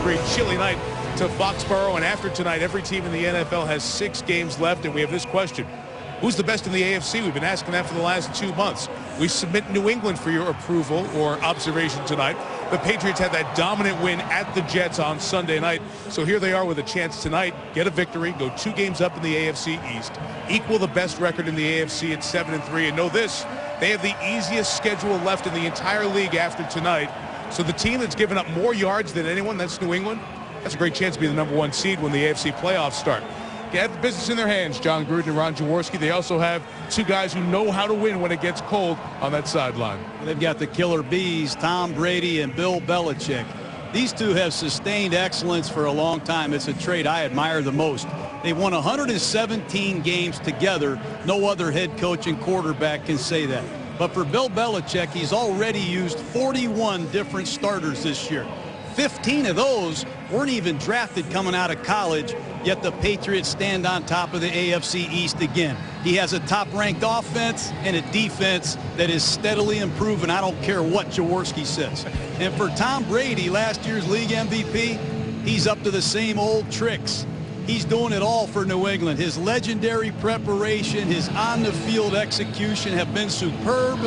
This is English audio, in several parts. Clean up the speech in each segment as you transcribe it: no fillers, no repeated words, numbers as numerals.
very chilly night to Foxborough. And after tonight, every team in the NFL has 6 games left. And we have this question. Who's the best in the AFC? We've been asking that for the last 2 months. We submit New England for your approval or observation tonight. The Patriots had that dominant win at the Jets on Sunday night. So here they are with a chance tonight. Get a victory. Go 2 games up in the AFC East. Equal the best record in the AFC at 7-3. And know this, they have the easiest schedule left in the entire league after tonight. So the team that's given up more yards than anyone, that's New England, that's a great chance to be the #1 seed when the AFC playoffs start. They have the business in their hands, John Gruden and Ron Jaworski. They also have 2 guys who know how to win when it gets cold on that sideline. They've got the killer bees, Tom Brady and Bill Belichick. These 2 have sustained excellence for a long time. It's a trait I admire the most. They've won 117 games together. No other head coach and quarterback can say that. But for Bill Belichick, he's already used 41 different starters this year. 15 of those weren't even drafted coming out of college, yet the Patriots stand on top of the AFC East again. He has a top-ranked offense and a defense that is steadily improving. I don't care what Jaworski says. And for Tom Brady, last year's league MVP, he's up to the same old tricks. He's doing it all for New England. His legendary preparation, his on-the-field execution have been superb.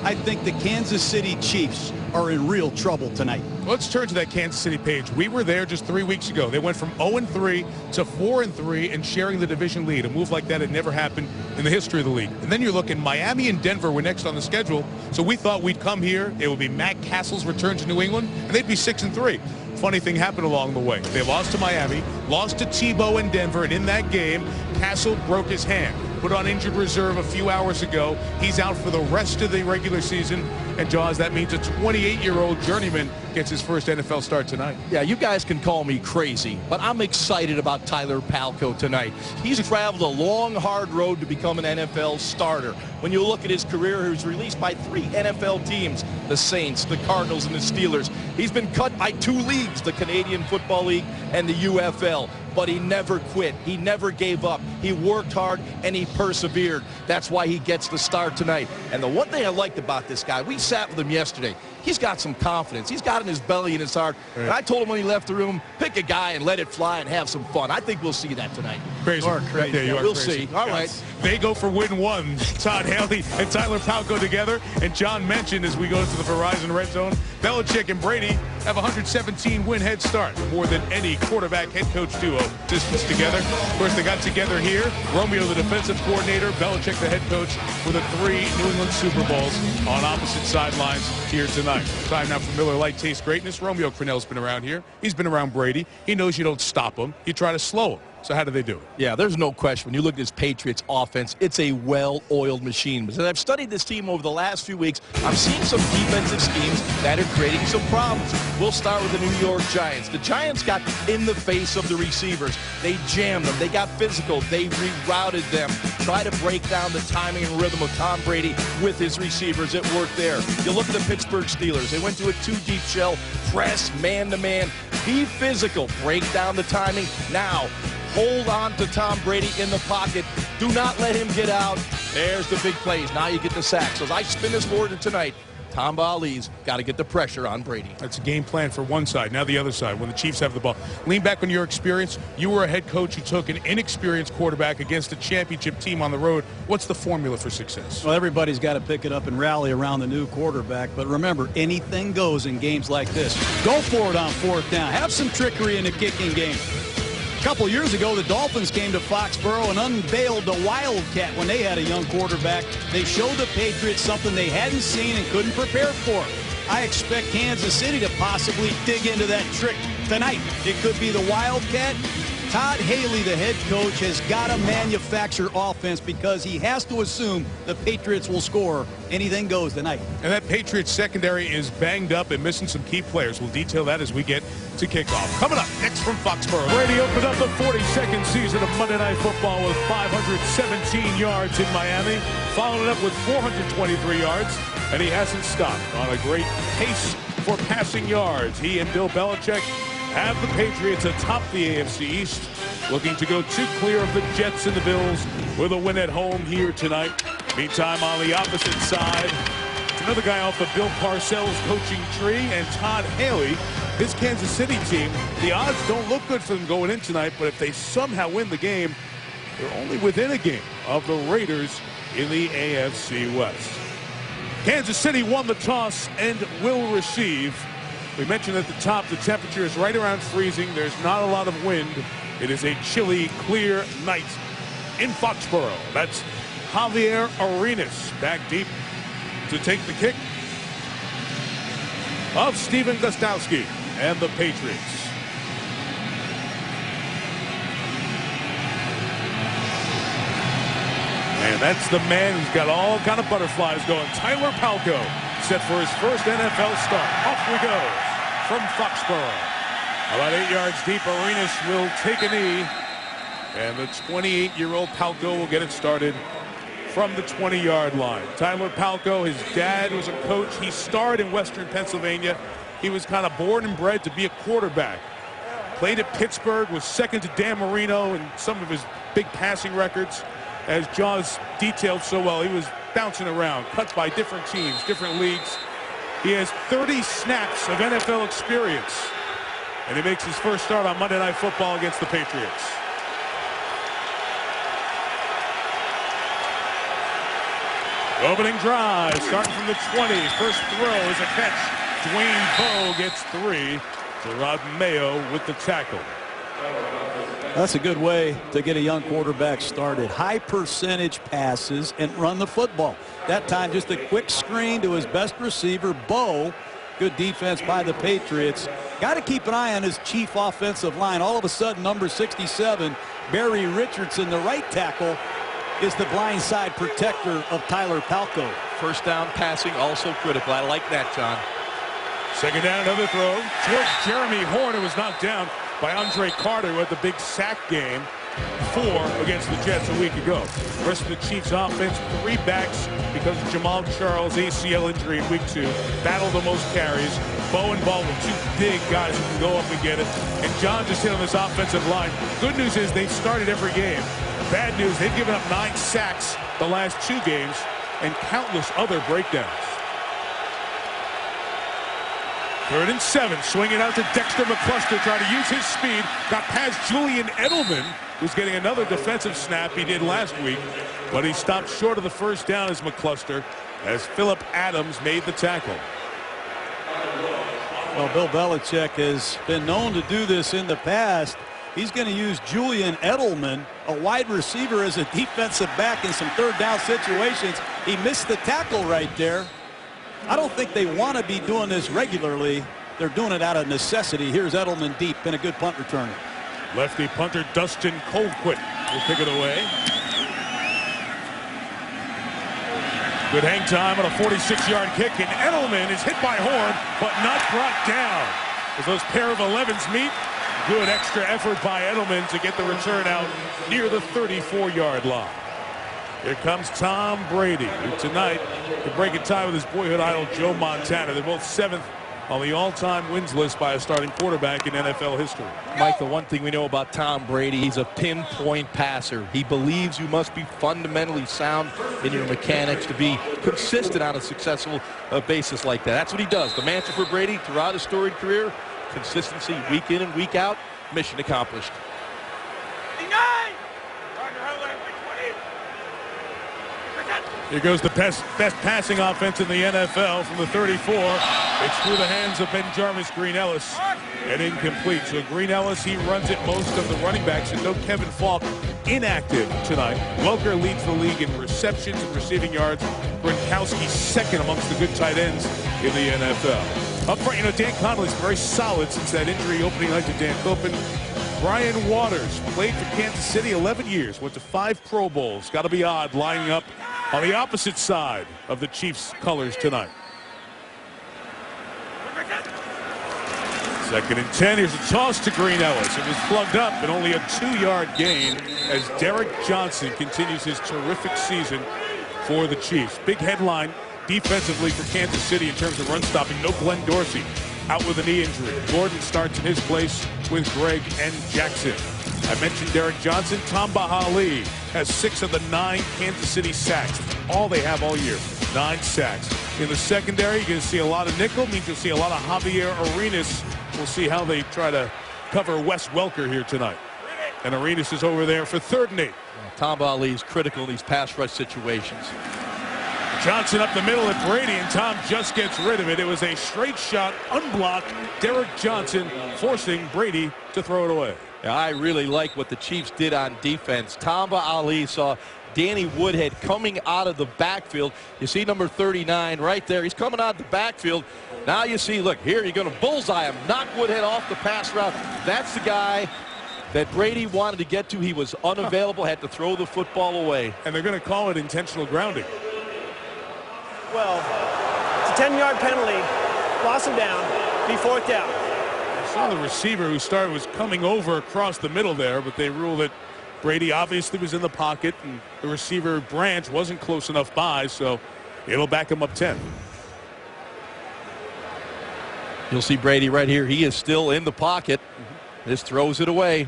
I think the Kansas City Chiefs are in real trouble tonight. Let's turn to that Kansas City page. We were there just 3 weeks ago. They went from 0-3 to 4-3 and sharing the division lead. A move like that had never happened in the history of the league. And then you're looking, Miami and Denver were next on the schedule. So we thought we'd come here. It would be Matt Castle's return to New England, and they'd be 6-3. Funny thing happened along the way. They lost to Miami, lost to Tebow in Denver, and in that game, Castle broke his hand. Put on injured reserve a few hours ago. He's out for the rest of the regular season. And, Jaws, that means a 28-year-old journeyman gets his first NFL start tonight. Yeah, you guys can call me crazy, but I'm excited about Tyler Palko tonight. He's traveled a long, hard road to become an NFL starter. When you look at his career, he was released by 3 NFL teams, the Saints, the Cardinals, and the Steelers. He's been cut by 2 leagues, the Canadian Football League and the UFL. But he never quit. He never gave up. He worked hard, and he persevered. That's why he gets the start tonight. And the one thing I liked about this guy, we sat with him yesterday. He's got some confidence. He's got it in his belly and his heart. Right. And I told him when he left the room, pick a guy and let it fly and have some fun. I think we'll see that tonight. Crazy. Crazy. Yeah, we'll see. All right. They go for win 1. Todd Haley and Tyler Palko together. And John mentioned as we go to the Verizon Red Zone, Belichick and Brady have a 117-win head start, more than any quarterback head coach duo distance together. Of course, they got together here. Romeo, the defensive coordinator, Belichick, the head coach, for the 3 New England Super Bowls on opposite sidelines here tonight. Time now for Miller Lite Taste Greatness. Romeo Crennel's been around here. He's been around Brady. He knows you don't stop him. You try to slow him. So how do they do it? Yeah, there's no question. When you look at this Patriots offense, it's a well-oiled machine. But as I've studied this team over the last few weeks, I'm seeing some defensive schemes that are creating some problems. We'll start with the New York Giants. The Giants got in the face of the receivers. They jammed them. They got physical. They rerouted them. Try to break down the timing and rhythm of Tom Brady with his receivers. It worked there. You look at the Pittsburgh Steelers. They went to a 2-deep shell, press, man-to-man. Be physical. Break down the timing. Now, hold on to Tom Brady in the pocket. Do not let him get out. There's the big plays. Now you get the sack. So as I spin this forward tonight, Tom Ali's got to get the pressure on Brady. That's a game plan for one side. Now the other side, when the Chiefs have the ball. Lean back on your experience. You were a head coach who took an inexperienced quarterback against a championship team on the road. What's the formula for success? Well, everybody's got to pick it up and rally around the new quarterback. But remember, anything goes in games like this. Go for it on 4th down. Have some trickery in the kicking game. A couple years ago, the Dolphins came to Foxborough and unveiled the Wildcat when they had a young quarterback. They showed the Patriots something they hadn't seen and couldn't prepare for. I expect Kansas City to possibly dig into that trick tonight. It could be the Wildcat. Todd Haley, the head coach, has got to manufacture offense because he has to assume the Patriots will score. Anything goes tonight. And that Patriots secondary is banged up and missing some key players. We'll detail that as we get to kickoff. Coming up next from Foxborough. Brady opened up the 42nd season of Monday Night Football with 517 yards in Miami, followed it up with 423 yards, and he hasn't stopped on a great pace for passing yards. He and Bill Belichick have the Patriots atop the AFC East, looking to go 2 clear of the Jets and the Bills with a win at home here tonight. Meantime, on the opposite side, it's another guy off the Bill Parcells coaching tree, and Todd Haley his Kansas City team, the odds don't look good for them going in tonight, but if they somehow win the game, they're only within a game of the Raiders in the AFC West. Kansas City won the toss and will receive. We mentioned at the top the temperature is right around freezing. There's not a lot of wind. It is a chilly, clear night in Foxborough. That's Javier Arenas back deep to take the kick of Stephen Gostkowski and the Patriots. And that's the man who's got all kind of butterflies going. Tyler Palko set for his first NFL start. Off we go from Foxborough. About 8 yards deep, Arenas will take a knee. And the 28-year-old Palko will get it started from the 20-yard line. Tyler Palko, his dad was a coach. He starred in Western Pennsylvania. He was kind of born and bred to be a quarterback. Played at Pittsburgh, was second to Dan Marino in some of his big passing records. As Jaws detailed so well, he was bouncing around, cut by different teams, different leagues. He has 30 snaps of NFL experience. And he makes his first start on Monday Night Football against the Patriots. Opening drive, starting from the 20. First throw is a catch. Dwayne Bowe gets 3. Gerard Mayo with the tackle. That's a good way to get a young quarterback started. High percentage passes and run the football. That time just a quick screen to his best receiver, Bowe. Good defense by the Patriots. Got to keep an eye on his chief offensive line. All of a sudden, number 67, Barry Richardson, the right tackle, is the blindside protector of Tyler Palko. First down passing also critical. I like that, John. Second down, another throw towards Jeremy Horn, who was knocked down by Andre Carter, who had the big sack game 4 against the Jets a week ago. The rest of the Chiefs offense, 3 backs because of Jamal Charles' ACL injury in week 2. Battled the most carries. Bowe involved with 2 big guys who can go up and get it. And John just hit on this offensive line. Good news is they've started every game. Bad news, they've given up 9 sacks the last 2 games and countless other breakdowns. 3rd and 7, swinging out to Dexter McCluster, trying to use his speed. Got past Julian Edelman, who's getting another defensive snap he did last week. But he stopped short of the first down as McCluster, as Philip Adams made the tackle. Well, Bill Belichick has been known to do this in the past. He's going to use Julian Edelman, a wide receiver, as a defensive back in some third down situations. He missed the tackle right there. I don't think they want to be doing this regularly. They're doing it out of necessity. Here's Edelman deep and a good punt return. Lefty punter Dustin Colquitt will pick it away. Good hang time on a 46-yard kick, and Edelman is hit by Horn, but not brought down. As those pair of 11s meet, good extra effort by Edelman to get the return out near the 34-yard line. Here comes Tom Brady, who tonight can break a tie with his boyhood idol Joe Montana. They're both 7th on the all-time wins list by a starting quarterback in NFL history. Mike, the one thing we know about Tom Brady, he's a pinpoint passer. He believes you must be fundamentally sound in your mechanics to be consistent on a successful basis like that. That's what he does. The mantra for Brady throughout his storied career, consistency week in and week out, mission accomplished. Here goes the best passing offense in the NFL from the 34. It's through the hands of Benjarmis Green-Ellis and incomplete. So Green-Ellis, he runs it most of the running backs, and no Kevin Falk inactive tonight. Welker leads the league in receptions and receiving yards. Gronkowski second amongst the good tight ends in the NFL. Up front, Dan Connolly's very solid since that injury opening night to Dan Koppen. Brian Waters played for Kansas City 11 years, went to 5 Pro Bowls. Got to be odd lining up on the opposite side of the Chiefs' colors tonight. 2nd and 10. Here's a toss to Green-Ellis. It was plugged up, and only a 2-yard gain as Derek Johnson continues his terrific season for the Chiefs. Big headline defensively for Kansas City in terms of run stopping. No Glenn Dorsey, out with a knee injury. Gordon starts in his place with Greg and Jackson. I mentioned Derek Johnson. Tamba Hali has 6 of the 9 Kansas City sacks. All they have all year. 9 sacks. In the secondary, you're going to see a lot of nickel. Means you'll see a lot of Javier Arenas We'll see how they try to cover Wes Welker here tonight. And Arenas is over there for 3rd and 8. Tamba Ali is critical in these pass rush situations. Johnson up the middle at Brady, and Tom just gets rid of it. It was a straight shot, unblocked. Derek Johnson forcing Brady to throw it away. Yeah, I really like what the Chiefs did on defense. Tamba Ali saw Danny Woodhead coming out of the backfield. You see number 39 right there. He's coming out of the backfield. Now you see, look, here you're going to bullseye him, knock Woodhead off the pass route. That's the guy that Brady wanted to get to. He was unavailable, had to throw the football away. And they're going to call it intentional grounding. Well, it's a 10-yard penalty. Loss him down. Be 4th down. I saw the receiver who started was coming over across the middle there, but they ruled that Brady obviously was in the pocket, and the receiver Branch wasn't close enough by, so it'll back him up 10. You'll see Brady right here. He is still in the pocket. This throws it away.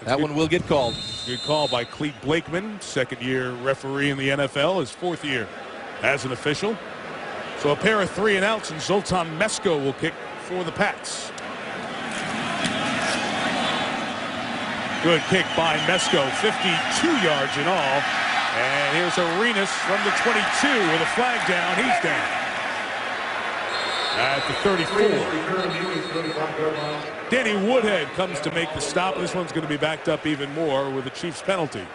That one will get called. Good call by Clete Blakeman, 2nd-year referee in the NFL, his 4th year as an official. So a pair of 3 and outs, and Zoltan Mesko will kick for the Pats. Good kick by Mesko, 52 yards in all. And here's Arenas from the 22 with a flag down. He's down at the 34. Danny Woodhead comes to make the stop. This one's going to be backed up even more with a Chiefs penalty.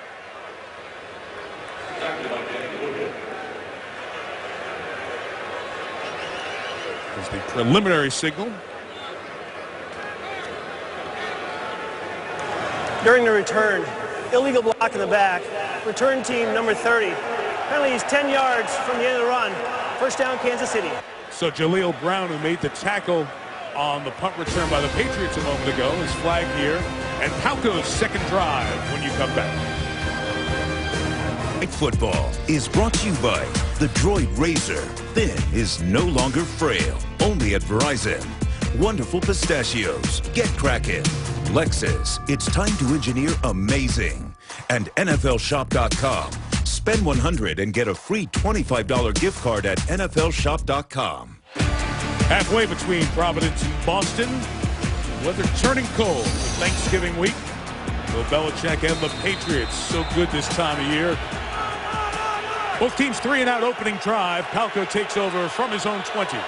There's the preliminary signal. During the return, illegal block in the back. Return team number 30. Penalty is 10 yards from the end of the run. 1st down, Kansas City. So Jaleel Brown, who made the tackle on the punt return by the Patriots a moment ago, is flagged here. And Palco's 2nd drive when you come back. Football is brought to you by the Droid Razor. Thin is no longer frail. Only at Verizon. Wonderful pistachios. Get crackin'. Lexus. It's time to engineer amazing. And NFLShop.com. Spend $100 and get a free $25 gift card at NFLShop.com. Halfway between Providence and Boston. Weather turning cold with Thanksgiving week. Bill Belichick and the Patriots so good this time of year. Both teams 3 and out opening drive. Palco takes over from his own 20.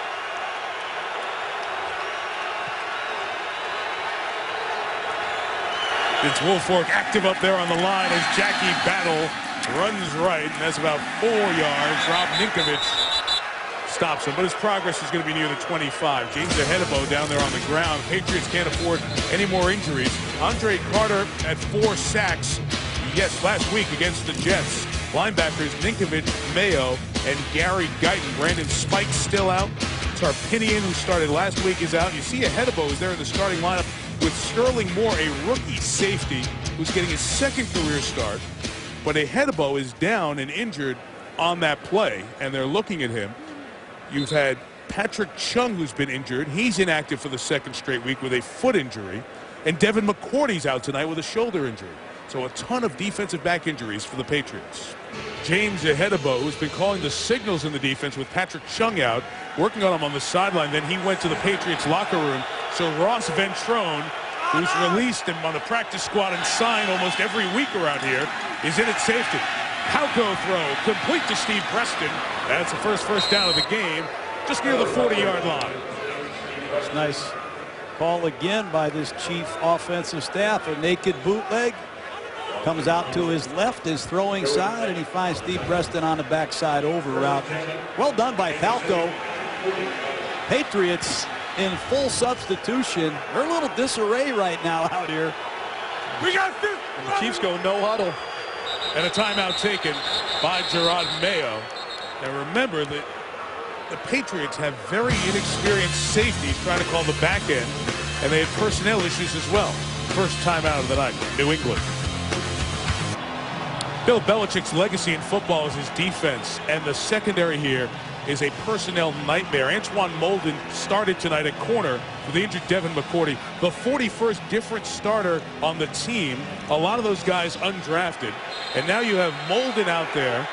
It's Woolfolk active up there on the line as Jackie Battle runs right, and that's about 4 yards. Rob Ninkovich stops him, but his progress is going to be near the 25. James Ahedebo down there on the ground. Patriots can't afford any more injuries. Andre Carter at 4 sacks. Yes, last week against the Jets. Linebackers Ninkovich, Mayo, and Gary Guyton. Brandon Spike still out. Tarpinian, who started last week, is out. You see Ahedebo is there in the starting lineup with Sterling Moore, a rookie safety who's getting his 2nd career start. But Ahedebo is down and injured on that play, and they're looking at him. You've had Patrick Chung, who's been injured. He's inactive for the 2nd straight week with a foot injury. And Devin McCourty's out tonight with a shoulder injury. So a ton of defensive back injuries for the Patriots. James Ahedebo, who's been calling the signals in the defense with Patrick Chung out, working on him on the sideline. Then he went to the Patriots locker room. So Ross Ventrone, who's released him on the practice squad and signed almost every week around here, is in at safety. Palco throw, complete to Steve Preston. That's the first down of the game, just near the 40-yard line. It's nice call again by this Chief offensive staff. A naked bootleg. Comes out to his left, his throwing side, and he finds Steve Preston on the backside over route. Well done by Palco. Patriots in full substitution. They're a little disarray right now out here. We got this. And the Chiefs go no huddle. And a timeout taken by Gerard Mayo. And remember that the Patriots have very inexperienced safeties trying to call the back end, and they had personnel issues as well. First timeout of the night, New England. Bill Belichick's legacy in football is his defense, and the secondary here is a personnel nightmare. Antoine Molden started tonight at corner with the injured Devin McCourty, the 41st different starter on the team. A lot of those guys undrafted, and now you have Molden out there.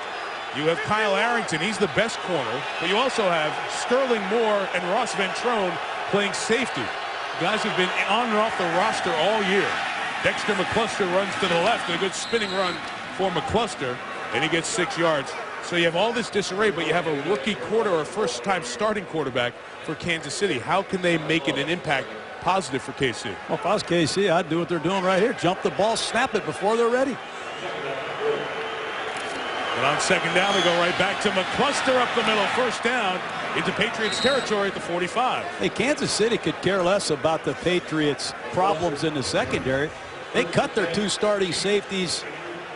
You have Kyle Arrington, he's the best corner, but you also have Sterling Moore and Ross Ventrone playing safety. Guys who've been on and off the roster all year. Dexter McCluster runs to the left. A good spinning run for McCluster, and he gets 6 yards. So you have all this disarray, but you have a rookie or a first-time starting quarterback for Kansas City. How can they make it an impact positive for KC? Well, if I was KC, I'd do what they're doing right here. Jump the ball, snap it before they're ready. And on second down, they go right back to McCluster up the middle. First down into Patriots territory at the 45. Hey, Kansas City could care less about the Patriots' problems in the secondary. They cut their 2 starting safeties,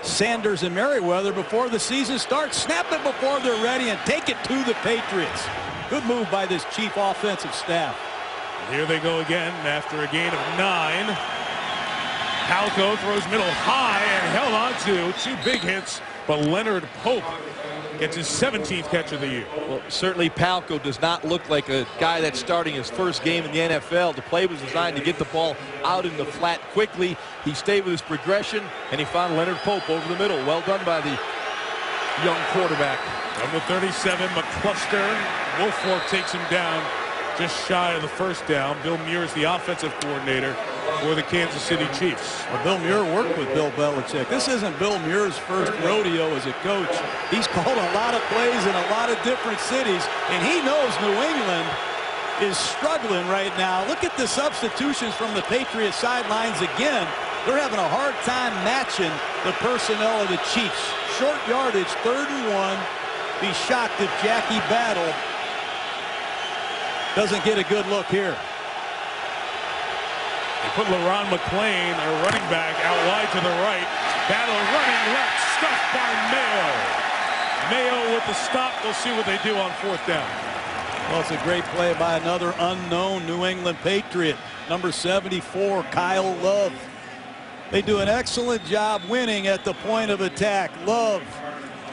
Sanders and Merriweather, before the season starts. Snap it before they're ready and take it to the Patriots. Good move by this chief offensive staff. Here they go again after a gain of 9. Palko throws middle high and held on to 2 big hits, but Leonard Pope gets his 17th catch of the year. Well, certainly Palko does not look like a guy that's starting his first game in the NFL. The play was designed to get the ball out in the flat quickly. He stayed with his progression, and he found Leonard Pope over the middle. Well done by the young quarterback. Number 37, McCluster. Woolfolk takes him down just shy of the first down. Bill Muir is the offensive coordinator for the Kansas City Chiefs. Well, Bill Muir worked with Bill Belichick. This isn't Bill Muir's first rodeo as a coach. He's called a lot of plays in a lot of different cities, and he knows New England is struggling right now. Look at the substitutions from the Patriots sidelines again. They're having a hard time matching the personnel of the Chiefs. Short yardage, 3rd and 1. Be shocked if Jackie Battle doesn't get a good look here. They put LaRon McClain, a running back, out wide to the right. Battle running left, stuffed by Mayo. Mayo with the stop. We'll see what they do on 4th down. Well, it's a great play by another unknown New England Patriot, number 74, Kyle Love. They do an excellent job winning at the point of attack. Love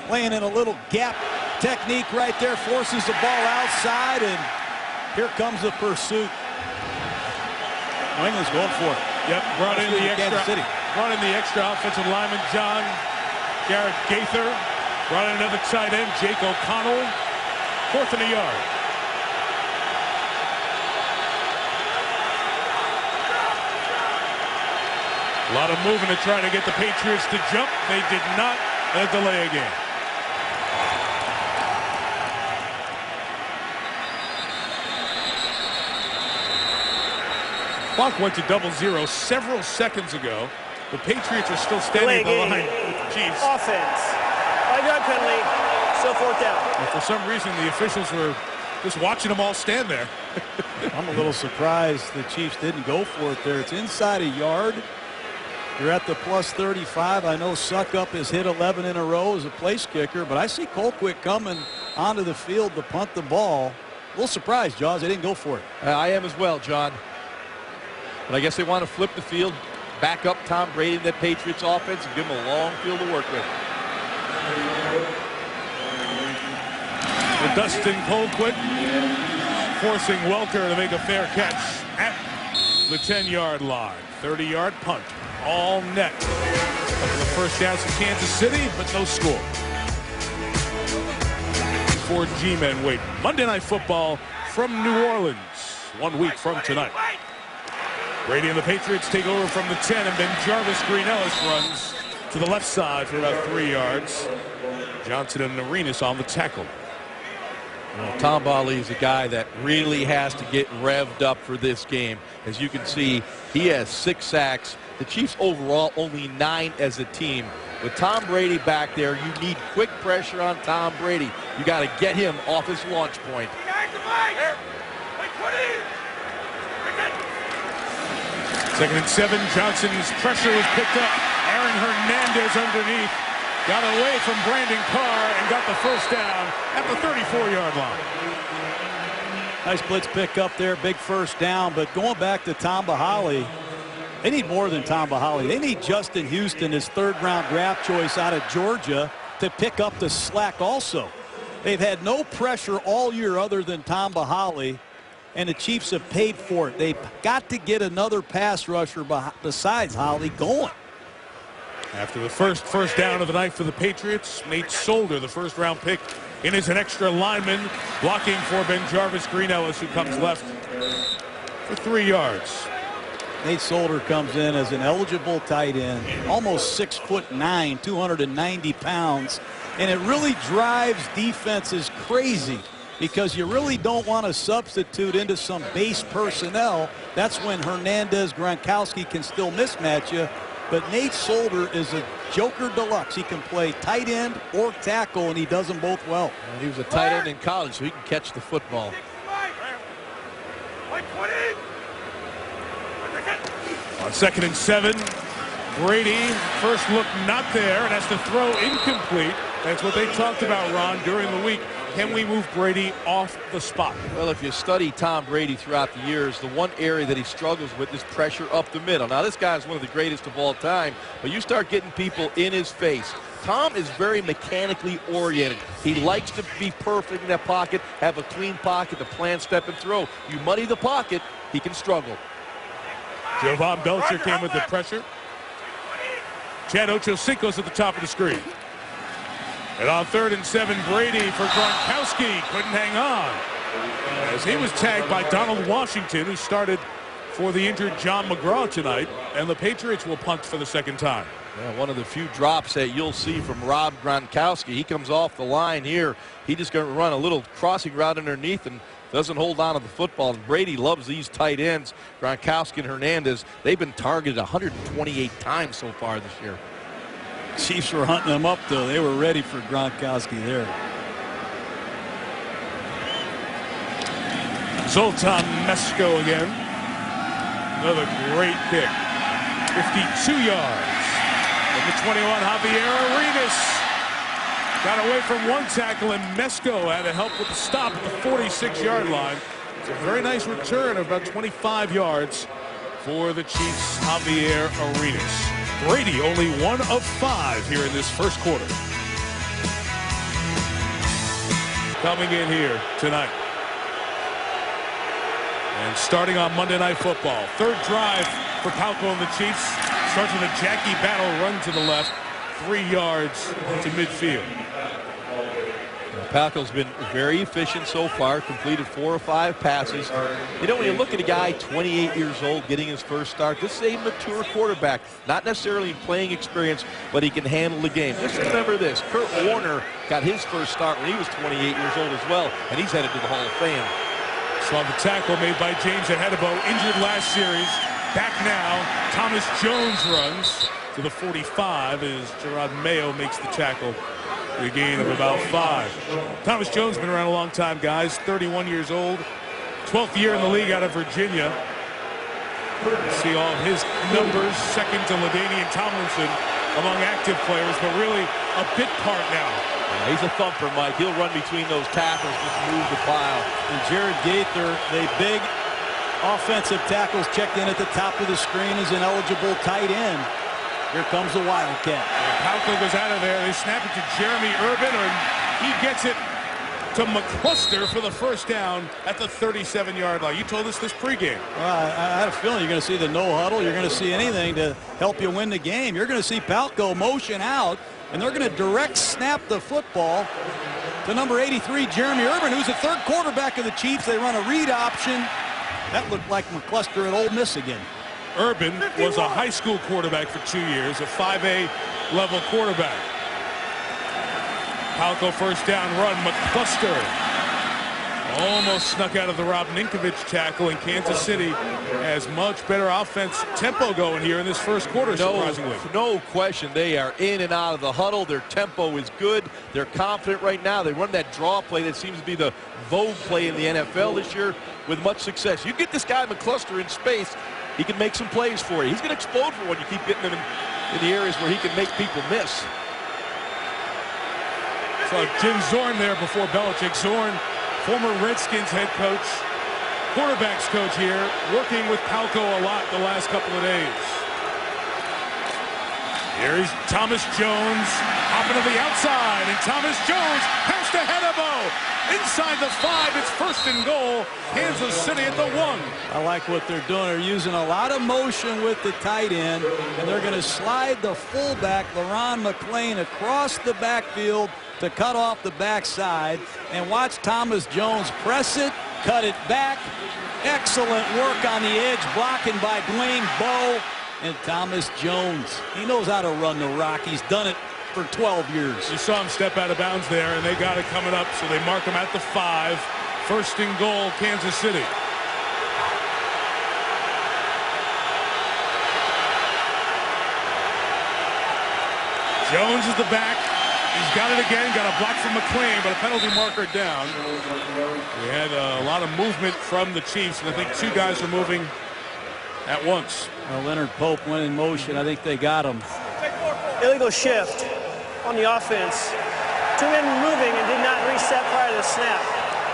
playing in a little gap technique right there, forces the ball outside, and here comes the pursuit. New England's going for it. Yep, brought in the extra offensive lineman, John Garrett Gaither. Brought in another tight end, Jake O'Connell. 4th and a yard. A lot of moving to try to get the Patriots to jump. They did not delay a game. Clock went to 00 several seconds ago. The Patriots are still standing behind Chiefs. Offense. 5-yard penalty. Still 4th down. And for some reason, the officials were just watching them all stand there. I'm a little surprised the Chiefs didn't go for it there. It's inside a yard. You're at the plus 35. I know Suckup has hit 11 in a row as a place kicker, but I see Colquitt coming onto the field to punt the ball. A little surprised, Jaws, they didn't go for it. I am as well, John. But I guess they want to flip the field, back up Tom Brady in that Patriots offense, and give him a long field to work with. And Dustin Colquitt forcing Welker to make a fair catch at the 10-yard line. 30-yard punt. All net. Couple of first downs for Kansas City, but no score. For G-Men wait. Monday Night Football from New Orleans. 1 week from tonight. Brady and the Patriots take over from the 10, and then Jarvis Green-Ellis runs to the left side for about 3 yards. Johnson and Arenas on the tackle. Well, Tom Bali is a guy that really has to get revved up for this game. As you can see, he has 6 sacks. The Chiefs overall only 9 as a team. With Tom Brady back there, you need quick pressure on Tom Brady. You got to get him off his launch point. Second and 7. Johnson's pressure was picked up. Aaron Hernandez underneath. Got away from Brandon Carr and got the first down at the 34-yard line. Nice blitz pick up there, big first down. But going back to Tamba Hali, they need more than Tamba Hali. They need Justin Houston, his 3rd-round draft choice out of Georgia, to pick up the slack also. They've had no pressure all year other than Tamba Hali, and the Chiefs have paid for it. They've got to get another pass rusher besides Hali going. After the first down of the night for the Patriots, Nate Solder, the 1st-round pick, in as an extra lineman, blocking for Ben Jarvis Green-Ellis, who comes left for 3 yards. Nate Solder comes in as an eligible tight end, almost 6'9", 290 pounds. And it really drives defenses crazy because you really don't want to substitute into some base personnel. That's when Hernandez, Gronkowski can still mismatch you. But Nate Solder is a joker deluxe. He can play tight end or tackle, and he does them both well. And he was a tight end in college, so he can catch the football. On 2nd and 7, Brady, first look not there, and has to throw incomplete. That's what they talked about, Ron, during the week. Can we move Brady off the spot? Well, if you study Tom Brady throughout the years, the one area that he struggles with is pressure up the middle. Now, this guy is one of the greatest of all time, but you start getting people in his face. Tom is very mechanically oriented. He likes to be perfect in that pocket, have a clean pocket to plan, step, and throw. You muddy the pocket, he can struggle. Jovan Belcher came with the pressure. Chad Ochocinco's at the top of the screen. And on 3rd and 7, Brady for Gronkowski. Couldn't hang on, as he was tagged by Donald Washington, who started for the injured John McGraw tonight. And the Patriots will punt for the 2nd time. Yeah, one of the few drops that you'll see from Rob Gronkowski. He comes off the line here. He just going to run a little crossing route underneath and doesn't hold on to the football. And Brady loves these tight ends. Gronkowski and Hernandez, they've been targeted 128 times so far this year. Chiefs were hunting them up, though. They were ready for Gronkowski there. Zoltan Mesko again. Another great kick. 52 yards. From the 21, Javier Arenas got away from one tackle, and Mesko had to help with the stop at the 46-yard line. It's a very nice return of about 25 yards for the Chiefs' Javier Arenas. Brady only 1 of 5 here in this first quarter. Coming in here tonight. And starting on Monday Night Football. 3rd drive for Palco and the Chiefs. Starts with a Jackie Battle run to the left. 3 yards to midfield. Palco's been very efficient so far, completed 4 or 5 passes. You know, when you look at a guy 28 years old getting his first start, this is a mature quarterback. Not necessarily in playing experience, but he can handle the game. Just remember this, Kurt Warner got his first start when he was 28 years old as well, and he's headed to the Hall of Fame. Saw the tackle made by James Ahedebo, injured last series. Back now, Thomas Jones runs to the 45 as Gerard Mayo makes the tackle. A gain of about 5. Thomas Jones been around a long time, guys. 31 years old. 12th year in the league out of Virginia. See all his numbers. Second to LaDainian Tomlinson among active players, but really a bit part now. Yeah, he's a thumper, Mike. He'll run between those tackles, just move the pile. And Jared Gaither, the big offensive tackles, checked in at the top of the screen as an eligible tight end. Here comes the Wildcat. Palco goes out of there. They snap it to Jeremy Urban, and he gets it to McCluster for the first down at the 37-yard line. You told us this pregame. Well, I had a feeling you're going to see the no huddle. You're going to see anything to help you win the game. You're going to see Palco motion out, and they're going to direct snap the football to number 83, Jeremy Urban, who's the 3rd quarterback of the Chiefs. They run a read option. That looked like McCluster at Ole Miss again. Urban was a high school quarterback for 2 years, a 5A level quarterback. Palco first down run. McCluster almost snuck out of the Rob Ninkovich tackle, and Kansas City has much better offense tempo going here in this first quarter, surprisingly. No question. They are in and out of the huddle. Their tempo is good. They're confident right now. They run that draw play that seems to be the vogue play in the NFL this year with much success. You get this guy McCluster in space, he can make some plays for you. He's going to explode for when you keep getting him in the areas where he can make people miss. So Jim Zorn there before Belichick. Zorn, former Redskins head coach, quarterbacks coach here, working with Palco a lot the last couple of days. Here is Thomas Jones hopping to the outside, and Thomas Jones pass to Ahedebo. Inside the 5, it's 1st and goal. Kansas City at the 1. I like what they're doing. They're using a lot of motion with the tight end, and they're going to slide the fullback, LaRon McClain, across the backfield to cut off the backside. And watch Thomas Jones press it, cut it back, Excellent work on the edge, blocking by Dwayne Bowe and Thomas Jones. He knows how to run the rock. He's done it for 12 years. You saw him step out of bounds there, and they got it coming up, so they mark him at the 5. First and goal, Kansas City. Jones is the back. He's got it again. Got a block from McLean, but a penalty marker down. We had a lot of movement from the Chiefs, and I think 2 guys are moving at once. Well, Leonard Pope went in motion. I think they got him. Illegal shift on the offense. 2 men moving and did not reset prior to the snap.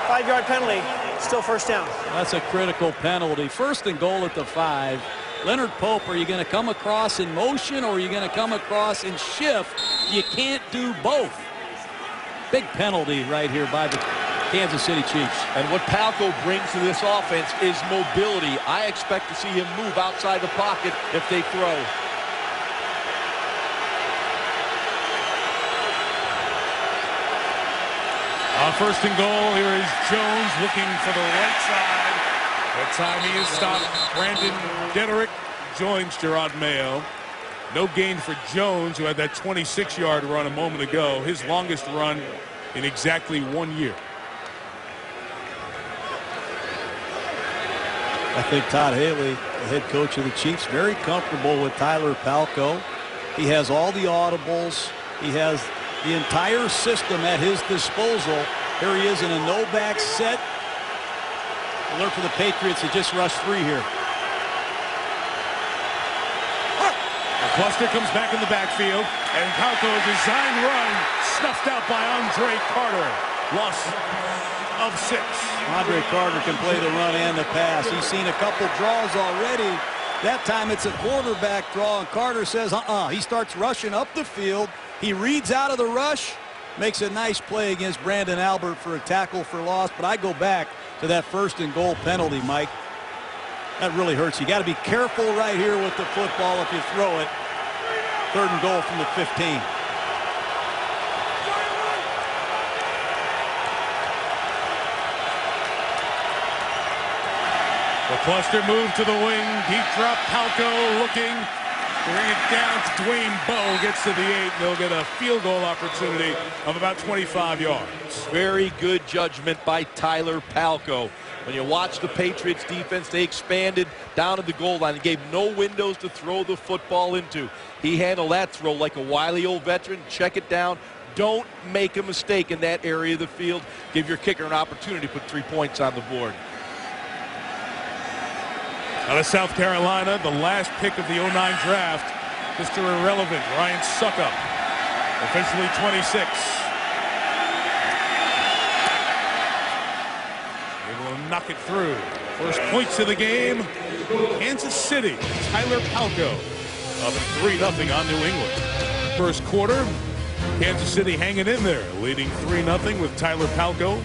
5-yard penalty. Still first down. That's a critical penalty. First and goal at the 5. Leonard Pope, are you going to come across in motion or are you going to come across in shift? You can't do both. Big penalty right here by the Kansas City Chiefs. And what Palko brings to this offense is mobility. I expect to see him move outside the pocket if they throw. First and goal, here is Jones looking for the right side. That time he is stopped. Brandon Dederick joins Gerard Mayo. No gain for Jones, who had that 26-yard run a moment ago. His longest run in exactly 1 year. I think Todd Haley, the head coach of the Chiefs, very comfortable with Tyler Palko. He has all the audibles. He has the entire system at his disposal. Here he is in a no-back set. Alert for the Patriots to just rush 3 here. The cluster comes back in the backfield, and Palko, design run, snuffed out by Andre Carter. Loss of 6. Andre Carter can play the run and the pass. He's seen a couple draws already. That time it's a quarterback draw, and Carter says, He starts rushing up the field. He reads out of the rush, makes a nice play against Brandon Albert for a tackle for loss. But I go back to that first and goal penalty, Mike. That really hurts. You got to be careful right here with the football if you throw it. Third and goal from the 15. The cluster move to the wing. Deep drop. Palko looking. Bring it down to Dwayne Bowe. Gets to the 8. They'll get a field goal opportunity of about 25 yards. Very good judgment by Tyler Palko. When you watch the Patriots defense, they expanded down to the goal line and gave no windows to throw the football into. He handled that throw like a wily old veteran. Check it down. Don't make a mistake in that area of the field. Give your kicker an opportunity to put 3 points on the board. Out of South Carolina, the last pick of the 09 draft, Mr. Irrelevant, Ryan Suckup, officially 26. Able to knock it through. First points of the game, Kansas City. Tyler Palko up 3-0 on New England. First quarter, Kansas City hanging in there, leading 3-0 with Tyler Palko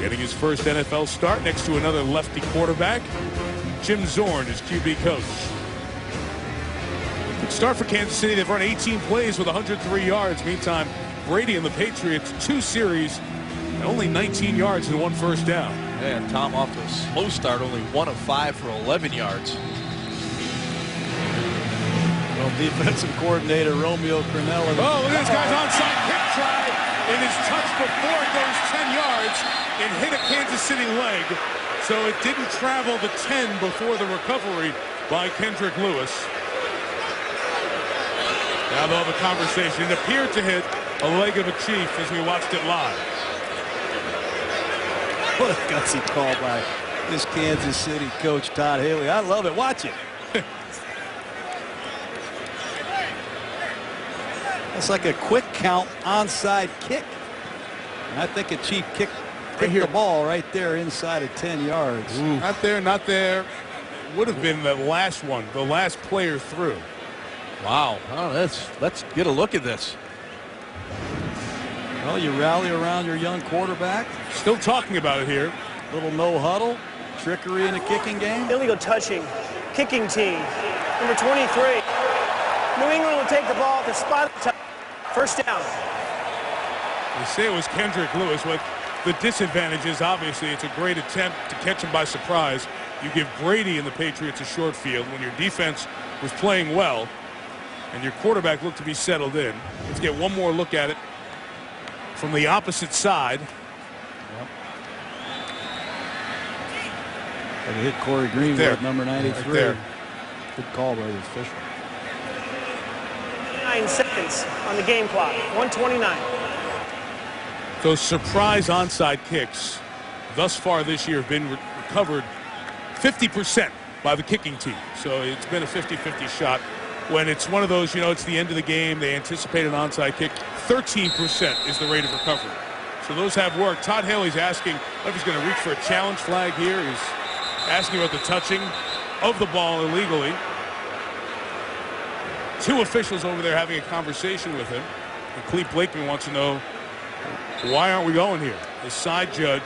getting his first NFL start next to another lefty quarterback. Jim Zorn is QB coach. Good start for Kansas City. They've run 18 plays with 103 yards. Meantime, Brady and the Patriots, 2 series and only 19 yards and 1 first down. And Tom off to a slow start, only 1 of 5 for 11 yards. Well, defensive coordinator Romeo Crennel. Oh, look at this guy's onside kick try. It is touched before it goes 10 yards and hit a Kansas City leg. So it didn't travel the 10 before the recovery by Kendrick Lewis. Now they'll have a conversation. It appeared to hit a leg of a Chief as we watched it live. What a gutsy call by this Kansas City coach, Todd Haley. I love it. Watch it. That's like a quick count onside kick. And I think a Chief kicked the ball right there inside of 10 yards. Ooh. Not there, not there. Would have been the last one, the last player through. Wow. Oh, let's get a look at this. Well, you rally around your young quarterback. Still talking about it here. Little no huddle, trickery in a kicking game. Illegal touching, kicking team, number 23. New England will take the ball at the spot. First down. They say it was Kendrick Lewis. With the disadvantage is obviously it's a great attempt to catch him by surprise. You give Brady and the Patriots a short field when your defense was playing well and your quarterback looked to be settled in. Let's get one more look at it from the opposite side. They hit Corey Greenwood, number 93. Right there. Good call by the official. 9 seconds on the game clock. 1:29. Those surprise onside kicks thus far this year have been recovered 50% by the kicking team. So it's been a 50-50 shot. When it's one of those, it's the end of the game, they anticipate an onside kick, 13% is the rate of recovery. So those have worked. Todd Haley's asking if he's going to reach for a challenge flag here. He's asking about the touching of the ball illegally. Two officials over there having a conversation with him. And Clete Blakeman wants to know, why aren't we going here? The side judge,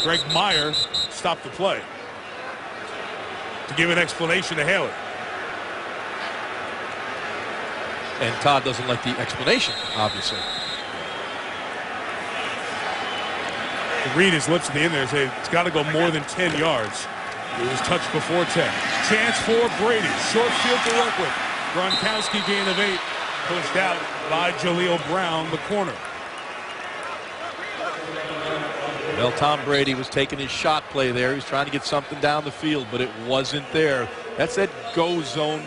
Greg Meyer, stopped the play to give an explanation to Haley. And Todd doesn't like the explanation, obviously. To read his lips at the end there, say it's got to go more than 10 yards. It was touched before 10. Chance for Brady. Short field to work with. Gronkowski gain of 8. Pushed out by Jaleel Brown, the corner. Well, Tom Brady was taking his shot play there. He was trying to get something down the field, but it wasn't there. That's that go zone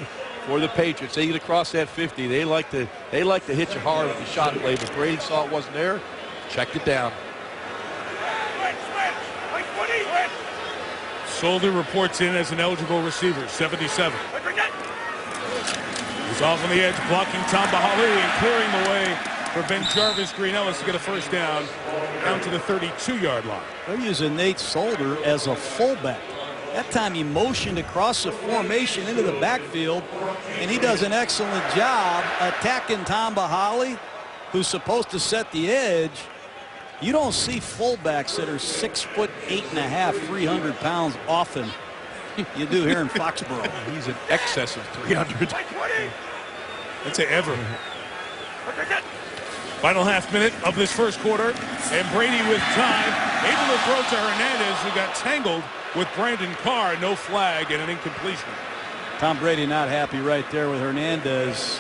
for the Patriots. They get across that 50. They like to hit you hard with the shot play, but Brady saw it wasn't there, checked it down. Solder reports in as an eligible receiver, 77. He's off on the edge, blocking Tamba Hali and clearing the way for BenJarvus Green-Ellis to get a first down to the 32-yard line. They're using Nate Solder as a fullback. That time he motioned across the formation into the backfield, and he does an excellent job attacking Tamba Hali, who's supposed to set the edge. You don't see fullbacks that are 6'8.5", 300 pounds often. You do here in Foxborough. He's in excess of 300. I'd say ever. Final half minute of this first quarter, and Brady with time, able to throw to Hernandez, who got tangled with Brandon Carr. No flag and an incompletion. Tom Brady not happy right there with Hernandez.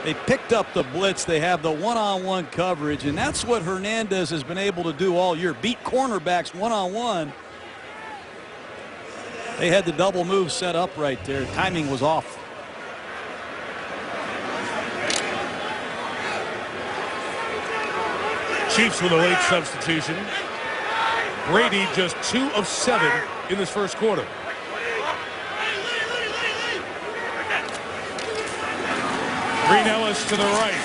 They picked up the blitz. They have the one-on-one coverage, and that's what Hernandez has been able to do all year. Beat cornerbacks one-on-one. They had the double move set up right there. Timing was off. Chiefs with a late substitution. Brady just 2 of 7 in this first quarter. Green-Ellis to the right,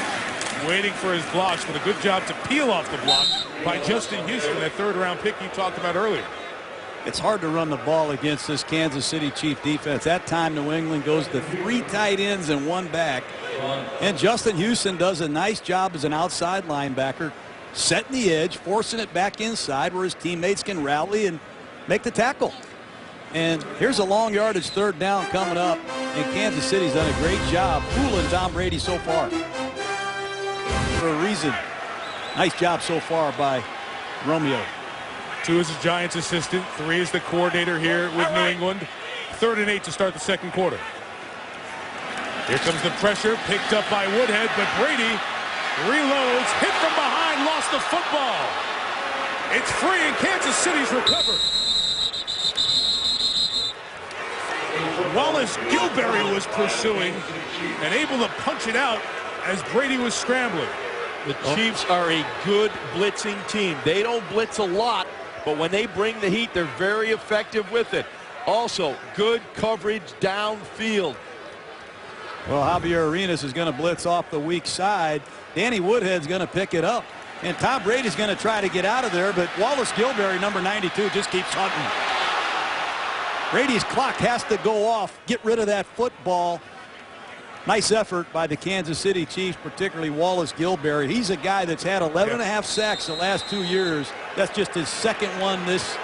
waiting for his blocks, but a good job to peel off the block by Justin Houston, that third-round pick you talked about earlier. It's hard to run the ball against this Kansas City Chief defense. That time New England goes to 3 tight ends and 1 back. And Justin Houston does a nice job as an outside linebacker, setting the edge, forcing it back inside where his teammates can rally and make the tackle. And here's a long yardage third down coming up, and Kansas City's done a great job fooling Tom Brady so far. For a reason. Nice job so far by Romeo. 2 is his Giants assistant, 3 is the coordinator here with New England. 3rd and 8 to start the second quarter. Here comes the pressure, picked up by Woodhead, but Brady reloads, hit from behind, lost the football. It's free and Kansas City's recovered. Wallace Gilberry was pursuing and able to punch it out as Brady was scrambling. The Chiefs are a good blitzing team. They don't blitz a lot, but when they bring the heat, they're very effective with it. Also, good coverage downfield. Well, Javier Arenas is going to blitz off the weak side. Danny Woodhead's going to pick it up. And Tom Brady's going to try to get out of there, but Wallace Gilberry, number 92, just keeps hunting. Brady's clock has to go off. Get rid of that football. Nice effort by the Kansas City Chiefs, particularly Wallace Gilberry. He's a guy that's had 11.5 sacks the last 2 years. That's just his second one this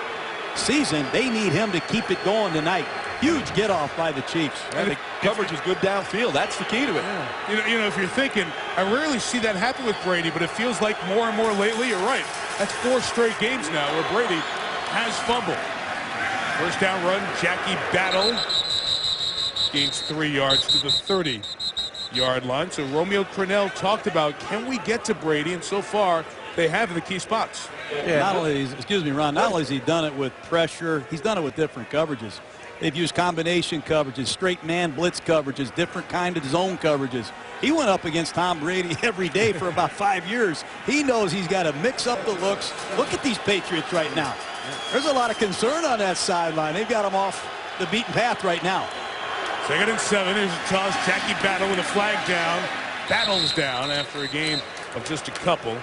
season. They need him to keep it going tonight. Huge get off by the Chiefs. And the coverage is good downfield. That's the key to it. Yeah. You know, if you're thinking, I rarely see that happen with Brady, but it feels like more and more lately. You're right. That's 4 straight games now where Brady has fumbled. First down run, Jackie Battle gains 3 yards to the 30-yard line. So Romeo Crennel talked about, can we get to Brady? And so far, they have in the key spots. Yeah. Not only, excuse me, Ron, not only has he done it with pressure, he's done it with different coverages. They've used combination coverages, straight man blitz coverages, different kind of zone coverages. He went up against Tom Brady every day for about 5 years. He knows he's got to mix up the looks. Look at these Patriots right now. There's a lot of concern on that sideline. They've got him off the beaten path right now. 2nd and 7. Here's a toss. Jackie Battle with a flag down. Battle's down after a game of just a couple.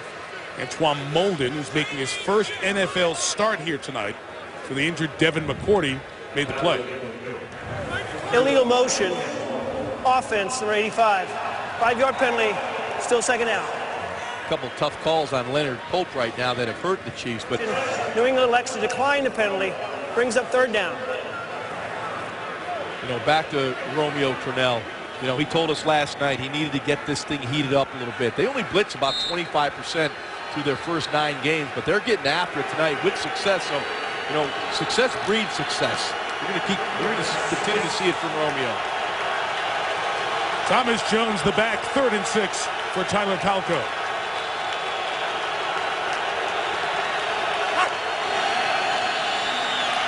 Antoine Molden, who's making his first NFL start here tonight for the injured Devin McCourty, made the play. Illegal motion. Offense, number 85. 5-yard penalty. Still second down. A couple tough calls on Leonard Pope right now that have hurt the Chiefs. But New England elects to decline the penalty. Brings up 3rd down. you know, back to Romeo Crennel. You know, he told us last night he needed to get this thing heated up a little bit. They only blitz about 25% through their first 9 games, but they're getting after it tonight with success. So, you know, success breeds success. We're going to continue to see it from Romeo. Thomas Jones, the back, 3rd and 6 for Tyler Palko.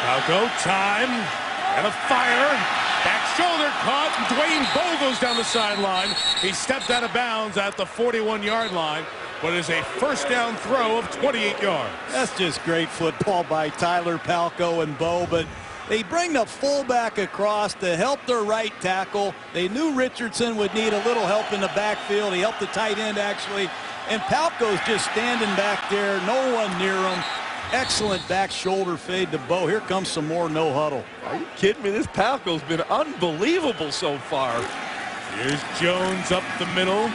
Palko, time, and a fire. Back shoulder caught. Dwayne Bowe goes down the sideline. He stepped out of bounds at the 41-yard line, but it is a first down throw of 28 yards. That's just great football by Tyler Palko and Bowe, but they bring the fullback across to help their right tackle. They knew Richardson would need a little help in the backfield. He helped the tight end, actually. And Palko's just standing back there, no one near him. Excellent back shoulder fade to Bowe. Here comes some more no huddle. Are you kidding me? This Palko's been unbelievable so far. Here's Jones up the middle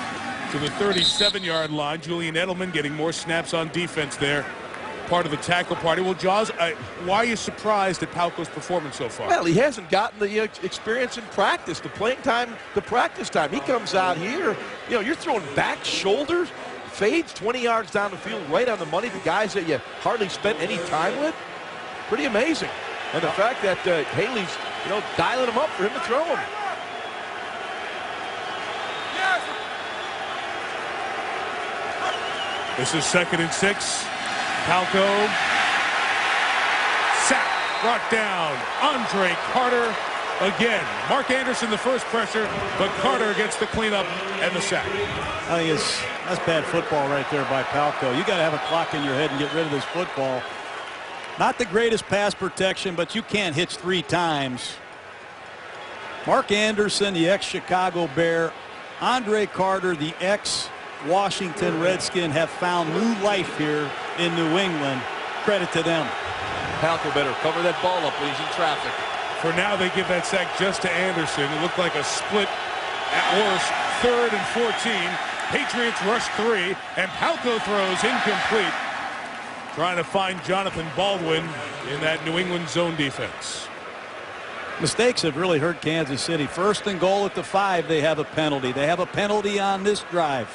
to the 37-yard line. Julian Edelman getting more snaps on defense there. Part of the tackle party. Well, Jaws, why are you surprised at Palko's performance so far? Well, he hasn't gotten the experience in practice, the playing time, the practice time. He comes out here, you know, you're throwing back shoulders, fades 20 yards down the field right on the money, the guys that you hardly spent any time with. Pretty amazing. And the fact that Haley's, you know, dialing him up for him to throw him. This is 2nd and 6. Palko, sack, brought down. Andre Carter again. Mark Anderson the first pressure, but Carter gets the cleanup and the sack. I think that's bad football right there by Palko. You got to have a clock in your head and get rid of this football. Not the greatest pass protection, but you can't hitch 3 times. Mark Anderson, the ex-Chicago Bear, Andre Carter, the ex-Washington Redskin, have found new life here in New England. Credit to them. Palko better cover that ball up when he's in traffic. For now, they give that sack just to Anderson. It looked like a split at worst. 3rd and 14. Patriots rush 3, and Palko throws incomplete. Trying to find Jonathan Baldwin in that New England zone defense. Mistakes have really hurt Kansas City. 1st and goal at the 5, they have a penalty. They have a penalty on this drive.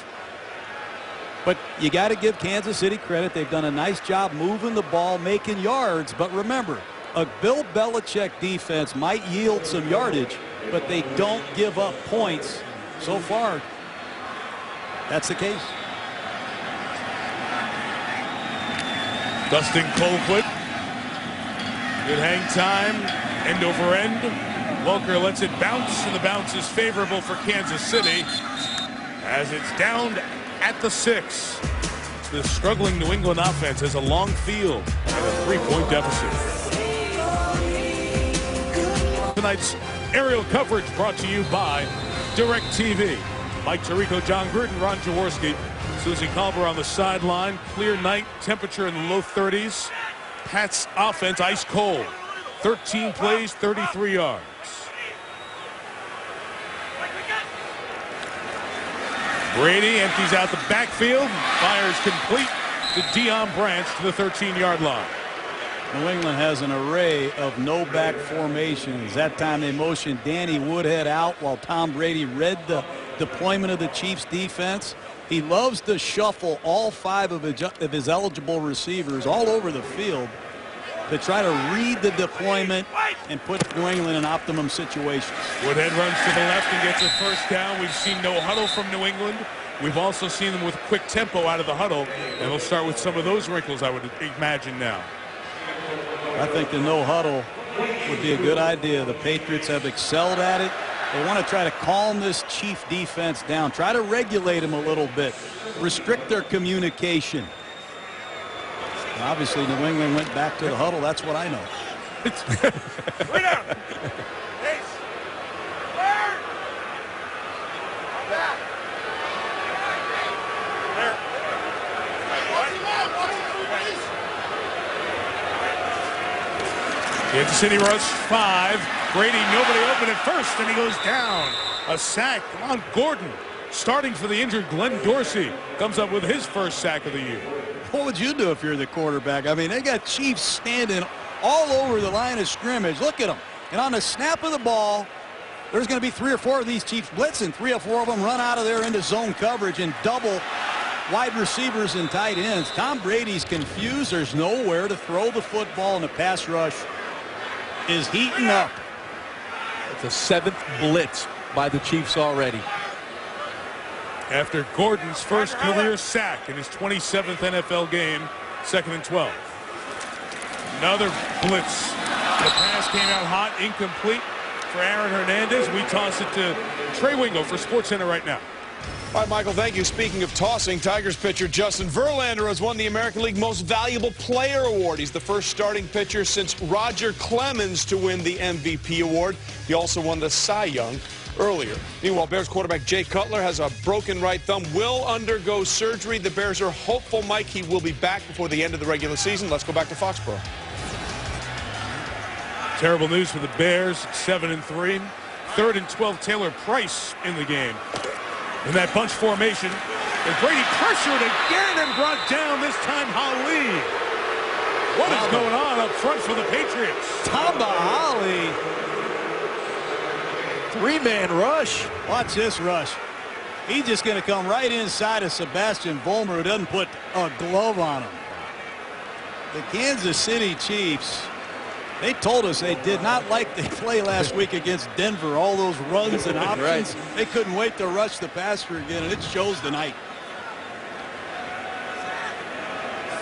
But you got to give Kansas City credit. They've done a nice job moving the ball, making yards. But remember, a Bill Belichick defense might yield some yardage, but they don't give up points. So far, that's the case. Dustin Colquitt. Good hang time. End over end. Welker lets it bounce, and the bounce is favorable for Kansas City as it's down at the 6. The struggling New England offense has a long field and a 3-point deficit. Tonight's aerial coverage brought to you by DirecTV. Mike Tirico, John Gruden, Ron Jaworski, Susie Colbert on the sideline. Clear night, temperature in the low 30s. Pats offense ice cold. 13 plays, 33 yards. Brady empties out the backfield, fires complete to Deion Branch to the 13-yard line. New England has an array of no-back formations. That time they motioned Danny Woodhead out while Tom Brady read the deployment of the Chiefs defense. He loves to shuffle all 5 of his eligible receivers all over the field. to try to read the deployment and put New England in optimum situations. Woodhead runs to the left and gets a first down. We've seen no huddle from New England. We've also seen them with quick tempo out of the huddle, and we'll start with some of those wrinkles, I would imagine now. I think the no huddle would be a good idea. The Patriots have excelled at it. They want to try to calm this Chief defense down, try to regulate them a little bit, restrict their communication. And obviously, New England went back to the huddle. That's what I know. Kansas City rush 5. Brady, nobody open at first, and he goes down. A sack on Gordon. Starting for the injured Glenn Dorsey comes up with his first sack of the year. What would you do if you're the quarterback? I mean, they got Chiefs standing all over the line of scrimmage. Look at them. And on the snap of the ball, there's going to be 3 or 4 of these Chiefs blitzing. 3 or 4 of them run out of there into zone coverage and double wide receivers and tight ends. Tom Brady's confused. There's nowhere to throw the football, and the pass rush is heating up. It's a 7th blitz by the Chiefs already. After Gordon's first career sack in his 27th NFL game, 2nd and 12. Another blitz. The pass came out hot, incomplete for Aaron Hernandez. We toss it to Trey Wingo for SportsCenter right now. All right, Michael, thank you. Speaking of tossing, Tigers pitcher Justin Verlander has won the American League Most Valuable Player Award. He's the first starting pitcher since Roger Clemens to win the MVP award. He also won the Cy Young earlier. Meanwhile, Bears quarterback Jay Cutler has a broken right thumb, will undergo surgery. The Bears are hopeful, Mike, he will be back before the end of the regular season. Let's go back to Foxborough. Terrible news for the Bears, 7 and 3. 3rd and 12, Taylor Price in the game. In that bunch formation, and Brady pressured again and brought down, this time Holly. What is going on up front for the Patriots? Tamba Hali. 3-man rush. Watch this rush. He's just going to come right inside of Sebastian Vollmer, who doesn't put a glove on him. The Kansas City Chiefs, they told us they did not like the play last week against Denver. All those runs and options. Right. They couldn't wait to rush the passer again, and it shows tonight.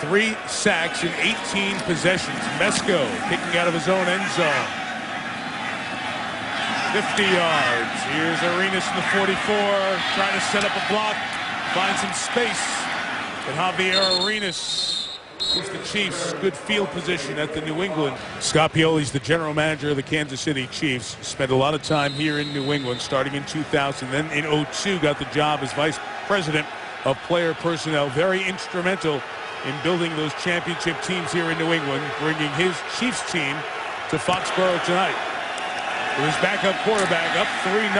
3 sacks in 18 possessions. Mesco kicking out of his own end zone. 50 yards. Here's Arenas in the 44, trying to set up a block, find some space. And Javier Arenas gives the Chiefs good field position at the New England. Scott Pioli's the general manager of the Kansas City Chiefs. Spent a lot of time here in New England, starting in 2000. Then in 2002, got the job as vice president of player personnel. Very instrumental in building those championship teams here in New England, bringing his Chiefs team to Foxborough tonight. With his backup quarterback up 3-0,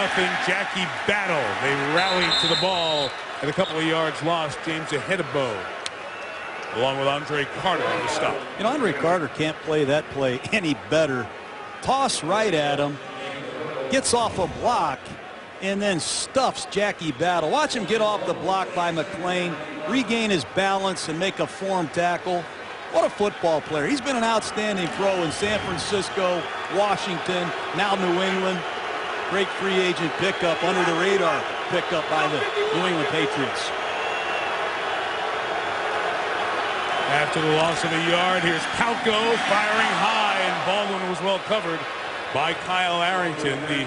Jackie Battle. They rallied to the ball at a couple of yards lost. James Ahedebo, along with Andre Carter on the stop. You know, Andre Carter can't play that play any better. Toss right at him, gets off a block, and then stuffs Jackie Battle. Watch him get off the block by McClain, regain his balance, and make a form tackle. What a football player. He's been an outstanding pro in San Francisco, Washington, now New England. Great free agent pickup, under the radar pickup by the New England Patriots. After the loss of a yard, here's Palco firing high, and Baldwin was well covered by Kyle Arrington, the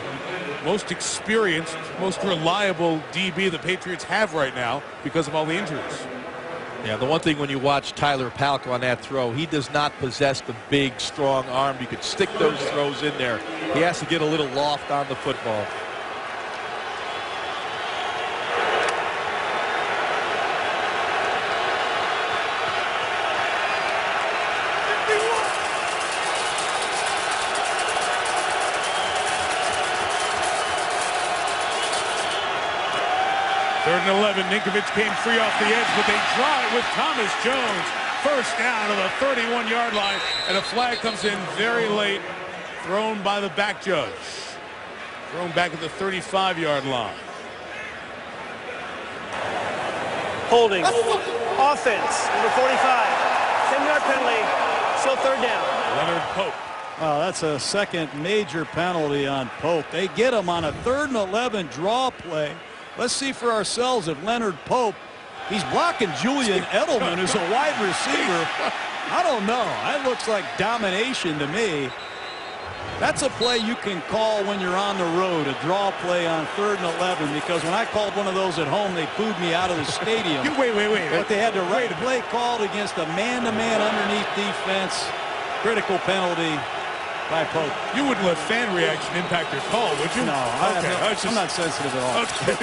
most experienced, most reliable DB the Patriots have right now because of all the injuries. Yeah, the one thing when you watch Tyler Palco on that throw, he does not possess the big, strong arm. You could stick those throws in there. He has to get a little loft on the football. Third and 11, Ninkovich came free off the edge, but they draw it with Thomas Jones. First down to the 31-yard line, and a flag comes in very late, thrown by the back judge. Thrown back at the 35-yard line. Holding. Offense, number 45. 10-yard penalty, still 3rd down. Leonard Pope. Well, that's a second major penalty on Pope. They get him on a 3rd and 11 draw play. Let's see for ourselves if Leonard Pope, he's blocking Julian Edelman, who's a wide receiver. I don't know. That looks like domination to me. That's a play you can call when you're on the road, a draw play on 3rd and 11, because when I called one of those at home, they booed me out of the stadium. Wait. But they had the right play called against a man-to-man underneath defense. Critical penalty by Pope. You wouldn't let fan reaction impact your call, would you? No, I'm not sensitive at all. Okay.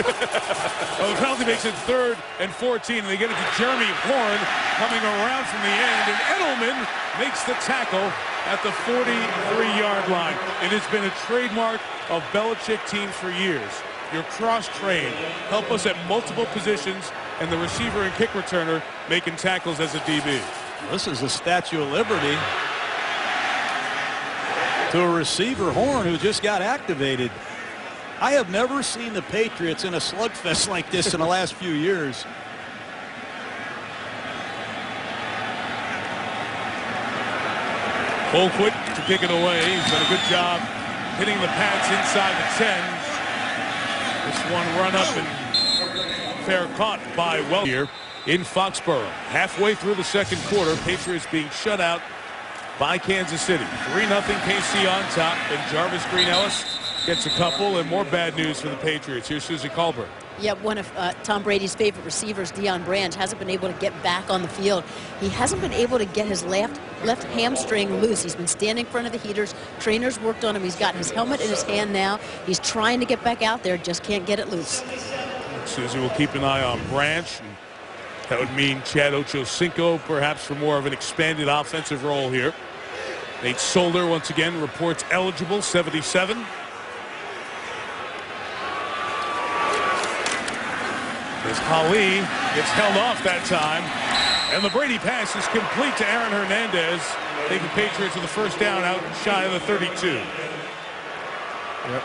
Well, the penalty makes it 3rd and 14, and they get it to Jeremy Horn coming around from the end, and Edelman makes the tackle at the 43-yard line. It has been a trademark of Belichick teams for years. You're cross-trained, help us at multiple positions, and the receiver and kick returner making tackles as a DB. This is a Statue of Liberty to a receiver, Horn, who just got activated. I have never seen the Patriots in a slugfest like this in the last few years. Colquitt to kick it away. He's done a good job hitting the Pats inside the 10. This one run up and fair caught by Welker here in Foxborough. Halfway through the second quarter, Patriots being shut out by Kansas City. 3-0 KC on top, and Jarvis Green-Ellis gets a couple, and more bad news for the Patriots. Here's Susie Colbert. Yeah, one of Tom Brady's favorite receivers, Deion Branch, hasn't been able to get back on the field. He hasn't been able to get his left hamstring loose. He's been standing in front of the heaters. Trainers worked on him. He's got his helmet in his hand now. He's trying to get back out there, just can't get it loose. Susie will keep an eye on Branch. That would mean Chad Ochocinco perhaps for more of an expanded offensive role here. Nate Solder once again reports eligible, 77. As Holly gets held off that time, and the Brady pass is complete to Aaron Hernandez, taking Patriots to the first down out shy of the 32. Yep.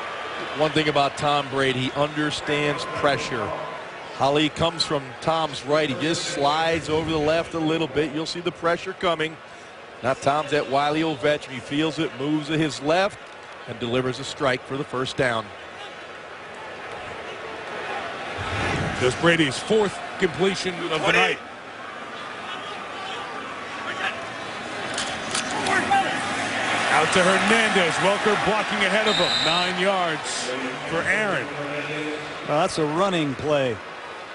One thing about Tom Brady, he understands pressure. Holly comes from Tom's right. He just slides over the left a little bit. You'll see the pressure coming. Now Tom's that wily old veteran. He feels it, moves to his left, and delivers a strike for the first down. Just Brady's 4th completion of the night. Out to Hernandez. Welker blocking ahead of him. 9 yards for Aaron. Well, that's a running play.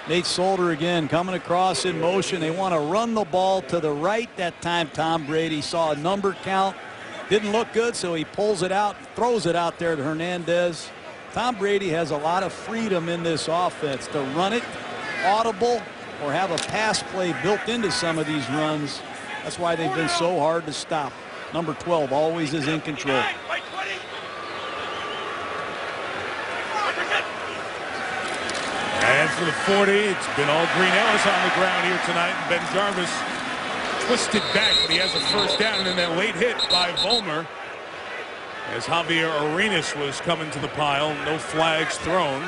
Nate Solder again coming across in motion. They want to run the ball to the right that time. Tom Brady saw a number count. Didn't look good, so he pulls it out, throws it out there to Hernandez. Tom Brady has a lot of freedom in this offense to run it, audible, or have a pass play built into some of these runs. That's why they've been so hard to stop. Number 12 always is in control. And for the 40, it's been all Green-Ellis on the ground here tonight. And Ben Jarvis twisted back, but he has a first down. And then that late hit by Vollmer as Javier Arenas was coming to the pile. No flags thrown.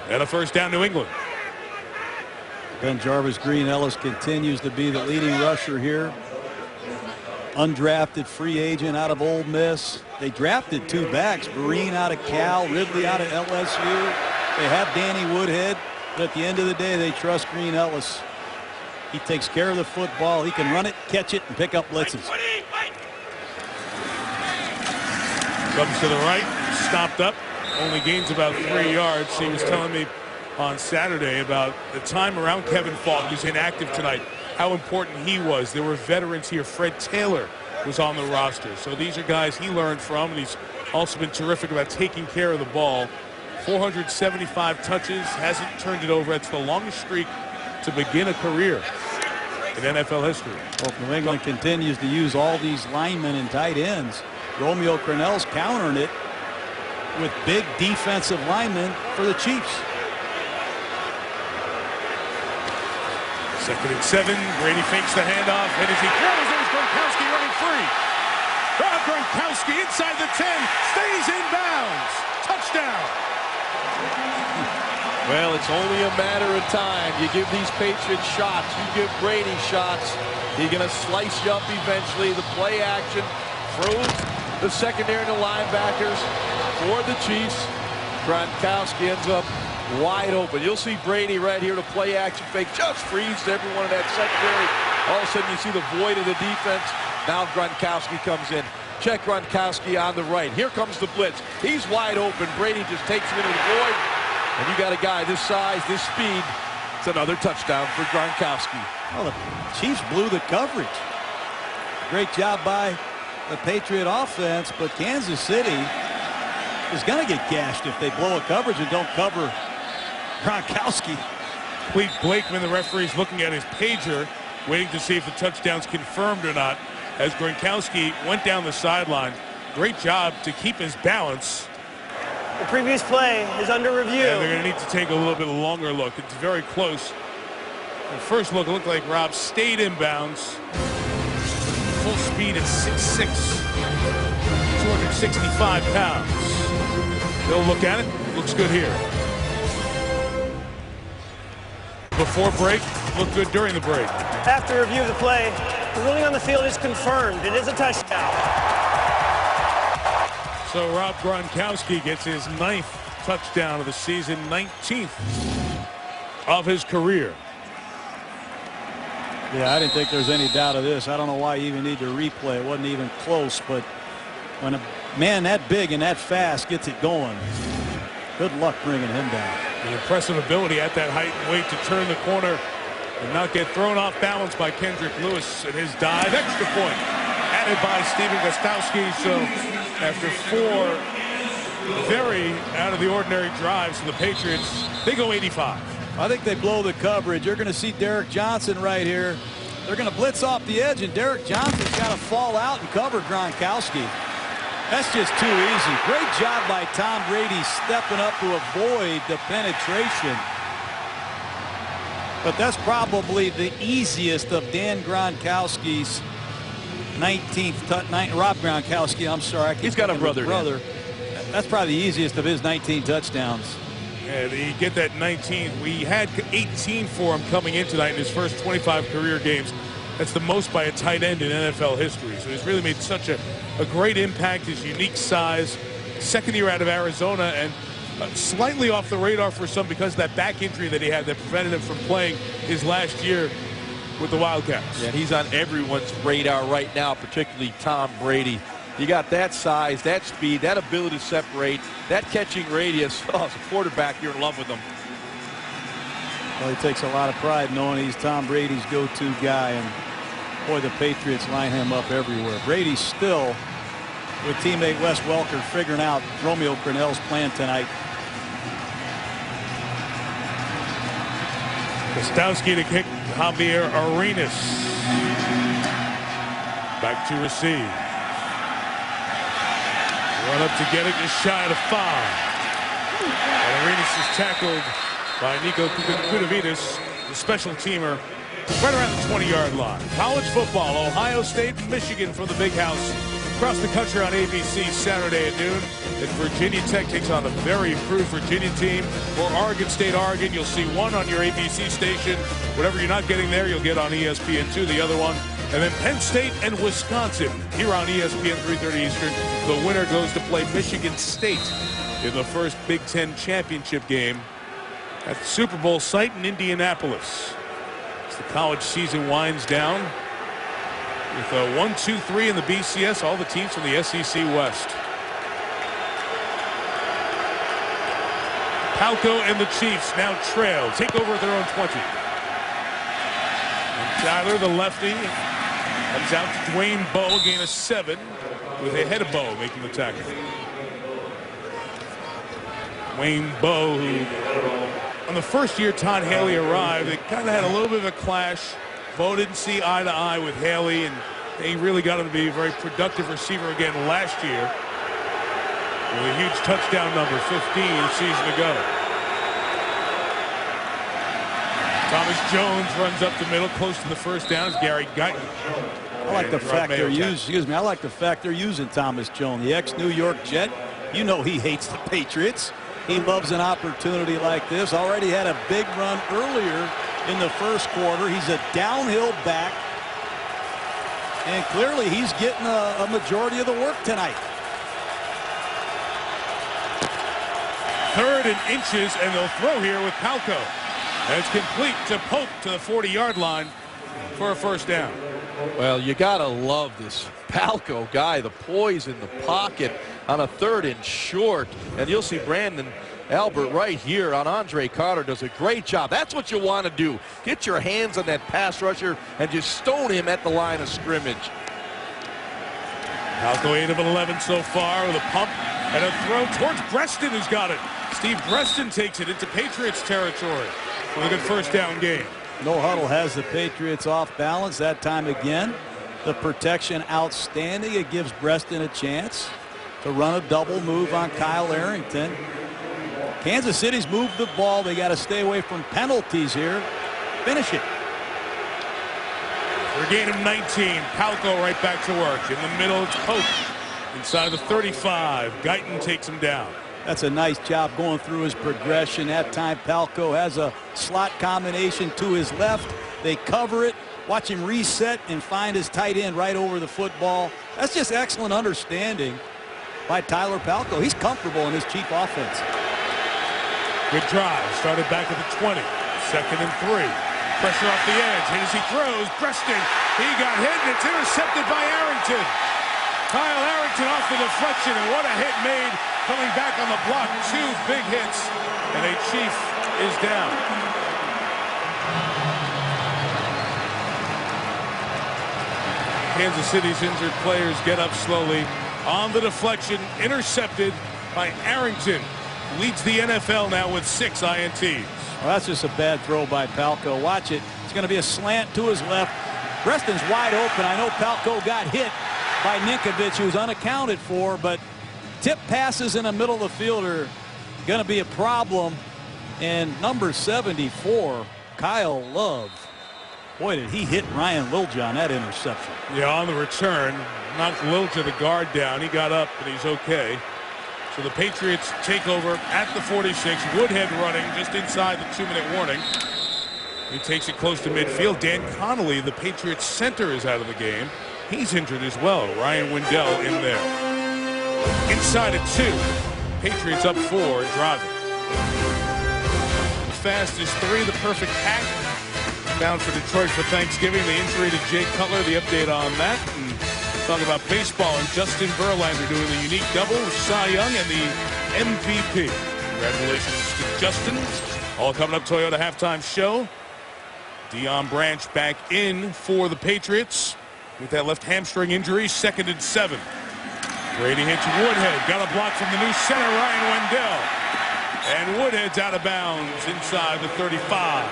And a first down, New England. Ben Jarvis Green-Ellis continues to be the leading rusher here. Undrafted free agent out of Ole Miss. They drafted 2 backs, Vereen out of Cal, Ridley out of LSU. They have Danny Woodhead, but at the end of the day, they trust Green-Ellis. He takes care of the football. He can run it, catch it, and pick up blitzes. Comes to the right, stopped up, only gains about 3 yards. He was telling me on Saturday about the time around Kevin Falk, who's inactive tonight, how important he was. There were veterans here. Fred Taylor was on the roster. So these are guys he learned from, and he's also been terrific about taking care of the ball. 475 touches, hasn't turned it over. That's the longest streak to begin a career in NFL history. Well, New England continues to use all these linemen and tight ends. Romeo Crennel's countering it with big defensive linemen for the Chiefs. 2nd and 7. Brady fakes the handoff, and as he throws, there's Gronkowski running free. Gronkowski inside the 10, stays in bounds. Touchdown. Well, it's only a matter of time. You give these Patriots shots. You give Brady shots. He's going to slice you up eventually. The play action throws the secondary and the linebackers for the Chiefs. Gronkowski ends up wide open. You'll see Brady right here to play action fake. Just freeze everyone in that secondary. All of a sudden you see the void of the defense. Now Gronkowski comes in. Check Gronkowski on the right. Here comes the blitz. He's wide open. Brady just takes him into the void. And you got a guy this size, this speed. It's another touchdown for Gronkowski. Well, the Chiefs blew the coverage. Great job by the Patriot offense, but Kansas City is going to get gashed if they blow a coverage and don't cover Gronkowski. Clete Blakeman, the referee, is looking at his pager, waiting to see if the touchdown's confirmed or not, as Gronkowski went down the sideline. Great job to keep his balance. The previous play is under review. And they're going to need to take a little bit longer look. It's very close. The first look, it looked like Rob stayed in bounds. Full speed at 6'6", 265 pounds. They'll look at it. Looks good here. Before break, looked good during the break. After review of the play, the ruling on the field is confirmed. It is a touchdown. So Rob Gronkowski gets his 9th touchdown of the season, 19th of his career. Yeah, I didn't think there's any doubt of this. I don't know why you even need to replay. It wasn't even close, but when a man that big and that fast gets it going, good luck bringing him down. The impressive ability at that height and weight to turn the corner and not get thrown off balance by Kendrick Lewis and his dive. Extra point added by Stephen Gostkowski. So after 4 very out-of-the-ordinary drives for the Patriots, they go 85. I think they blow the coverage. You're going to see Derek Johnson right here. They're going to blitz off the edge, and Derek Johnson's got to fall out and cover Gronkowski. That's just too easy. Great job by Tom Brady stepping up to avoid the penetration. But that's probably the easiest of Dan Gronkowski's 19th, Rob Gronkowski, I'm sorry. He's got a brother. That's probably the easiest of his 19 touchdowns. And he get that 19th. We had 18 for him coming in tonight in his first 25 career games. That's the most by a tight end in NFL history. So he's really made such a great impact. His unique size, second year out of Arizona, and slightly off the radar for some because of that back injury that he had that prevented him from playing his last year with the Wildcats. Yeah, he's on everyone's radar right now, particularly Tom Brady. You got that size, that speed, that ability to separate, that catching radius. Oh, as a quarterback, you're in love with him. Well, he takes a lot of pride knowing he's Tom Brady's go-to guy, and boy, the Patriots line him up everywhere. Brady's still, with teammate Wes Welker, figuring out Romeo Crennel's plan tonight. Gostkowski to kick. Javier Arenas back to receive. Run up to get it, just shy of 5. And Arenas is tackled by Nico Kudavidas, the special teamer, right around the 20-yard line. College football, Ohio State, Michigan from the Big House. Across the country on ABC Saturday at noon. And Virginia Tech takes on a very improved Virginia team. Or Oregon State, Oregon. You'll see one on your ABC station. Whatever you're not getting there, you'll get on ESPN2, the other one. And then Penn State and Wisconsin here on ESPN 3:30 Eastern. The winner goes to play Michigan State in the first Big Ten championship game at the Super Bowl site in Indianapolis. As the college season winds down with 1, 2, 3 in the BCS, all the teams from the SEC West. Palco and the Chiefs now trail, take over at their own 20. And Tyler, the lefty, comes out to Dwayne Bowe, gain of 7, with a head of Bowe making the tackle. Dwayne Bowe, who on the first year Todd Haley arrived, they kind of had a little bit of a clash. Bowe didn't see eye to eye with Haley, and he really got him to be a very productive receiver again last year with a huge touchdown number, 15 season ago. Thomas Jones runs up the middle, close to the first down. It's Gary Guyton. I like the fact they're using. I like the fact they're using Thomas Jones, the ex-New York Jet. You know he hates the Patriots. He loves an opportunity like this. Already had a big run earlier in the first quarter. He's a downhill back. And clearly he's getting a majority of the work tonight. 3rd and inches, and they'll throw here with Palko. And it's complete to Pope to the 40-yard line for a first down. Well, you got to love this Palko guy, the poise in the pocket on a 3rd and short. And you'll see Brandon Albert right here on Andre Carter does a great job. That's what you want to do. Get your hands on that pass rusher and just stone him at the line of scrimmage. Palko 8 of 11 so far with a pump and a throw towards Breaston, who's got it. Steve Breaston takes it into Patriots territory with a good first down game. No Huddle has the Patriots off balance that time again. The protection outstanding. It gives Breaston a chance to run a double move on Kyle Arrington. Kansas City's moved the ball. They got to stay away from penalties here. Finish it. For a gain of 19, Palko right back to work. In the middle, it's Pope. Inside the 35, Guyton takes him down. That's a nice job going through his progression. That time Palko has a slot combination to his left. They cover it. Watch him reset and find his tight end right over the football. That's just excellent understanding by Tyler Palko. He's comfortable in his cheap offense. Good drive. Started back at the 20. 2nd and 3. Pressure off the edge. And as he throws, Breaston, he got hit, and it's intercepted by Arrington. Kyle Arrington off the deflection, and what a hit made coming back on the block. 2 big hits, and a Chief is down. Kansas City's injured players get up slowly. On the deflection, intercepted by Arrington. Leads the NFL now with 6 INTs. Well, that's just a bad throw by Palko. Watch it. It's going to be a slant to his left. Breaston's wide open. I know Palko got hit by Ninkovich, who's unaccounted for, but tip passes in the middle of the field are going to be a problem. And number 74, Kyle Love. Boy, did he hit Ryan Lilja on that interception. Yeah, on the return, knocked Lilja the guard down. He got up, but he's okay. So the Patriots take over at the 46. Woodhead running just inside the 2-minute warning. He takes it close to midfield. Dan Connolly, the Patriots center, is out of the game. He's injured as well. Ryan Wendell in there. Inside at 2. Patriots up 4, driving. Fast is 3, the perfect pack. Down for Detroit for Thanksgiving. The injury to Jay Cutler, the update on that. And talk about baseball and Justin Verlander doing the unique double with Cy Young and the MVP. Congratulations to Justin. All coming up Toyota halftime show. Deion Branch back in for the Patriots with that left hamstring injury. 2nd and 7. Brady hits Woodhead. Got a block from the new center, Ryan Wendell. And Woodhead's out of bounds inside the 35.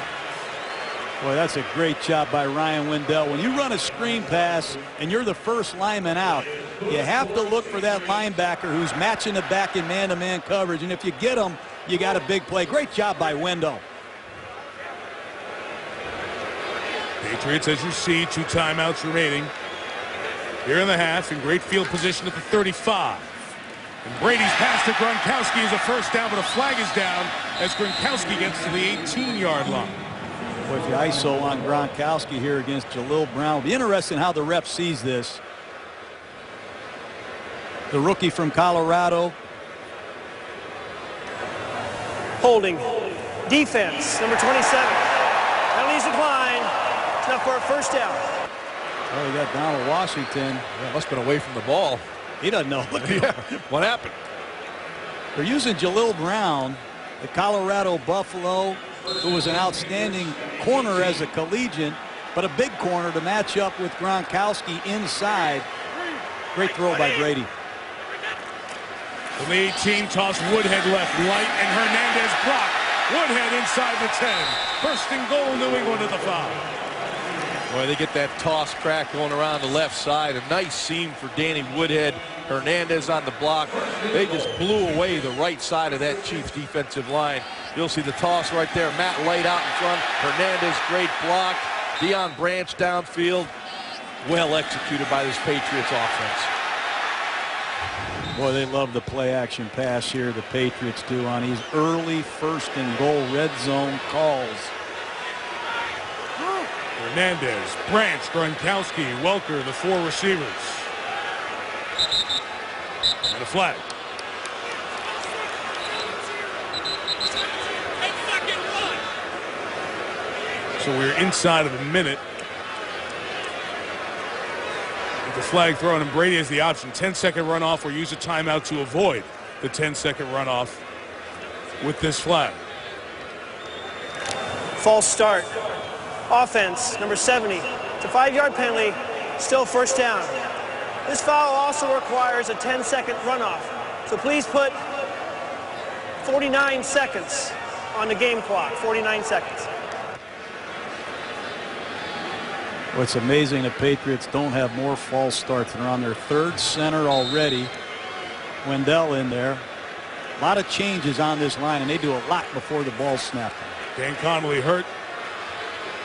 Boy, that's a great job by Ryan Wendell. When you run a screen pass and you're the first lineman out, you have to look for that linebacker who's matching the back in man-to-man coverage. And if you get him, you got a big play. Great job by Wendell. Patriots, as you see, 2 timeouts remaining here in the half, in great field position at the 35. And Brady's pass to Gronkowski is a first down, but a flag is down as Gronkowski gets to the 18-yard line. Boy, if you ISO on Gronkowski here against Jalil Brown, it'll be interesting how the ref sees this. The rookie from Colorado. Holding. Defense, number 27. Penalties decline. It's enough for a first down. Oh, you got Donald Washington. Yeah, must have been away from the ball. He doesn't know. Yeah. What happened? They're using Jalil Brown, the Colorado Buffalo, who was an outstanding corner as a collegiate, but a big corner to match up with Gronkowski inside. Great throw by Brady. From the 18, toss Woodhead left, Light and Hernandez blocked. Woodhead inside the 10. First and goal, New England at the 5. Boy, they get that toss crack going around the left side. A nice seam for Danny Woodhead. Hernandez on the block. They just blew away the right side of that Chiefs defensive line. You'll see the toss right there. Matt Light out in front. Hernandez, great block. Deion Branch downfield. Well executed by this Patriots offense. Boy, they love the play-action pass here, the Patriots do, on these early first and goal red zone calls. Hernandez, Branch, Gronkowski, Welker, the 4 receivers. And a flag. So we're inside of a minute. With the flag thrown, and Brady has the option. 10-second runoff or use a timeout to avoid the 10-second runoff with this flag. False start. Offense, number 70. It's a 5-yard penalty, still first down. This foul also requires a 10-second runoff. So please put 49 seconds on the game clock, 49 seconds. Well, it's amazing the Patriots don't have more false starts. They're on their 3rd center already. Wendell in there. A lot of changes on this line, and they do a lot before the ball snapped. Dan Connolly hurt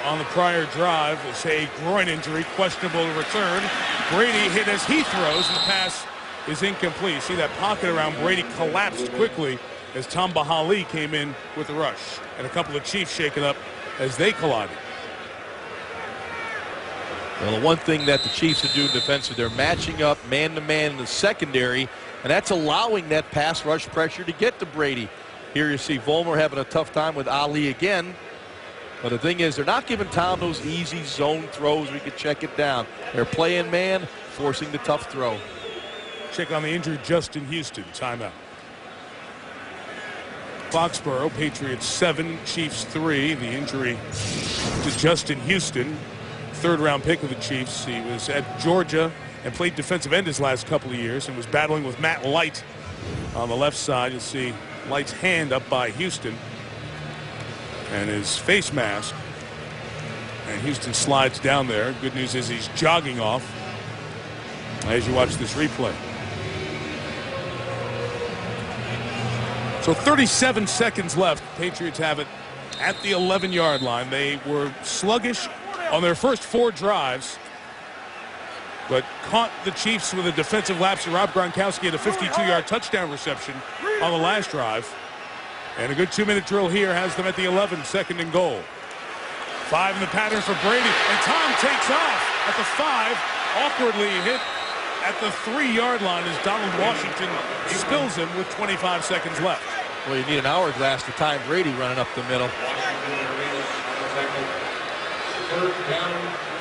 on the prior drive. It's a groin injury, questionable to return. Brady hit as he throws, and the pass is incomplete. You see that pocket around Brady collapsed quickly as Tom Bahali came in with the rush. And a couple of Chiefs shaken up as they collided. Well, the one thing that the Chiefs are doing defensively, they're matching up man-to-man in the secondary, and that's allowing that pass rush pressure to get to Brady. Here you see Vollmer having a tough time with Ali again. But the thing is, they're not giving Tom those easy zone throws where he can check it down. They're playing man, forcing the tough throw. Check on the injured Justin Houston. Timeout. Foxborough, Patriots 7, Chiefs 3. The injury to Justin Houston, 3rd-round pick of the Chiefs. He was at Georgia and played defensive end his last couple of years and was battling with Matt Light on the left side. You'll see Light's hand up by Houston and his face mask. And Houston slides down there. Good news is he's jogging off as you watch this replay. So 37 seconds left. Patriots have it at the 11-yard line. They were sluggish on their first 4 drives, but caught the Chiefs with a defensive lapse. Rob Gronkowski had a 52-yard touchdown reception on the last drive. And a good 2-minute drill here has them at the 11, 2nd and goal. 5 in the pattern for Brady, and Tom takes off at the 5, awkwardly hit at the 3-yard line as Donald Washington spills him with 25 seconds left. Well, you need an hourglass to time Brady running up the middle.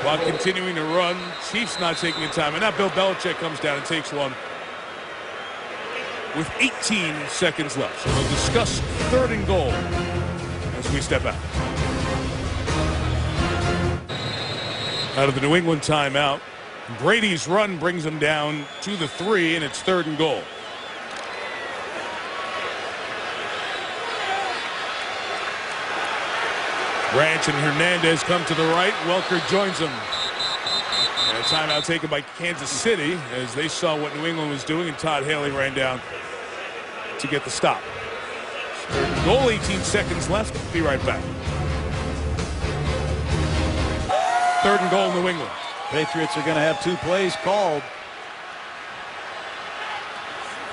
While continuing to run, Chiefs not taking a time. And now Bill Belichick comes down and takes one with 18 seconds left. So we'll discuss 3rd and goal as we step out. Out of the New England timeout, Brady's run brings him down to the 3, and it's 3rd and goal. Branch and Hernandez come to the right. Welker joins them. And a timeout taken by Kansas City as they saw what New England was doing, and Todd Haley ran down to get the stop. 3rd and goal, 18 seconds left. Be right back. 3rd and goal, New England. Patriots are going to have 2 plays called.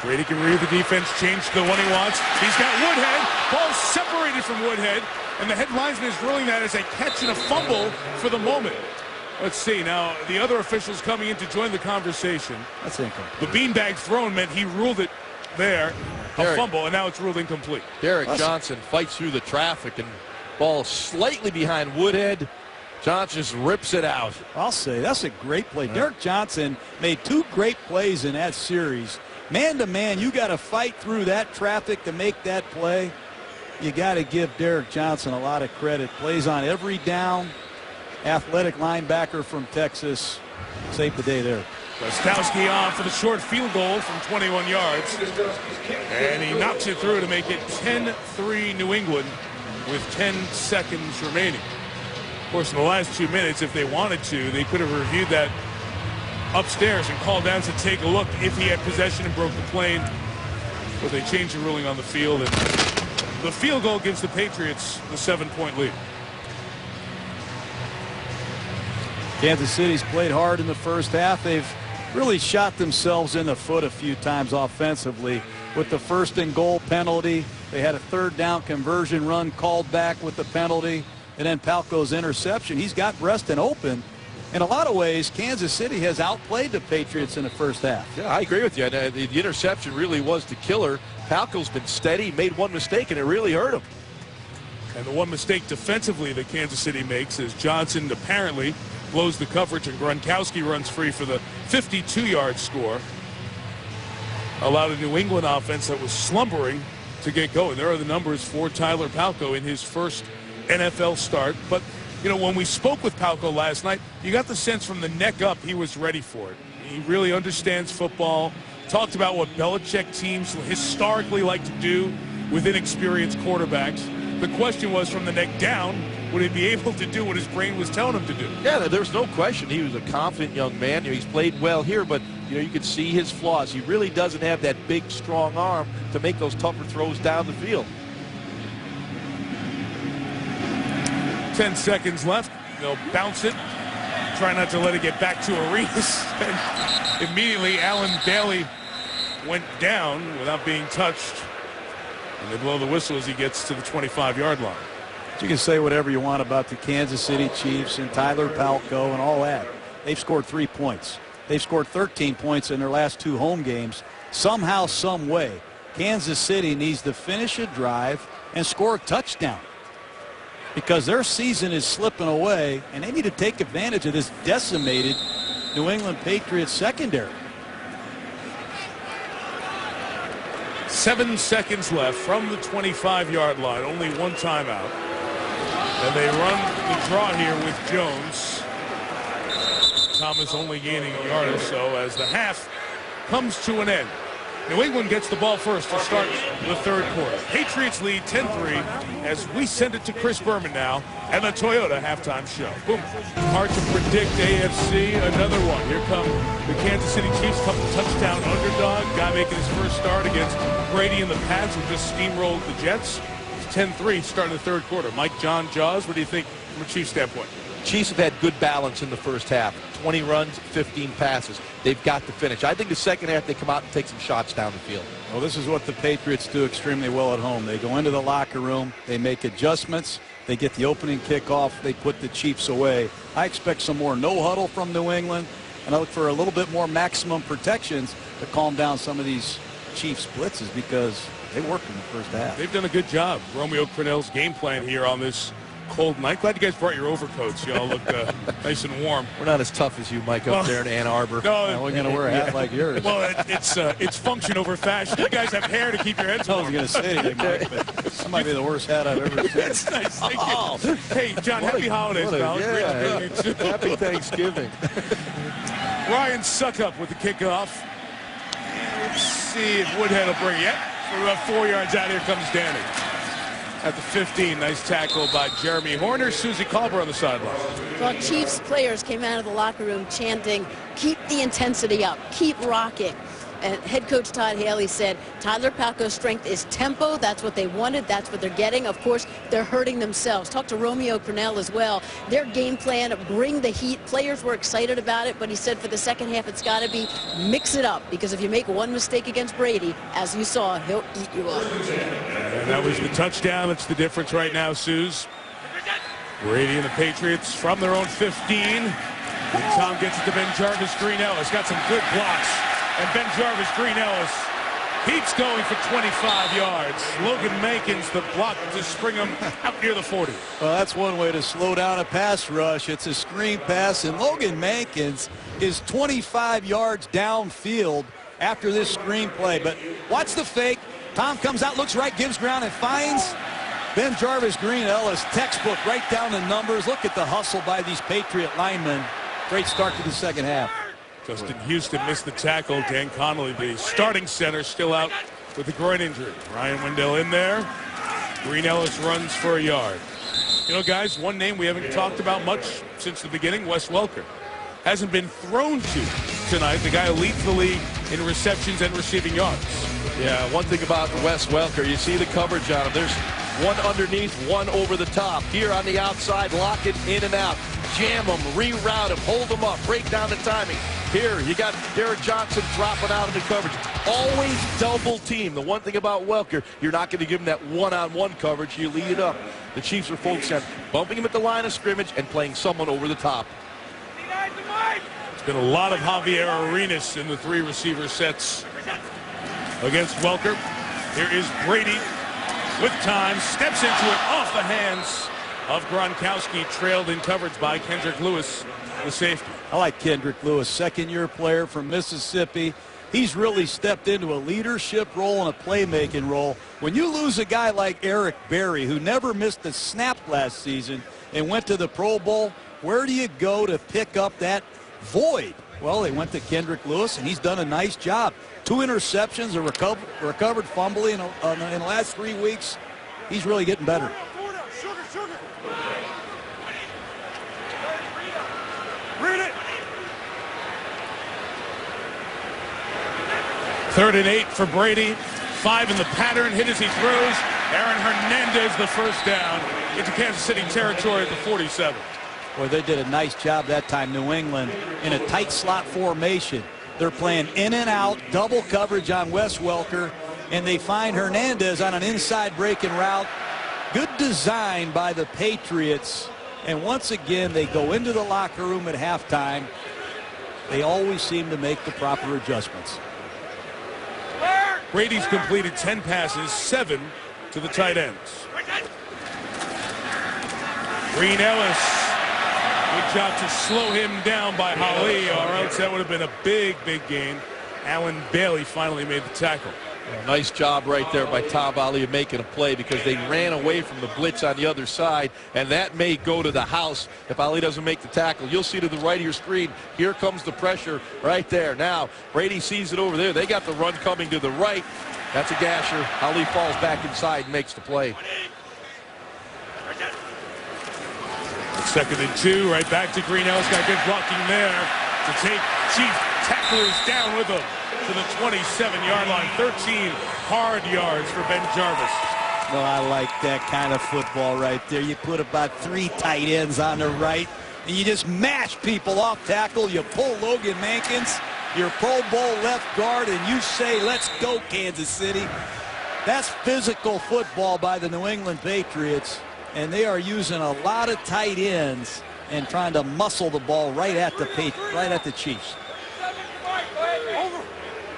Brady can read the defense, change to the one he wants. He's got Woodhead. Ball separated from Woodhead. And the head linesman is ruling that as a catch and a fumble for the moment. Let's see. Now, the other officials coming in to join the conversation. That's incomplete. The beanbag thrown meant he ruled it there. A fumble, and now it's ruled incomplete. Derek Johnson fights through the traffic, and ball slightly behind Woodhead. Johnson just rips it out. I'll say that's a great play. Derek Johnson made 2 great plays in that series. Man-to-man, you got to fight through that traffic to make that play. You got to give Derek Johnson a lot of credit. Plays on every down. Athletic linebacker from Texas. Saved the day there. Gostowski on for the short field goal from 21 yards. And he knocks it through to make it 10-3 New England with 10 seconds remaining. Of course, in the last 2 minutes, if they wanted to, they could have reviewed that upstairs and called down to take a look if he had possession and broke the plane. But they changed the ruling on the field, and the field goal gives the Patriots the 7-point lead. Kansas City's played hard in the first half. They've really shot themselves in the foot a few times offensively with the 1st and goal penalty. They had a 3rd down conversion run called back with the penalty. and then Palco's interception. He's got Breaston open. In a lot of ways, Kansas City has outplayed the Patriots in the first half. Yeah, I agree with you. And, the interception really was the killer. Palco's been steady, made one mistake, and it really hurt him. And the one mistake defensively that Kansas City makes is Johnson apparently blows the coverage and Gronkowski runs free for the 52-yard score. Allowed a New England offense that was slumbering to get going. There are the numbers for Tyler Palco in his first NFL start. But, you know, when we spoke with Palco last night, you got the sense from the neck up he was ready for it. He really understands football. Talked about what Belichick teams historically like to do with inexperienced quarterbacks. The question was, from the neck down, would he be able to do what his brain was telling him to do? Yeah, there's no question. He was a confident young man. You know, he's played well here, but you know, you can see his flaws. He really doesn't have that big, strong arm to make those tougher throws down the field. 10 seconds left. They'll bounce it. Try not to let it get back to Arenas. And immediately, Allen Bailey went down without being touched. And they blow the whistle as he gets to the 25-yard line. You can say whatever you want about the Kansas City Chiefs and Tyler Palco and all that. They've scored 3 points. They've scored 13 points in their last 2 home games. Somehow, some way, Kansas City needs to finish a drive and score a touchdown, because their season is slipping away, and they need to take advantage of this decimated New England Patriots secondary. 7 seconds left from the 25-yard line. Only one timeout. And they run the draw here with Jones. Thomas only gaining a yard or so as the half comes to an end. New England gets the ball first to start the third quarter. Patriots lead 10-3 as we send it to Chris Berman now and the Toyota halftime show. Boom. Hard to predict AFC. Another one. Here come the Kansas City Chiefs, couple touchdown underdog. Guy making his first start against Brady and the Pats, who just steamrolled the Jets. It's 10-3 starting the third quarter. Mike, John, Jaws, what do you think from a Chiefs standpoint? Chiefs have had good balance in the first half. 20 runs, 15 passes. They've got to finish. I think the second half they come out and take some shots down the field. Well, this is what the Patriots do extremely well at home. They go into the locker room, they make adjustments, they get the opening kickoff, they put the Chiefs away. I expect some more no huddle from New England, and I look for a little bit more maximum protections to calm down some of these Chiefs blitzes, because they worked in the first half. They've done a good job. Romeo Crennel's game plan here on this cold night. Glad you guys brought your overcoats. You all look nice and warm. We're not as tough as you, Mike, up there in Ann Arbor. No, we're going to wear a hat like yours. Well, it's function over fashion. You guys have hair to keep your heads warm. I was going to say anything, Mike, but that might be the worst hat I've ever seen. That's nice. Thank you. Hey, John, happy holidays, pal. Yeah, Great to meet you too. Happy Thanksgiving. Ryan Suckup with the kickoff. Let's see if Woodhead will bring it. Yep. We're about 4 yards out. Here comes Danny. At the 15, nice tackle by Jeremy Horner. Susie Colbert on the sideline. Well, Chiefs players came out of the locker room chanting, "Keep the intensity up, keep rocking." And head coach Todd Haley said Tyler Palco's strength is tempo. That's what they wanted. That's what they're getting. Of course, they're hurting themselves. Talk to Romeo Crennel as well. Their game plan, bring the heat. Players were excited about it, but he said for the second half it's got to be mix it up, because if you make one mistake against Brady, as you saw, he'll eat you up. And that was the touchdown. That's the difference right now, Suze. Brady and the Patriots from their own 15. And Tom gets it to Ben Jarvis. Green Ellis got some good blocks. And Ben Jarvis, Green Ellis keeps going for 25 yards. Logan Mankins, the block to spring him out near the 40. Well, that's one way to slow down a pass rush. It's a screen pass, and Logan Mankins is 25 yards downfield after this screen play. But watch the fake. Tom comes out, looks right, gives ground, and finds Ben Jarvis, Green Ellis. Textbook, right down the numbers. Look at the hustle by these Patriot linemen. Great start to the second half. Justin Houston missed the tackle. Dan Connolly, the starting center, still out with a groin injury. Ryan Wendell in there. Green Ellis runs for a yard. You know, guys, one name we haven't talked about much since the beginning, Wes Welker. Hasn't been thrown to tonight. The guy who leads the league in receptions and receiving yards. Yeah, one thing about Wes Welker, you see the coverage on him. There's one underneath, one over the top. Here on the outside, Lockett in and out. jam them, reroute them, hold them up, break down the timing. Here, you got Derek Johnson dropping out into coverage. Always double team. The one thing about Welker, you're not going to give him that one-on-one coverage. You lead it up. The Chiefs are focused on bumping him at the line of scrimmage and playing someone over the top. It's been a lot of Javier Arenas in the 3 receiver sets against Welker. Here is Brady with time, steps into it off the hands of Gronkowski, trailed in coverage by Kendrick Lewis, the safety. I like Kendrick Lewis, second-year player from Mississippi. He's really stepped into a leadership role and a playmaking role. When you lose a guy like Eric Berry, who never missed a snap last season and went to the Pro Bowl, where do you go to pick up that void? Well, they went to Kendrick Lewis, and he's done a nice job. 2 interceptions, a recovered fumble in the last 3 weeks. He's really getting better. Third and 8 for Brady. 5 in the pattern. Hit as he throws. Aaron Hernandez the first down into Kansas City territory at the 47. Boy, they did a nice job that time, New England, in a tight slot formation. They're playing in and out, double coverage on Wes Welker, and they find Hernandez on an inside breaking route. Good design by the Patriots. And once again, they go into the locker room at halftime. They always seem to make the proper adjustments. Brady's completed 10 passes, 7 to the tight ends. Green Ellis. Good job to slow him down by Holly, or else that would have been a big, big gain. Allen Bailey finally made the tackle. Nice job right there by Tom Ali of making a play, because they ran away from the blitz on the other side, and that may go to the house if Ali doesn't make the tackle. You'll see to the right of your screen, here comes the pressure right there. Now, Brady sees it over there. They got the run coming to the right. That's a gasher. Ali falls back inside and makes the play. Second and 2, right back to Green Ellis. Got good blocking there to take Chief tacklers down with him to the 27-yard line. 13 hard yards for Ben Jarvis. Well, I like that kind of football right there. You put about 3 tight ends on the right, and you just mash people off tackle. You pull Logan Mankins, your Pro Bowl left guard, and you say, let's go, Kansas City. That's physical football by the New England Patriots. And they are using a lot of tight ends and trying to muscle the ball right at the Chiefs.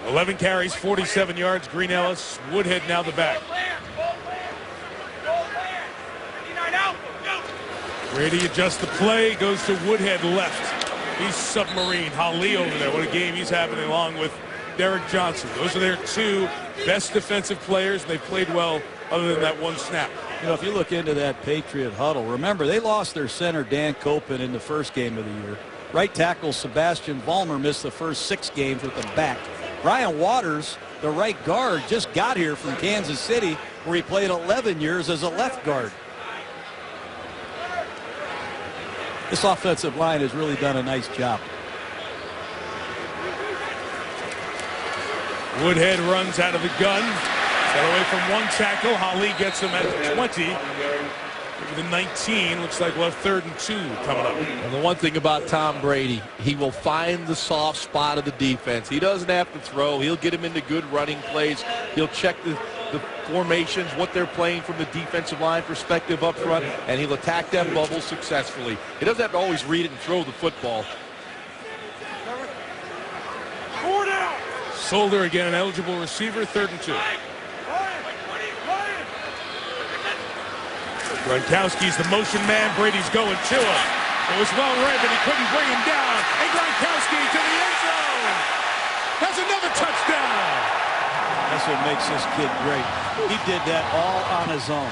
11 carries, 47 yards. Green Ellis, Woodhead now the back. Brady adjusts the play, goes to Woodhead left. He's submarine. Holly over there. What a game he's having along with Derek Johnson. Those are their 2 best defensive players, and they've played well other than that 1 snap. You know, if you look into that Patriot huddle, remember they lost their center Dan Copen in the first game of the year. Right tackle Sebastian Vollmer missed the first 6 games with the back. Brian Waters, the right guard, just got here from Kansas City, where he played 11 years as a left guard. This offensive line has really done a nice job. Woodhead runs out of the gun. Got away from 1 tackle. Holly gets him at the 20. Maybe the 19. Looks like we'll have 3rd and 2 coming up. And the one thing about Tom Brady, he will find the soft spot of the defense. He doesn't have to throw. He'll get him into good running plays. He'll check the formations, what they're playing from the defensive line perspective up front, and he'll attack that bubble successfully. He doesn't have to always read it and throw the football. Solder again, an eligible receiver, 3rd and 2. Gronkowski's the motion man. Brady's going to him. It was well read, but he couldn't bring him down. And Gronkowski to the end zone. That's another touchdown. That's what makes this kid great. He did that all on his own.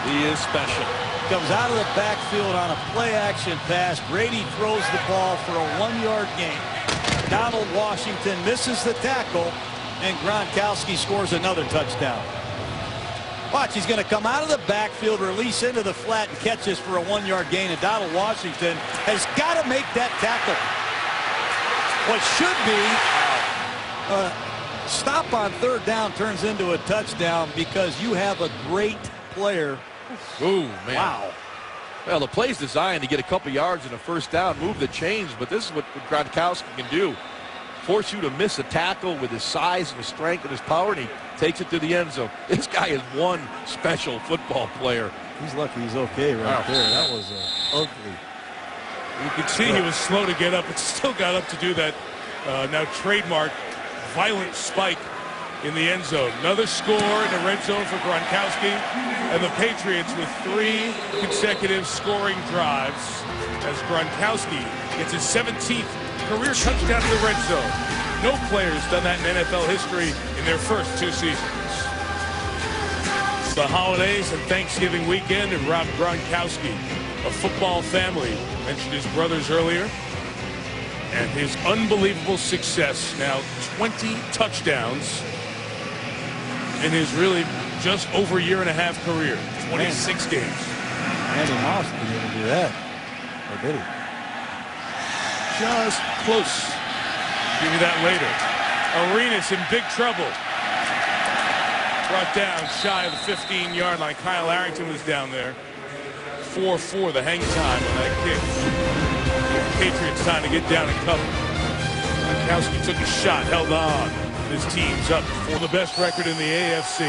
He is special. Comes out of the backfield on a play-action pass. Brady throws the ball for a 1-yard gain. Donald Washington misses the tackle, and Gronkowski scores another touchdown. Watch, he's going to come out of the backfield, release into the flat, and catch this for a 1-yard gain. And Donald Washington has got to make that tackle. What should be a stop on 3rd down turns into a touchdown because you have a great player. Ooh, man. Wow. Well, the play's designed to get a couple yards and a first down, move the chains, but this is what Gronkowski can do. Force you to miss a tackle with his size and his strength and his power, and he takes it to the end zone. This guy is one special football player. He's lucky he's okay right there. That was ugly. You could see he was slow to get up, but still got up to do that now trademark violent spike in the end zone. Another score in the red zone for Gronkowski, and the Patriots with 3 consecutive scoring drives as Gronkowski gets his 17th career touchdown in the red zone. No player's done that in NFL history in their first 2 seasons. The holidays and Thanksgiving weekend, and Rob Gronkowski, a football family, mentioned his brothers earlier, and his unbelievable success. Now 20 touchdowns in his really just over year-and-a-half career. 26 games. Randy Moss didn't even do that. Or did he? Just close. Give you that later. Arenas in big trouble. Brought down shy of the 15-yard line. Kyle Arrington was down there. 4-4 the hang time on that kick. Patriots time to get down and cover. Gronkowski took a shot, held on. His team's up for the best record in the AFC.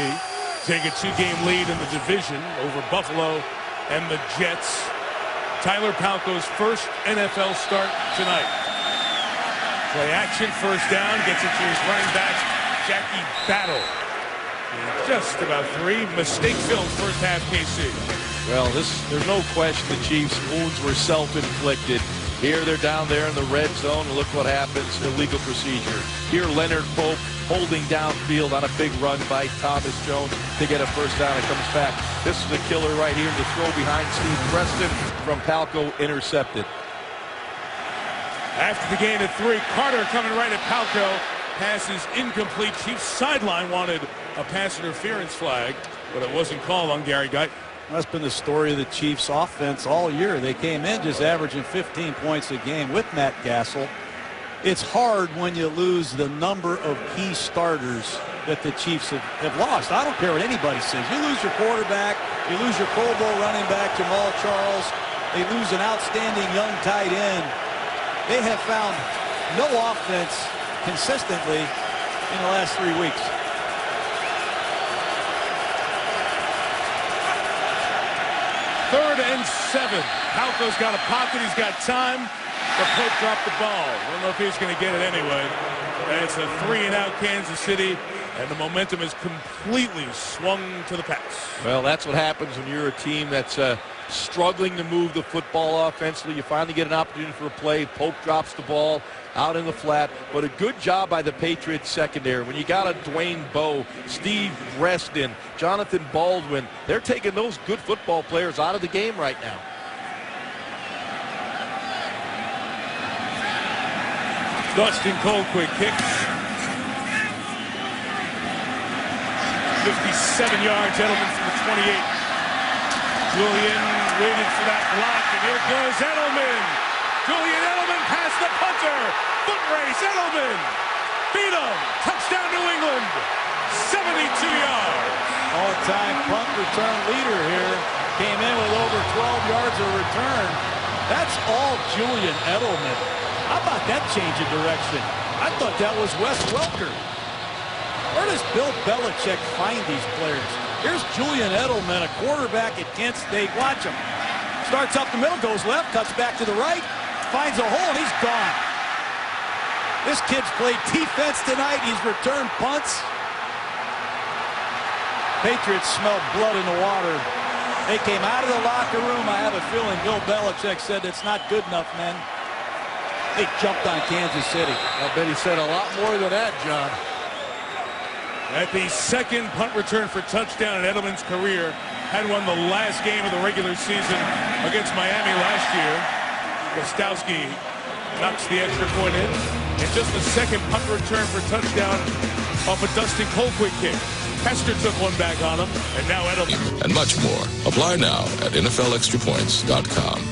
Take a 2-game lead in the division over Buffalo and the Jets. Tyler Palko's first NFL start tonight. Play action, first down, gets it to his running back, Jackie Battle. And just about 3. Mistake-filled first half KC. Well, there's no question the Chiefs' wounds were self-inflicted. Here they're down there in the red zone, and look what happens, illegal procedure. Here Leonard Pope holding downfield on a big run by Thomas Jones to get a first down. It comes back. This is a killer right here. The throw behind Steve Preston from Palko intercepted. After the gain of 3, Carter coming right at Palko. Pass is incomplete. Chiefs sideline wanted a pass interference flag, but it wasn't called on Gary Guyton. That's been the story of the Chiefs offense all year. They came in just averaging 15 points a game with Matt Gassel. It's hard when you lose the number of key starters that the Chiefs have lost. I don't care what anybody says. You lose your quarterback, you lose your Pro Bowl running back, Jamal Charles, they lose an outstanding young tight end. They have found no offense consistently in the last 3 weeks. Third and 7. Palko's got a pocket. He's got time. But Pope dropped the ball. I don't know if he's going to get it anyway. And it's a 3-and-out Kansas City. And the momentum is completely swung to the pass. Well, that's what happens when you're a team that's struggling to move the football offensively. You finally get an opportunity for a play. Pope drops the ball out in the flat. But a good job by the Patriots secondary. When you got a Dwayne Bowe, Steve Reston, Jonathan Baldwin, they're taking those good football players out of the game right now. Dustin Colquitt kicks. 57 yards. Edelman from the 28. Julian waiting for that block, and here goes Edelman. Julian Edelman past the punter. Foot race, Edelman. Beat him. Touchdown New England. 72 yards. All-time punt return leader here. Came in with over 12 yards of return. That's all Julian Edelman. How about that change of direction? I thought that was Wes Welker. Where does Bill Belichick find these players? Here's Julian Edelman, a quarterback at Kent State. Watch him. Starts up the middle, goes left, cuts back to the right, finds a hole, and he's gone. This kid's played defense tonight. He's returned punts. Patriots smelled blood in the water. They came out of the locker room. I have a feeling Bill Belichick said it's not good enough, men. They jumped on Kansas City. I bet he said a lot more than that, John. At the second punt return for touchdown in Edelman's career, had won the last game of the regular season against Miami last year. Gostowski knocks the extra point in. And just the second punt return for touchdown off a Dustin Colquitt kick. Hester took one back on him, and now Edelman. And much more. Apply now at NFLExtraPoints.com.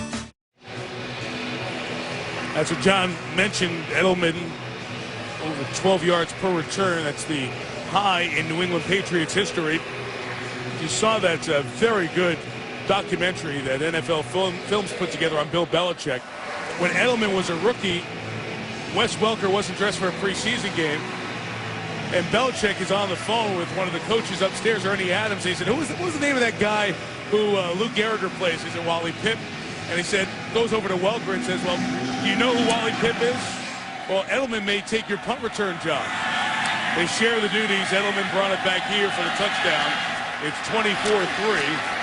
That's what John mentioned. Edelman over 12 yards per return. That's the high in New England Patriots history. You saw that very good documentary that NFL Films put together on Bill Belichick. When Edelman was a rookie, Wes Welker wasn't dressed for a preseason game, and Belichick is on the phone with one of the coaches upstairs, Ernie Adams. He said, what was the name of that guy who Lou Gehriger plays? He said, Wally Pipp. And he said, goes over to Welker and says, well, do you know who Wally Pipp is? Well, Edelman may take your punt return job. They share the duties. Edelman brought it back here for the touchdown. It's 24-3.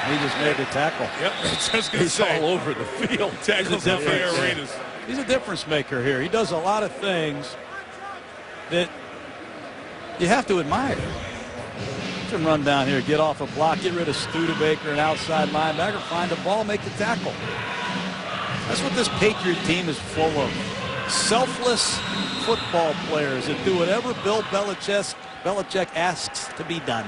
He just made the tackle. Yep, just gonna say. All over the field. Tackles up the arenas. He's a difference maker here. He does a lot of things that you have to admire. Let him run down here, get off a block, get rid of Studebaker, an outside linebacker, find a ball, make the tackle. That's what this Patriot team is full of. Selfless football players that do whatever Bill Belichick asks to be done.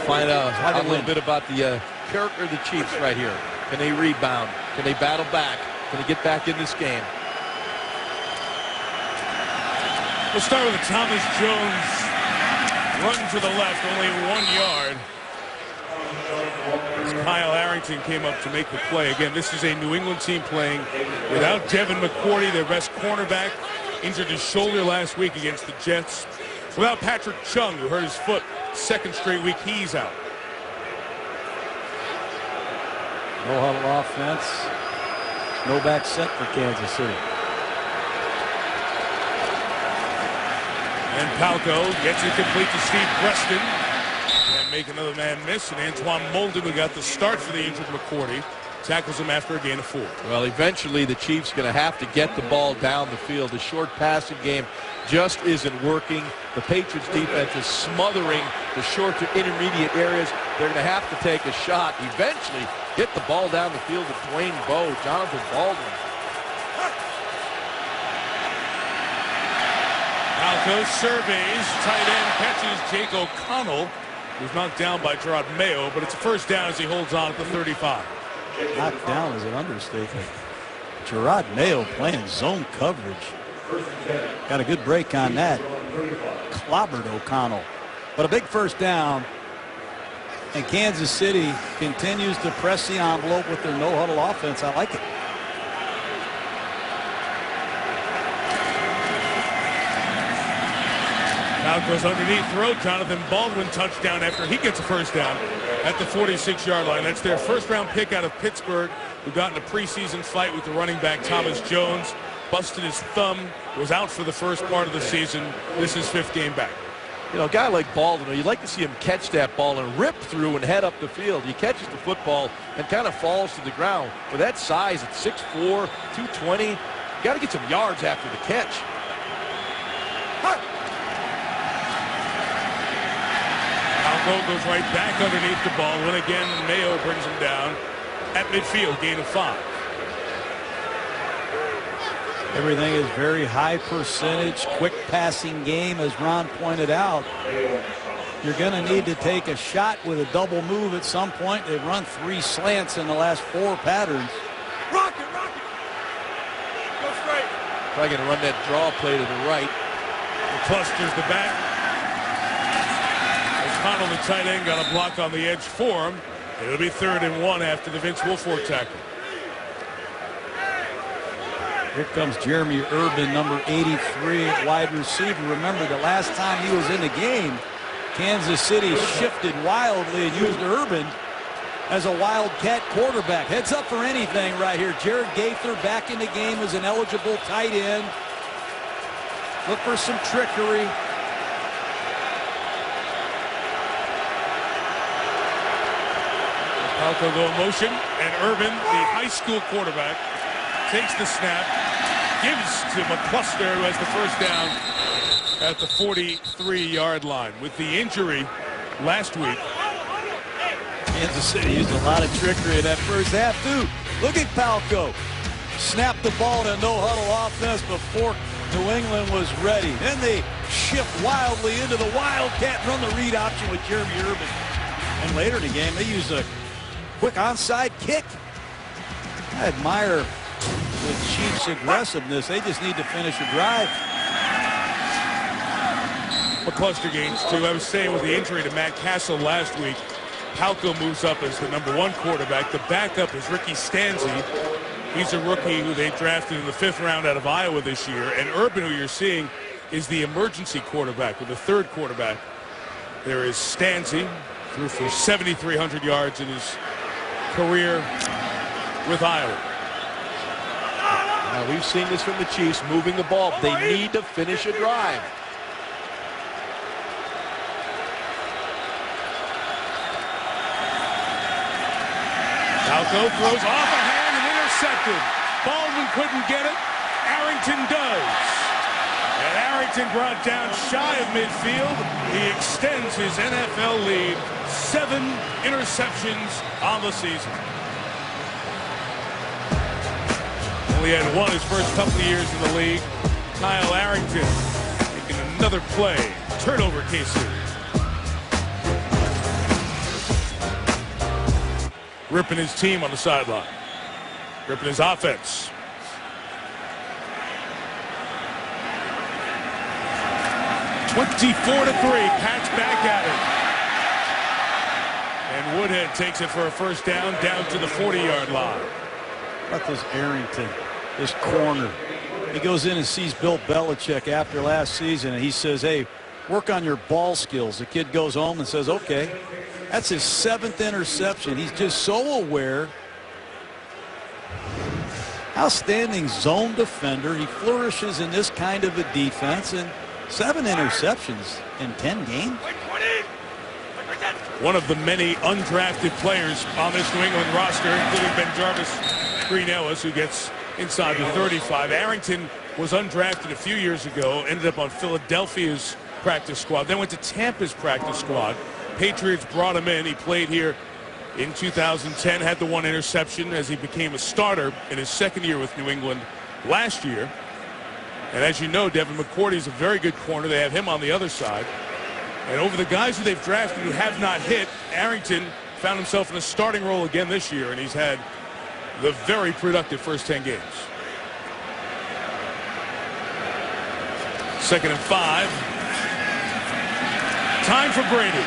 Find out a little bit about the character of the Chiefs right here. Can they rebound? Can they battle back? Can they get back in this game? We'll start with Thomas Jones run to the left, only 1 yard. As Kyle Arrington came up to make the play. Again, this is a New England team playing without Devin McCourty, their best cornerback, injured his shoulder last week against the Jets. Without Patrick Chung, who hurt his foot. Second straight week he's out. No huddle offense. No back set for Kansas City. And Palco gets it complete to Steve Preston. And make another man miss. And Antoine Molden, who got the start for the injured McCourty, tackles him after a gain of 4. Well, eventually the Chiefs going to have to get the ball down the field. The short passing game just isn't working. The Patriots defense is smothering the short to intermediate areas. They're going to have to take a shot. Eventually get the ball down the field to Dwayne Bowe, Jonathan Baldwin. Palco surveys, tight end catches Jake O'Connell, who's knocked down by Gerard Mayo, but it's a first down as he holds on at the 35. Knocked down is an understatement. Gerard Mayo playing zone coverage. Got a good break on that. Clobbered O'Connell. But a big first down. And Kansas City continues to press the envelope with their no-huddle offense. I like it. Now goes underneath throw. Jonathan Baldwin touchdown after he gets a first down at the 46-yard line. That's their first-round pick out of Pittsburgh, who got in a preseason fight with the running back Thomas Jones. Busted his thumb, was out for the first part of the season. This is 5th game back. You know, a guy like Baldwin, you'd like to see him catch that ball and rip through and head up the field. He catches the football and kind of falls to the ground. With that size at 6'4", 220, you got to get some yards after the catch. Palco goes right back underneath the ball. When again, Mayo brings him down at midfield, gain of 5. Everything is very high percentage, quick passing game, as Ron pointed out. You're going to need to take a shot with a double move at some point. They've run 3 slants in the last 4 patterns. Rocket! Go straight. Probably going to run that draw play to the right. Clusters the back. O'Connell, the tight end, got a block on the edge for him. It'll be 3rd and 1 after the Vince Wilfork tackle. Here comes Jeremy Urban, number 83, wide receiver. Remember, the last time he was in the game, Kansas City shifted wildly and used Urban as a wildcat quarterback. Heads up for anything right here. Jared Gaither back in the game as an eligible tight end. Look for some trickery. Palco go in motion, and Urban, the high school quarterback, takes the snap, gives to McCluster, who has the first down at the 43-yard line. With the injury last week, Kansas City used a lot of trickery in that first half, too. Look at Palco. Snapped the ball to no-huddle offense before New England was ready. Then they shift wildly into the wildcat, run the read option with Jeremy Urban. And later in the game, they use a quick onside kick. I admire the Chiefs' aggressiveness. They just need to finish a drive. McCluster gains 2. I was saying with the injury to Matt Castle last week, Palko moves up as the #1 quarterback. The backup is Ricky Stanzi. He's a rookie who they drafted in the 5th round out of Iowa this year. And Urban, who you're seeing, is the emergency quarterback, with the 3rd quarterback. There is Stanzi, threw for 7,300 yards in his career with Iowa. Now, we've seen this from the Chiefs, moving the ball. They need to finish a drive. Palko throws off a hand and intercepted. Baldwin couldn't get it. Arrington does. And Arrington brought down shy of midfield. He extends his NFL lead. 7 interceptions on the season. Only had 1 his first couple of years in the league. Kyle Arrington making another play. Turnover KC. Ripping his team on the sideline. Ripping his offense. (24-3). Pats back at it. And Woodhead takes it for a first down to the 40-yard line. About this Arrington, this corner. He goes in and sees Bill Belichick after last season, and he says, hey, work on your ball skills. The kid goes home and says, okay. That's his 7th interception. He's just so aware. Outstanding zone defender. He flourishes in this kind of a defense, and 7 interceptions in 10 games. One of the many undrafted players on this New England roster, including BenJarvus Green-Ellis, who gets inside the 35. Arrington was undrafted a few years ago, ended up on Philadelphia's practice squad, then went to Tampa's practice squad. Patriots brought him in. He played here in 2010, had the 1 interception as he became a starter in his 2nd year with New England last year. And as you know, Devin McCourty is a very good corner. They have him on the other side. And over the guys who they've drafted who have not hit, Arrington found himself in a starting role again this year, and he's had the very productive first 10 games. 2nd and 5. Time for Brady.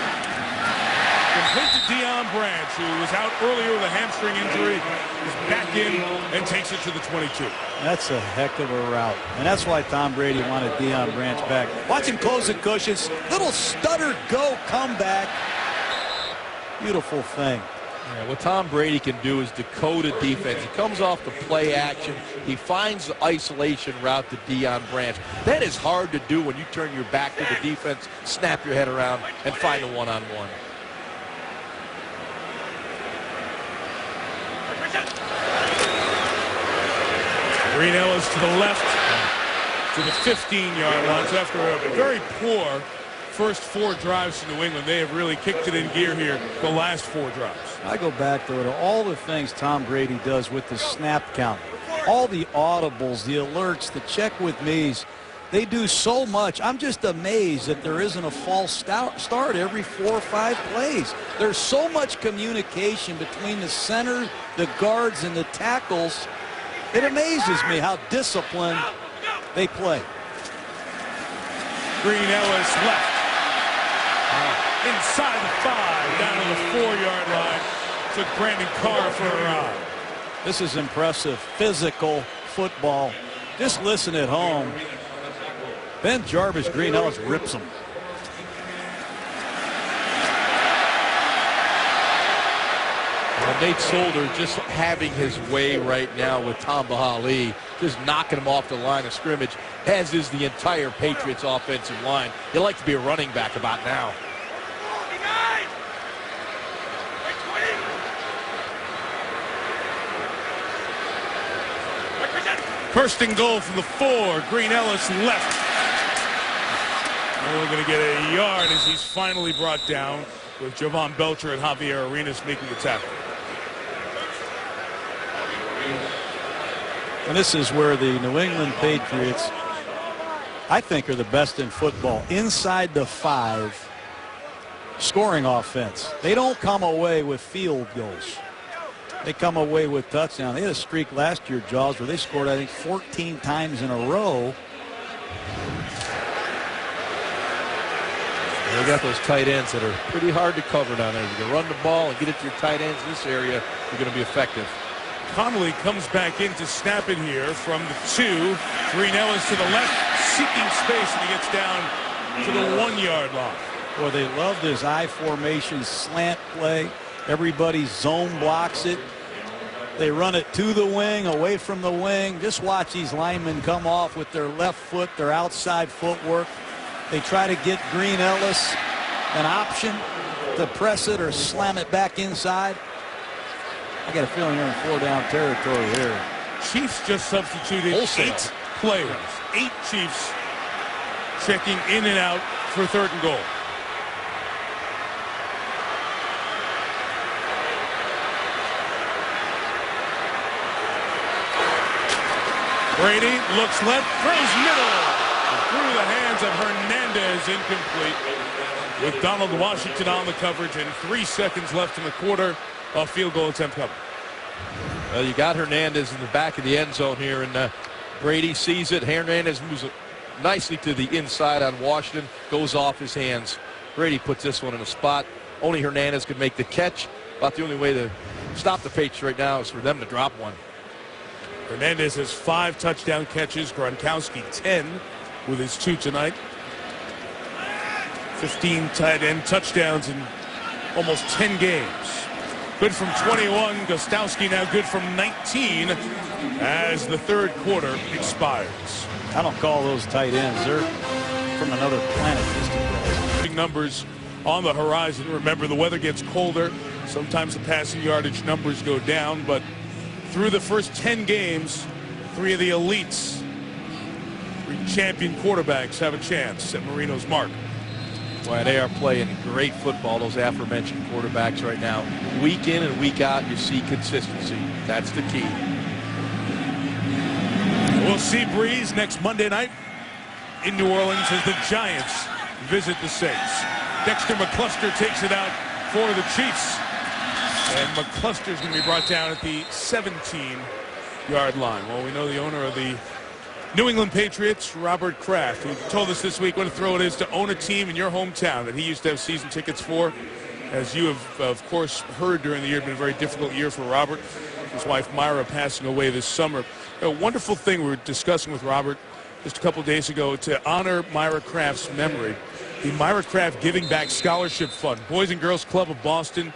Complete to Deion Branch, who was out earlier with a hamstring injury, is back in and takes it to the 22. That's a heck of a route. And that's why Tom Brady wanted Deion Branch back. Watch him close the cushions. Little stutter go comeback. Beautiful thing. Yeah, what Tom Brady can do is decode a defense. He comes off the play action. He finds the isolation route to Deion Branch. That is hard to do when you turn your back to the defense, snap your head around, and find a one-on-one. Green-Ellis to the left to the 15-yard line. So after a very poor first 4 drives to New England, they have really kicked it in gear here the last 4 drives. I go back to all the things Tom Brady does with the snap count. All the audibles, the alerts, the check with me's. They do so much. I'm just amazed that there isn't a false start every 4 or 5 plays. There's so much communication between the center, the guards, and the tackles. It amazes me how disciplined they play. Green-Ellis left. Inside the 5, down to the 4-yard line. Took Brandon Carr for a ride. This is impressive. Physical football. Just listen at home. BenJarvus Green-Ellis rips him. Well, Nate Solder just having his way right now with Tamba Hali, just knocking him off the line of scrimmage, as is the entire Patriots offensive line. You'd like to be a running back about now. First and goal from the 4. Green-Ellis left. We're going to get a yard as he's finally brought down with Jovan Belcher and Javier Arenas making the tackle. And this is where the New England Patriots, I think, are the best in football. Inside the 5, scoring offense. They don't come away with field goals. They come away with touchdowns. They had a streak last year, Jaws, where they scored, I think, 14 times in a row. They got those tight ends that are pretty hard to cover down there. If you can run the ball and get it to your tight ends in this area, you're going to be effective. Connolly comes back in to snap it here from the 2. Green-Ellis to the left, seeking space, and he gets down to the 1-yard line. Boy, they love this I formation slant play. Everybody zone blocks it. They run it to the wing, away from the wing. Just watch these linemen come off with their left foot, their outside footwork. They try to get Green-Ellis an option to press it or slam it back inside. I got a feeling they're in 4-down territory here. Chiefs just substituted 8 players. 8 Chiefs checking in and out for 3rd and goal. Brady looks left, throws middle. Through the hands of Hernandez, incomplete. With Donald Washington on the coverage and 3 seconds left in the quarter, a field goal attempt coming. Well, you got Hernandez in the back of the end zone here, and Brady sees it. Hernandez moves it nicely to the inside on Washington, goes off his hands. Brady puts this one in a spot. Only Hernandez could make the catch. About the only way to stop the Patriots right now is for them to drop one. Hernandez has 5 touchdown catches. Gronkowski 10 with his 2 tonight. 15 tight end touchdowns in almost 10 games. Good from 21. Gostowski now good from 19 as the 3rd quarter expires. I don't call those tight ends. They're from another planet. Big numbers on the horizon. Remember, the weather gets colder. Sometimes the passing yardage numbers go down, but through the first 10 games, 3 of the elites, 3 champion quarterbacks have a chance at Marino's mark. Boy, they are playing great football, those aforementioned quarterbacks right now. Week in and week out, you see consistency. That's the key. We'll see Breeze next Monday night in New Orleans as the Giants visit the Saints. Dexter McCluster takes it out for the Chiefs. And McCluster's going to be brought down at the 17-yard line. Well, we know the owner of the New England Patriots, Robert Kraft, who told us this week what a thrill it is to own a team in your hometown that he used to have season tickets for. As you have, of course, heard during the year, it's been a very difficult year for Robert. His wife, Myra, passing away this summer. A wonderful thing we were discussing with Robert just a couple days ago to honor Myra Kraft's memory. The Myra Kraft Giving Back Scholarship Fund, Boys and Girls Club of Boston,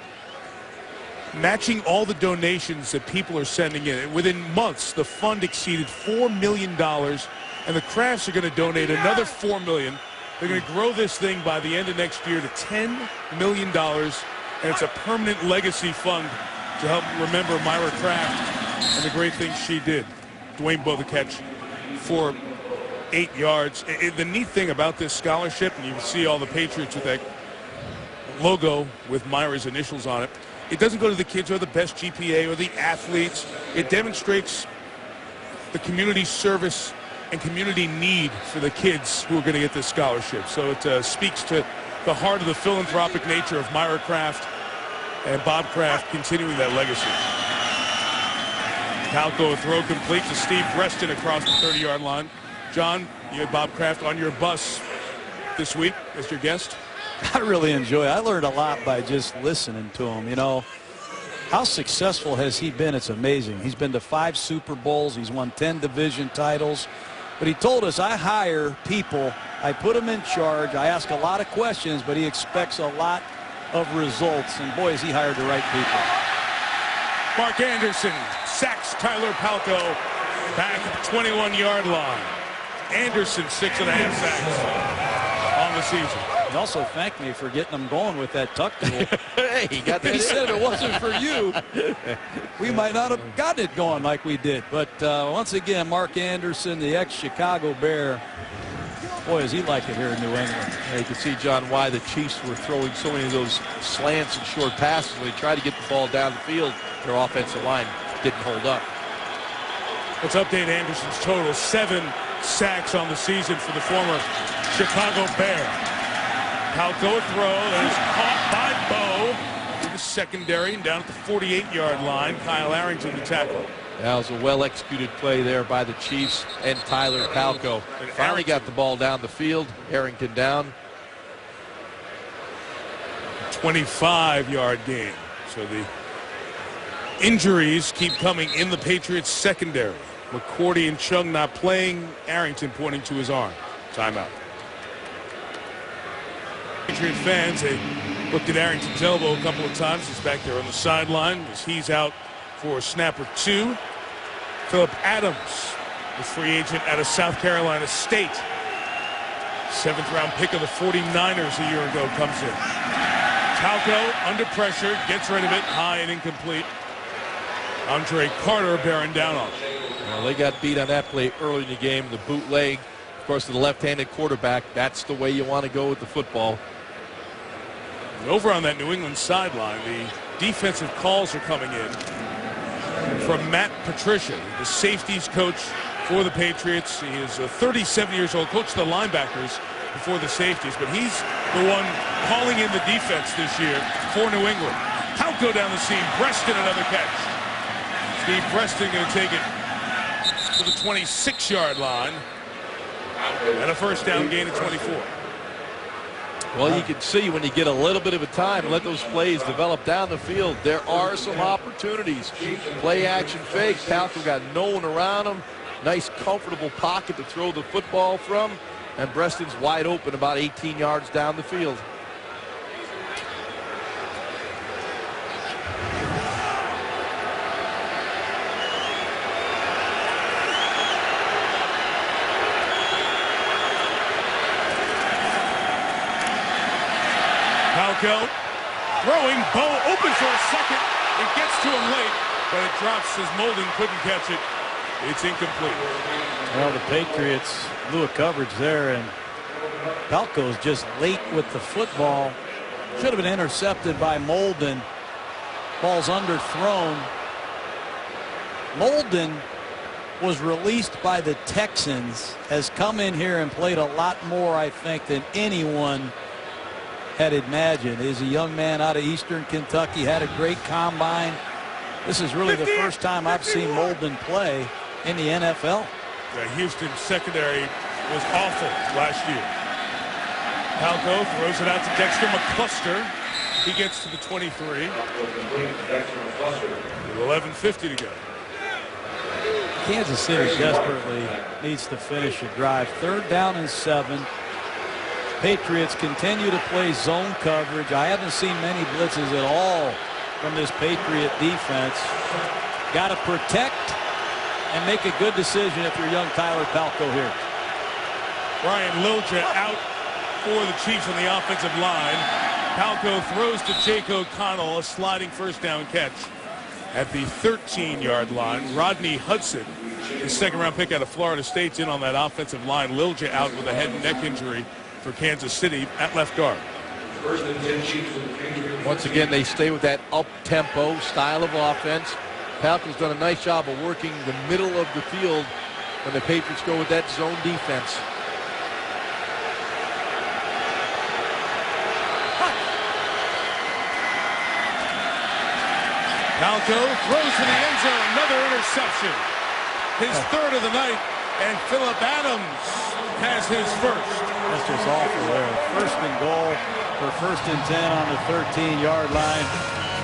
matching all the donations that people are sending in. Within months, the fund exceeded $4 million, and the Krafts are going to donate another $4 million. They're going to grow this thing by the end of next year to $10 million, and it's a permanent legacy fund to help remember Myra Kraft and the great things she did. Dwayne Bowe the catch for 8 yards. The neat thing about this scholarship, and you see all the Patriots with that logo with Myra's initials on it, it doesn't go to the kids who are the best GPA or the athletes. It demonstrates the community service and community need for the kids who are going to get this scholarship. So it speaks to the heart of the philanthropic nature of Myra Kraft and Bob Kraft continuing that legacy. Palco, a throw complete to Steve Breston across the 30-yard line. John, you had Bob Kraft on your bus this week as your guest. I really enjoy it. I learned a lot by just listening to him. You know, how successful has he been? It's amazing. He's been to 5 Super Bowls. He's won 10 division titles. But he told us, I hire people. I put them in charge. I ask a lot of questions, but he expects a lot of results. And, boy, has he hired the right people. Mark Anderson sacks Tyler Palco back at the 21-yard line. Anderson, 6.5 sacks on the season. He also thanked me for getting them going with that tuck rule. Hey, he got that. He said if it wasn't for you, we might not have gotten it going like we did. But once again, Mark Anderson, the ex-Chicago Bear, boy, does he like it here in New England. Yeah, you can see, John, why the Chiefs were throwing so many of those slants and short passes. When they tried to get the ball down the field, their offensive line didn't hold up. Let's update Anderson's total. 7 sacks on the season for the former Chicago Bear. Palco a throw that is caught by Bowe to the secondary and down at the 48-yard line. Kyle Arrington the tackle. That was a well-executed play there by the Chiefs and Tyler Palco. Finally got the ball down the field. Arrington down. 25-yard gain. So the injuries keep coming in the Patriots secondary. McCourty and Chung not playing. Arrington pointing to his arm. Timeout. Patriot fans, they looked at Arrington's elbow a couple of times. He's back there on the sideline as he's out for snapper 2. Philip Adams, the free agent out of South Carolina State. 7th-round pick of the 49ers a year ago comes in. Talco under pressure, gets rid of it, high and incomplete. Andre Carter bearing down on it. Well, they got beat on that play early in the game. The bootleg, of course, to the left-handed quarterback. That's the way you want to go with the football. Over on that New England sideline, the defensive calls are coming in from Matt Patricia, the safeties coach for the Patriots. He is 37 years old, coached the linebackers before the safeties, but he's the one calling in the defense this year for New England. Talco down the seam, Preston another catch. Steve Preston going to take it to the 26-yard line and a first down gain at 24. Well, you can see when you get a little bit of a time and let those plays develop down the field, there are some opportunities. Play action fake. Talco got no one around him. Nice, comfortable pocket to throw the football from. And Preston's wide open about 18 yards down the field. Talco throwing, Bo open for a second. It gets to him late, but it drops as Molden couldn't catch it. It's incomplete. Well, the Patriots blew a coverage there, and Talco's just late with the football. Should have been intercepted by Molden. Ball's underthrown. Molden was released by the Texans, has come in here and played a lot more, I think, than anyone had imagined. He's a young man out of Eastern Kentucky, had a great combine. This is really the first time I've seen Molden play in the NFL. The Houston secondary was awful last year. Talco throws it out to Dexter McCluster. He gets to the 23. 11:50 to go. Kansas City desperately needs to finish a drive. 3rd down and 7. Patriots continue to play zone coverage. I haven't seen many blitzes at all from this Patriot defense. Got to protect and make a good decision if you're young Tyler Talco here. Brian Lilja out for the Chiefs on the offensive line. Talco throws to Jake O'Connell, a sliding first down catch at the 13-yard line. Rodney Hudson, his 2nd-round pick out of Florida State's in on that offensive line. Lilja out with a head and neck injury for Kansas City at left guard. Once again, they stay with that up-tempo style of offense. Talco's done a nice job of working the middle of the field when the Patriots go with that zone defense. Talco throws to the end zone, another interception. His 3rd of the night, and Philip Adams has his first. That's just awful there. 1st and goal for 1st and 10 on the 13-yard line.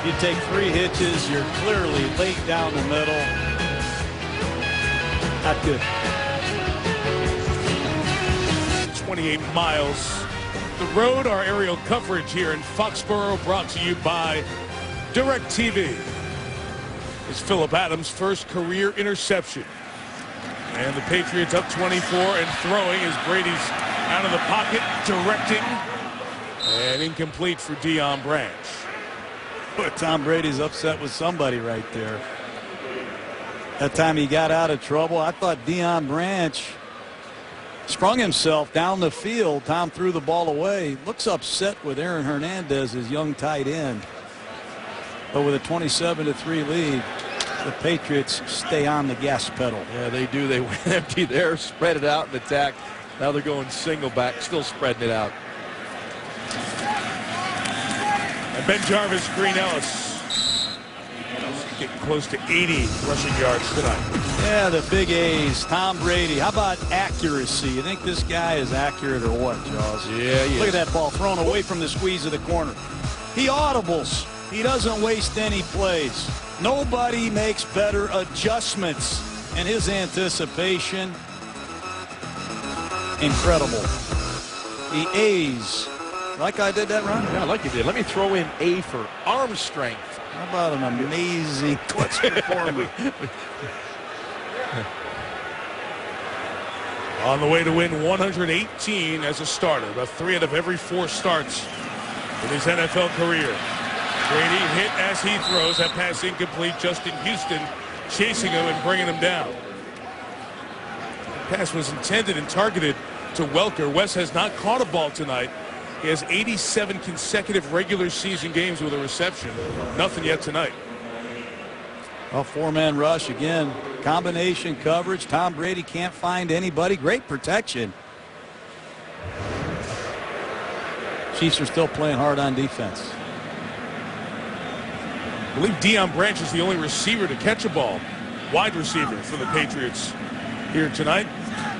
You take 3 hitches, you're clearly late down the middle. Not good. 28 miles. The road, our aerial coverage here in Foxborough, brought to you by DirecTV. Is Philip Adams' first career interception. And the Patriots up 24 and throwing as Brady's out of the pocket, directing, and incomplete for Deion Branch. But Tom Brady's upset with somebody right there. That time he got out of trouble, I thought Deion Branch sprung himself down the field. Tom threw the ball away. Looks upset with Aaron Hernandez, his young tight end. But with a 27-3 lead, the Patriots stay on the gas pedal. Yeah, they do. They went empty there, spread it out and attack. Now they're going single back, still spreading it out. And Ben Jarvis, Green Ellis getting close to 80 rushing yards tonight. Yeah, the big A's. Tom Brady. How about accuracy? You think this guy is accurate or what, Jaws? Yeah, Look at that ball thrown away from the squeeze of the corner. He audibles. He doesn't waste any plays. Nobody makes better adjustments. And his anticipation, incredible. The A's. Like I did that, Ron? Yeah, like you did. Let me throw in A for arm strength. How about an amazing clutch performance? On the way to win 118 as a starter, about 3 out of every 4 starts in his NFL career. Brady hit as he throws. That pass incomplete. Justin Houston chasing him and bringing him down. The pass was intended and targeted to Welker. Wes has not caught a ball tonight. He has 87 consecutive regular season games with a reception. Nothing yet tonight. A 4-man rush again. Combination coverage. Tom Brady can't find anybody. Great protection. Chiefs are still playing hard on defense. I believe Deion Branch is the only receiver to catch a ball. Wide receiver for the Patriots here tonight.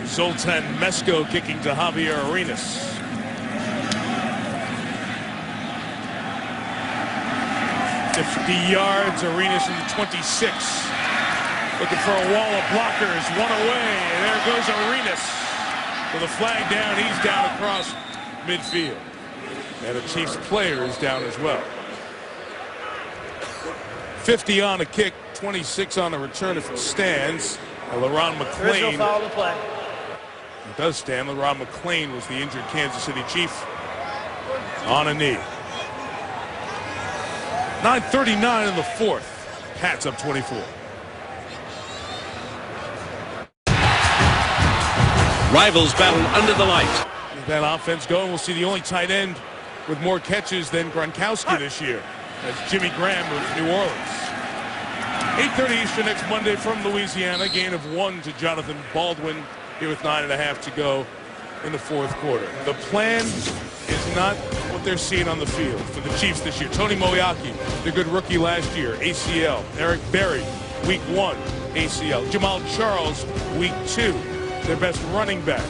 Zoltan Mesko kicking to Javier Arenas. yards. Arenas in the 26. Looking for a wall of blockers. One away. And there goes Arenas. With a flag down, he's down across midfield. And the Chiefs player is down as well. 50 on a kick, 26 on a return if it stands. And LaRon McClain. There is no foul to play. It does stand. LaRon McClain was the injured Kansas City Chief on a knee. 9:39 in the 4th. Pats up 24. Rivals battle under the lights. With that offense going, we'll see the only tight end with more catches than Gronkowski this year. That's Jimmy Graham of New Orleans. 8:30 Eastern next Monday from Louisiana. Gain of 1 to Jonathan Baldwin here with 9.5 to go in the 4th quarter. The plan is not what they're seeing on the field for the Chiefs this year. Tony Moeaki, their good rookie last year, ACL. Eric Berry, week 1, ACL. Jamal Charles, week 2, their best running back.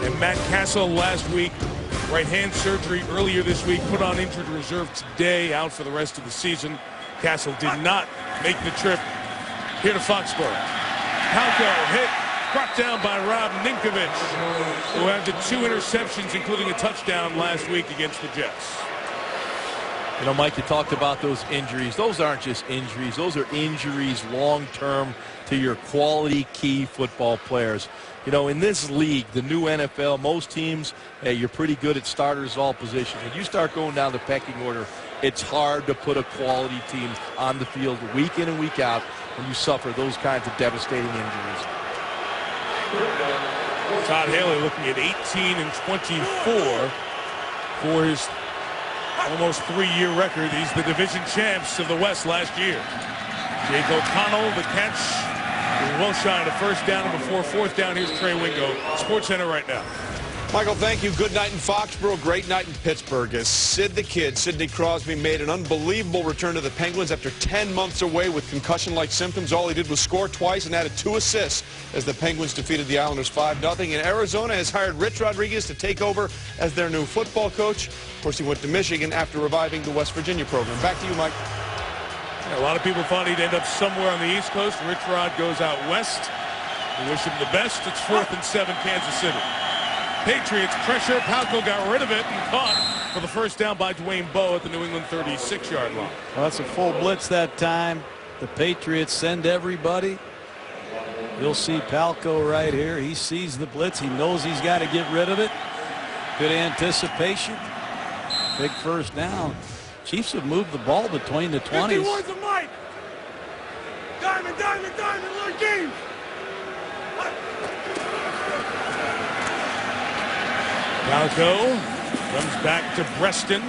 And Matt Castle last week, right hand surgery earlier this week, put on injured reserve today, out for the rest of the season. Castle did not make the trip here to Foxborough. Palko hit, brought down by Rob Ninkovich, who had the 2 interceptions, including a touchdown last week against the Jets. You know, Mike, you talked about those injuries. Those aren't just injuries. Those are injuries long-term to your quality key football players. You know, in this league, the new NFL, most teams, you're pretty good at starters all positions. When you start going down the pecking order, it's hard to put a quality team on the field week in and week out when you suffer those kinds of devastating injuries. Todd Haley looking at 18 and 24 for his almost 3-year record. He's the division champs of the West last year. Jake O'Connell, the catch. He's well shy of the first down, and before 4th down, here's Trey Wingo. Sports Center right now. Michael, thank you. Good night in Foxborough, great night in Pittsburgh as Sid the Kid, Sidney Crosby, made an unbelievable return to the Penguins after 10 months away with concussion-like symptoms. All he did was score twice and added 2 assists as the Penguins defeated the Islanders 5-0. And Arizona has hired Rich Rodriguez to take over as their new football coach. Of course, he went to Michigan after reviving the West Virginia program. Back to you, Mike. Yeah, a lot of people thought he'd end up somewhere on the East Coast. Rich Rod goes out west. We wish him the best. It's 4th and 7, Kansas City. Patriots pressure. Palko got rid of it and caught for the first down by Dwayne Bowe at the New England 36-yard line. Well, that's a full blitz that time. The Patriots send everybody. You'll see Palko right here. He sees the blitz. He knows he's got to get rid of it. Good anticipation. Big first down. Chiefs have moved the ball between the 20s. 51's a Mike. Diamond, diamond, diamond, Lord James. Palko comes back to Preston.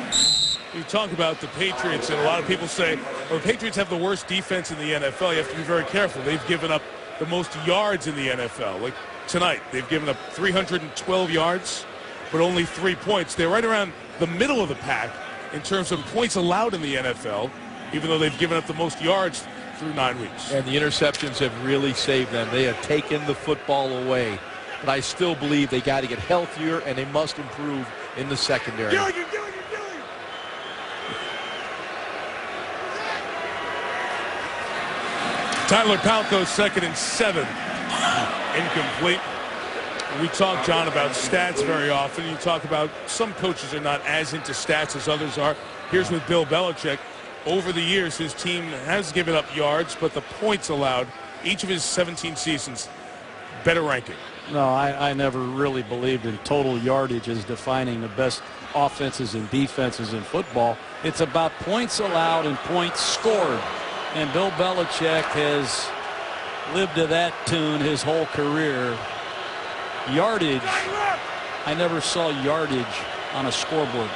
You talk about the Patriots, and a lot of people say, well, the Patriots have the worst defense in the NFL. You have to be very careful. They've given up the most yards in the NFL. Like tonight, they've given up 312 yards, but only 3 points. They're right around the middle of the pack in terms of points allowed in the NFL, even though they've given up the most yards through 9 weeks. And the interceptions have really saved them. They have taken the football away. But I still believe they got to get healthier, and they must improve in the secondary. Tyler Palko, 2nd and 7. Incomplete. We talk, John, about stats very often. You talk about some coaches are not as into stats as others are. Here's with Bill Belichick. Over the years, his team has given up yards, but the points allowed, each of his 17 seasons, better ranking. No, I never really believed in total yardage as defining the best offenses and defenses in football. It's about points allowed and points scored. And Bill Belichick has lived to that tune his whole career. Yardage, I never saw yardage on a scoreboard.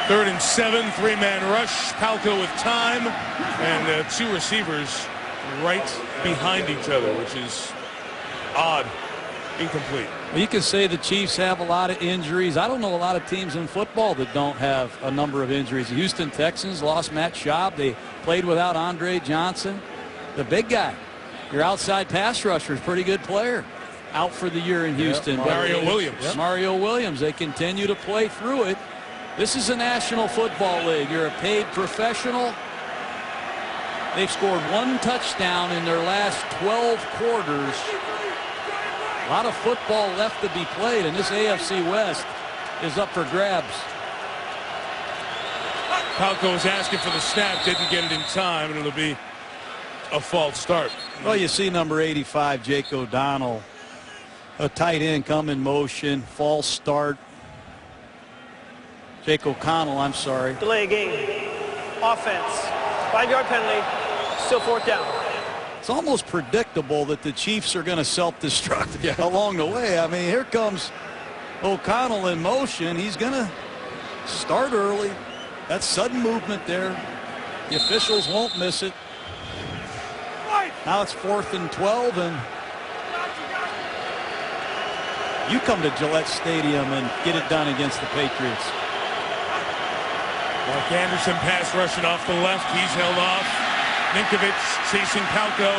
Third and 7, 3-man rush. Palko with time, and 2 receivers right behind each other, which is odd. Incomplete. Well, you can say the Chiefs have a lot of injuries. I don't know a lot of teams in football that don't have a number of injuries. The Houston Texans lost Matt Schaub. They played without Andre Johnson. The big guy, your outside pass rusher, is a pretty good player. Out for the year in Houston. Yep. Mario Williams. Yep. Mario Williams. They continue to play through it. This is a National Football League. You're a paid professional. They've scored 1 touchdown in their last 12 quarters. A lot of football left to be played, and this AFC West is up for grabs. Palko was asking for the snap, didn't get it in time, and it'll be a false start. Well, you see number 85, Jake O'Donnell, a tight end come in motion, false start. Jake O'Connell, I'm sorry. Delay game. Offense. 5-yard penalty. Still 4th down. It's almost predictable that the Chiefs are going to self-destruct along the way. I mean, here comes O'Connell in motion. He's going to start early. That's sudden movement there. The officials won't miss it. Now it's 4th and 12, and you come to Gillette Stadium and get it done against the Patriots. Mark Anderson pass rushing off the left. He's held off. Ninkovich chasing Palko,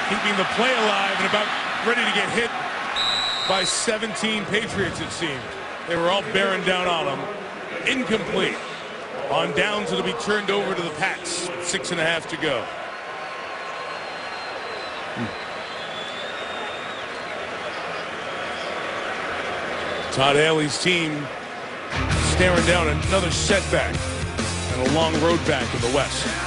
keeping the play alive and about ready to get hit by 17 Patriots, it seemed. They were all bearing down on him. Incomplete. On downs, it'll be turned over to the Pats. 6.5 to go. Todd Haley's team staring down another setback and a long road back in the West.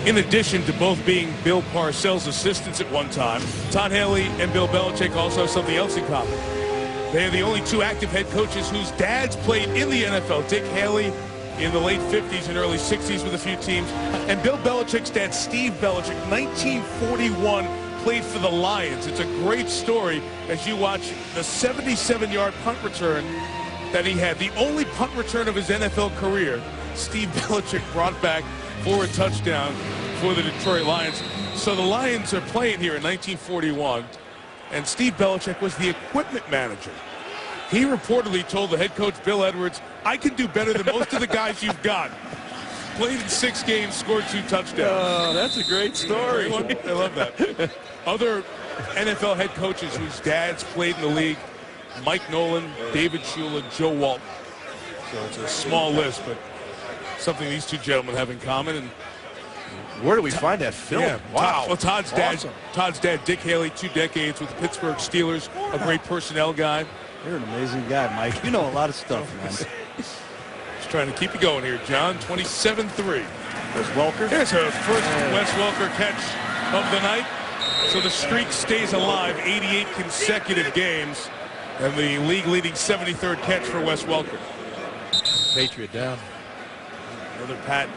In addition to both being Bill Parcells' assistants at one time, Todd Haley and Bill Belichick also have something else in common. They are the only 2 active head coaches whose dads played in the NFL. Dick Haley in the late 50s and early 60s with a few teams. And Bill Belichick's dad, Steve Belichick, 1941, played for the Lions. It's a great story as you watch the 77-yard punt return that he had. The only punt return of his NFL career, Steve Belichick brought back for a touchdown for the Detroit Lions. So the Lions are playing here in 1941, and Steve Belichick was the equipment manager. He reportedly told the head coach, Bill Edwards, I can do better than most of the guys you've got. Played in 6 games, scored 2 touchdowns. Oh, that's a great story. I love that. Other NFL head coaches whose dads played in the league, Mike Nolan, David Shula, Joe Walton. So it's a small list, but something these 2 gentlemen have in common. And where do we find that film? Yeah, wow. Well, Todd's dad, Dick Haley, 2 decades with the Pittsburgh Steelers, a great personnel guy. You're an amazing guy, Mike. You know a lot of stuff, man. Just trying to keep you going here, John. 27-3. There's Welker. Here's a first Wes Welker catch of the night. So the streak stays alive, 88 consecutive games. And the league-leading 73rd catch for Wes Welker. Patriot down. Another Pat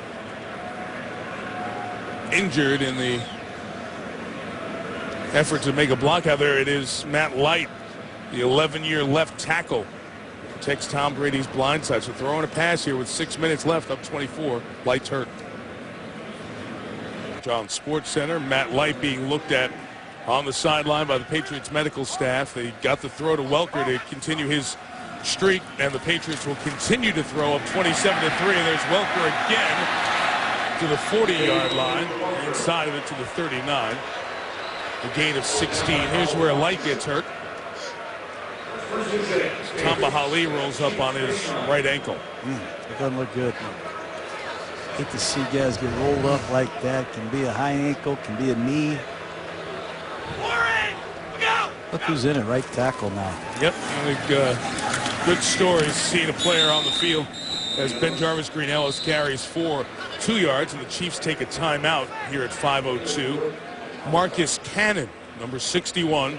injured in the effort to make a block out there. It is Matt Light, the 11-year left tackle. Protects Tom Brady's blind side. So throwing a pass here with 6 minutes left, up 24. Light's hurt. John Sports Center, Matt Light being looked at on the sideline by the Patriots medical staff. They got the throw to Welker to continue his streak, and the Patriots will continue to throw up 27-3. And there's Welker again to the 40-yard line, inside of it to the 39. A gain of 16. Here's where Light gets hurt. Tamba Hali rolls up on his right ankle. It doesn't look good. Hate to see guys get rolled up like that. Can be a high ankle, can be a knee. Look who's in it, right tackle now. Yep, I think good stories seeing a player on the field as BenJarvus Green-Ellis carries for 2 yards, and the Chiefs take a timeout here at 5:02. Marcus Cannon, number 61,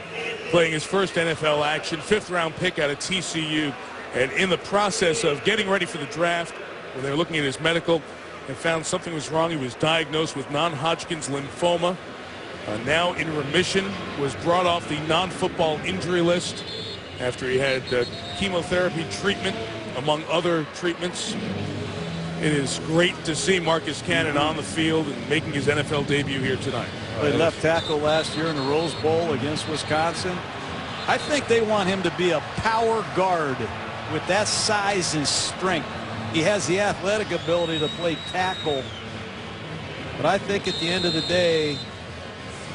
playing his first NFL action, 5th-round pick out of TCU, and in the process of getting ready for the draft, when they were looking at his medical and found something was wrong, he was diagnosed with non-Hodgkin's lymphoma. Now in remission, was brought off the non-football injury list after he had chemotherapy treatment, among other treatments. It is great to see Marcus Cannon on the field and making his NFL debut here tonight. Played left tackle last year in the Rose Bowl against Wisconsin. I think they want him to be a power guard with that size and strength. He has the athletic ability to play tackle, but I think at the end of the day,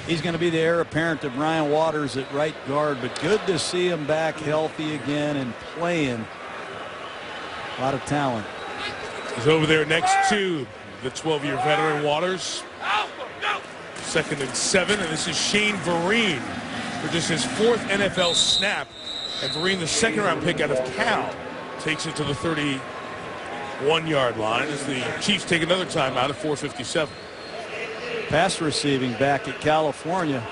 he's going to be the heir apparent to Brian Waters at right guard, but good to see him back healthy again and playing. A lot of talent. He's over there next to the 12-year veteran Waters. 2nd and 7, and this is Shane Vereen for just his 4th NFL snap. And Vereen, the 2nd-round pick out of Cal, takes it to the 31-yard line as the Chiefs take another timeout at 4:57. Pass receiving back at California.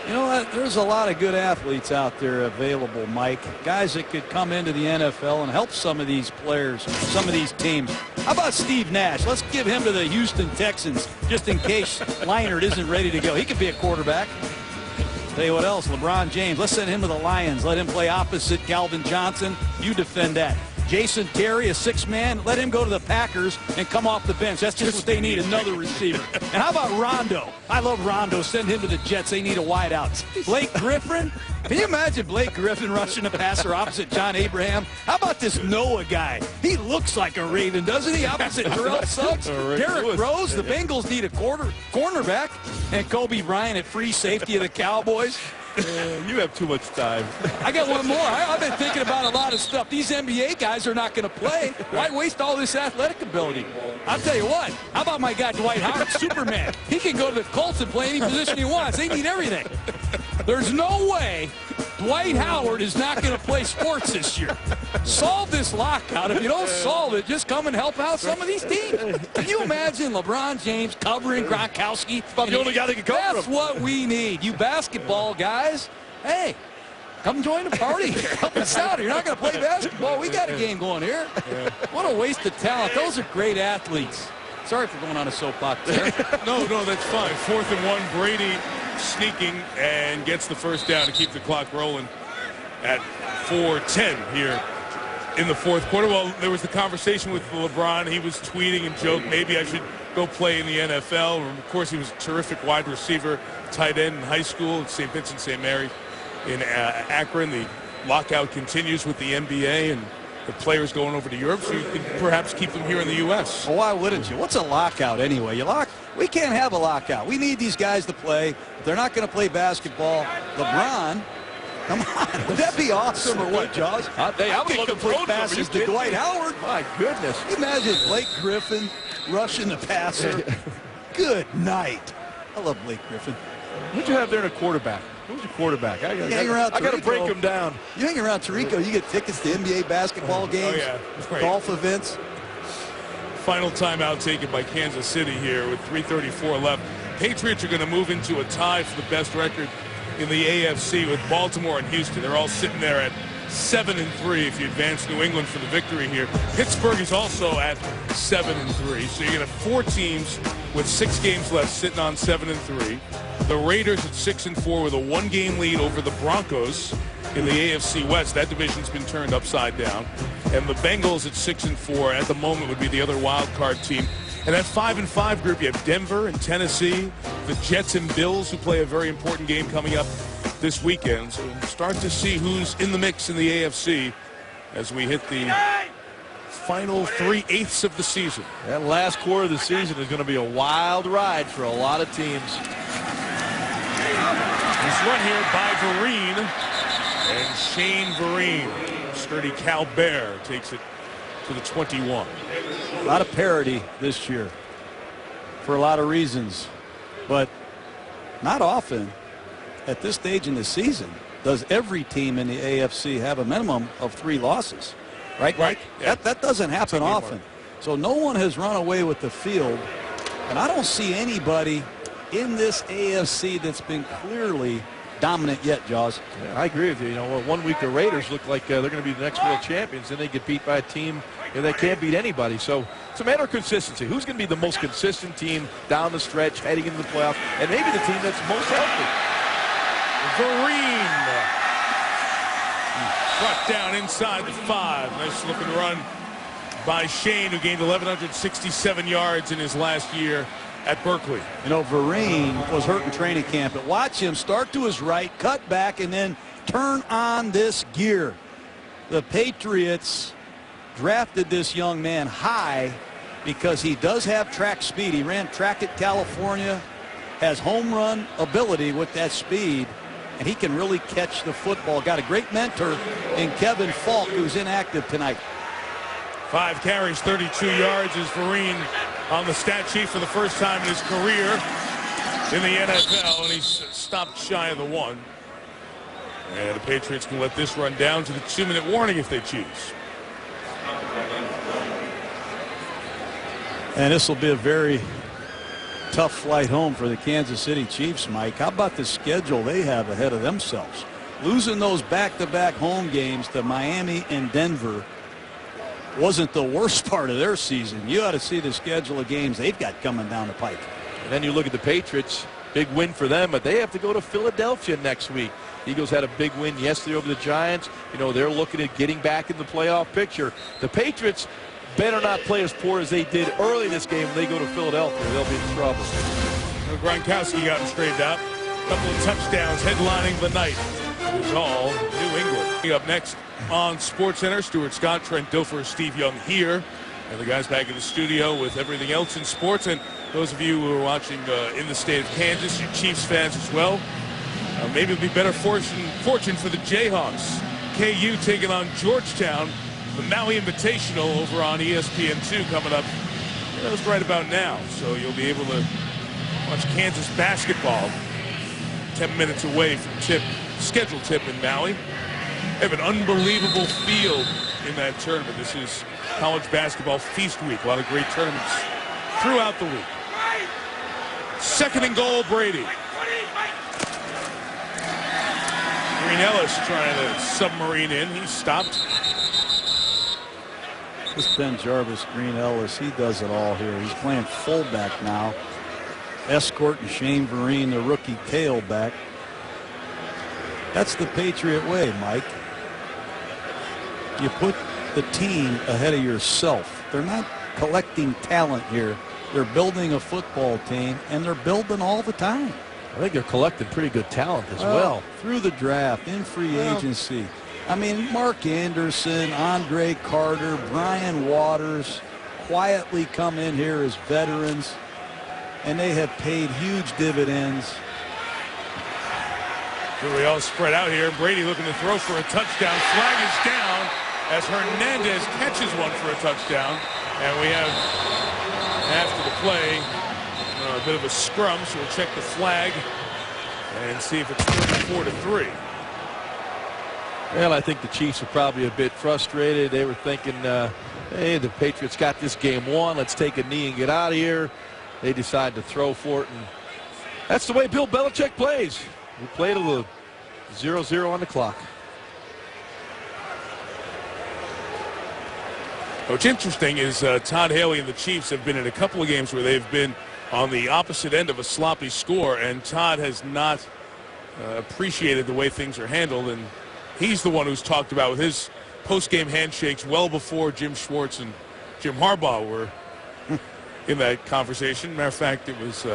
You know what? There's a lot of good athletes out there available, Mike. Guys that could come into the NFL and help some of these players, some of these teams. How about Steve Nash? Let's give him to the Houston Texans just in case Leinart isn't ready to go. He could be a quarterback. Tell you what else, LeBron James. Let's send him to the Lions. Let him play opposite Calvin Johnson. You defend that. Jason Terry, a 6-man, let him go to the Packers and come off the bench. That's just what they need, another receiver. And how about Rondo? I love Rondo. Send him to the Jets. They need a wideout. Blake Griffin? Can you imagine Blake Griffin rushing the passer opposite John Abraham? How about this Noah guy? He looks like a Raven, doesn't he? Opposite Terrell Suggs. Derrick Rose, the Bengals need a cornerback. And Kobe Bryant at free safety of the Cowboys. You have too much time. I got one more. I've been thinking about a lot of stuff. These NBA guys are not going to play. Why waste all this athletic ability? I'll tell you what. How about my guy Dwight Howard, Superman? He can go to the Colts and play any position he wants. They need everything. There's no way Dwight Howard is not going to play sports this year. Solve this lockout. If you don't solve it, just come and help out some of these teams. Can you imagine LeBron James covering Gronkowski? About the only guy that can cover him. That's what we need. You basketball guys, hey, come join the party here. Help us out. You're not going to play basketball. We got a game going here. What a waste of talent. Those are great athletes. Sorry for going on a soapbox there. No, that's fine. 4th and 1, Brady sneaking and gets the first down to keep the clock rolling at 4:10 here in the 4th quarter. Well, there was the conversation with LeBron. He was tweeting and joked, maybe I should go play in the NFL. Of course, he was a terrific wide receiver, tight end in high school at St. Vincent St. Mary in Akron. The lockout continues with the NBA and the players going over to Europe, so you could perhaps keep them here in the U.S. Well, why wouldn't you? What's a lockout anyway? We can't have a lockout. We need these guys to play. If they're not going to play basketball, LeBron, come on. Would that be awesome or what, Jaws? I would love to complete passes to Dwight Howard. My goodness. Can you imagine Blake Griffin rushing the passer? Good night. I love Blake Griffin. Who'd you have there in a quarterback? Who's your quarterback? I got to break him down. You hang around Tirico, you get tickets to NBA basketball games, Right. golf events. Final timeout taken by Kansas City here with 3:34 left. Patriots are going to move into a tie for the best record in the AFC with Baltimore and Houston. They're all sitting there at 7-3 if you advance New England for the victory here. Pittsburgh is also at 7-3. So you're going to have 4 teams with 6 games left sitting on 7-3. The Raiders at 6-4 with a 1-game lead over the Broncos in the AFC West. That division's been turned upside down. And the Bengals at 6-4 at the moment would be the other wild card team. And that 5-5 group, you have Denver and Tennessee, the Jets and Bills, who play a very important game coming up this weekend. So we'll start to see who's in the mix in the AFC as we hit the final 3/8 of the season. That last quarter of the season is going to be a wild ride for a lot of teams. This run here by Vereen And Shane Vereen, sturdy Cal Bear, takes it to the 21. A lot of parity this year for a lot of reasons, but not often at this stage in the season does every team in the AFC have a minimum of 3 losses, right? Right. Yeah. That doesn't happen often. So no one has run away with the field, and I don't see anybody in this AFC that's been clearly dominant yet, Jaws. Yeah, I agree with you. You know, 1 week the Raiders look like they're going to be the next world champions, and they get beat by a team that can't beat anybody. So it's a matter of consistency. Who's going to be the most consistent team down the stretch, heading into the playoffs, and maybe the team that's most healthy. Vereen brought down inside the 5. Nice looking run by Shane, who gained 1,167 yards in his last year at Berkeley. You know, Vereen was hurt in training camp, but watch him start to his right, cut back, and then turn on this gear. The Patriots drafted this young man high because he does have track speed. He ran track at California, has home run ability with that speed, and he can really catch the football. Got a great mentor in Kevin Falk, who's inactive tonight. 5 carries, 32 yards is Vereen on the stat sheet for the first time in his career in the NFL, and he's stopped shy of the 1. And the Patriots can let this run down to the 2-minute warning if they choose. And this will be a very tough flight home for the Kansas City Chiefs, Mike. How about the schedule they have ahead of themselves? Losing those back-to-back home games to Miami and Denver wasn't the worst part of their season. You ought to see the schedule of games they've got coming down the pike. And then you look at the Patriots, big win for them, but they have to go to Philadelphia next week. Eagles had a big win yesterday over the Giants. You know, they're looking at getting back in the playoff picture. The Patriots better not play as poor as they did early this game when they go to Philadelphia. They'll be in trouble. Gronkowski got him straightened out. A couple of touchdowns headlining the night. It was all New England. Up next on SportsCenter, Stuart Scott, Trent Dilfer, Steve Young here. And the guys back in the studio with everything else in sports. And those of you who are watching in the state of Kansas, you Chiefs fans as well. Maybe it'll be better fortune for the Jayhawks. KU taking on Georgetown. The Maui Invitational over on ESPN2 coming up. That's right about now. So you'll be able to watch Kansas basketball 10 minutes away from scheduled tip in Maui. They have an unbelievable field in that tournament. This is college basketball feast week. A lot of great tournaments throughout the week. 2nd and goal, Brady. Green Ellis trying to submarine in. He's stopped. This Ben Jarvis, Green Ellis, he does it all here. He's playing fullback now. Escorting Shane Vereen, the rookie tailback. That's the Patriot way, Mike. You put the team ahead of yourself. They're not collecting talent here. They're building a football team, and they're building all the time. I think they're collecting pretty good talent as well. Through the draft, in free agency. I mean, Mark Anderson, Andre Carter, Brian Waters quietly come in here as veterans, and they have paid huge dividends. Here we all spread out here. Brady looking to throw for a touchdown. Flag is down as Hernandez catches one for a touchdown. And we have, after the play, a bit of a scrum, so we'll check the flag and see if it's 34-3. Well, I think the Chiefs are probably a bit frustrated. They were thinking, hey, the Patriots got this game won. Let's take a knee and get out of here. They decide to throw for it, and that's the way Bill Belichick plays. We played a little 0-0 on the clock. What's interesting is Todd Haley and the Chiefs have been in a couple of games where they've been on the opposite end of a sloppy score, and Todd has not appreciated the way things are handled, and he's the one who's talked about with his post-game handshakes well before Jim Schwartz and Jim Harbaugh were in that conversation. Matter of fact, it was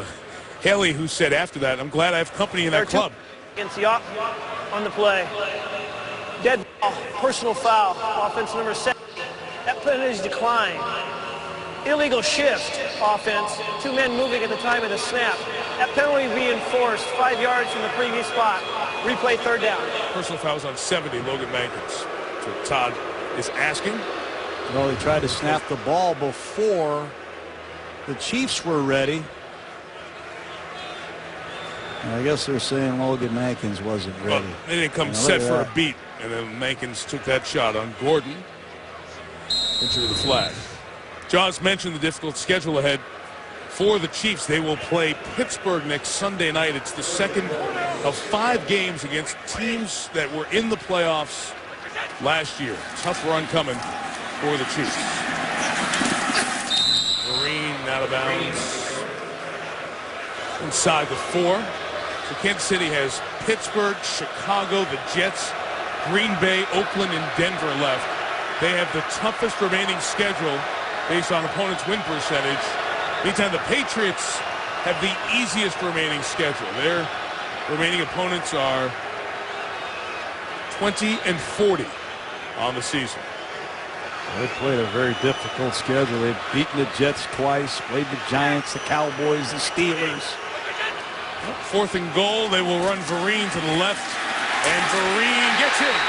Haley who said after that, "I'm glad I have company in that club." Against the on the play. Dead ball, personal foul, offense number 7. That penalty decline. Illegal shift, offense. 2 men moving at the time of the snap. That penalty be enforced 5 yards from the previous spot. Replay third down. Personal fouls on 70, Logan Mankins. So Todd is asking. Well, they tried to snap the ball before the Chiefs were ready. And I guess they're saying Logan Mankins wasn't ready. Well, they didn't come set for a beat, and then Mankins took that shot on Gordon. Into the flag. Jaws mentioned the difficult schedule ahead for the Chiefs. They will play Pittsburgh next Sunday night. It's the second of 5 games against teams that were in the playoffs last year. Tough run coming for the Chiefs. Marine out of bounds inside the 4. So Kansas City has Pittsburgh, Chicago, the Jets, Green Bay, Oakland, and Denver left. They have the toughest remaining schedule based on opponents' win percentage. Meantime, the Patriots have the easiest remaining schedule. Their remaining opponents are 20 and 40 on the season. They played a very difficult schedule. They've beaten the Jets twice, played the Giants, the Cowboys, the Steelers. 4th and goal. They will run Vereen to the left. And Vereen gets in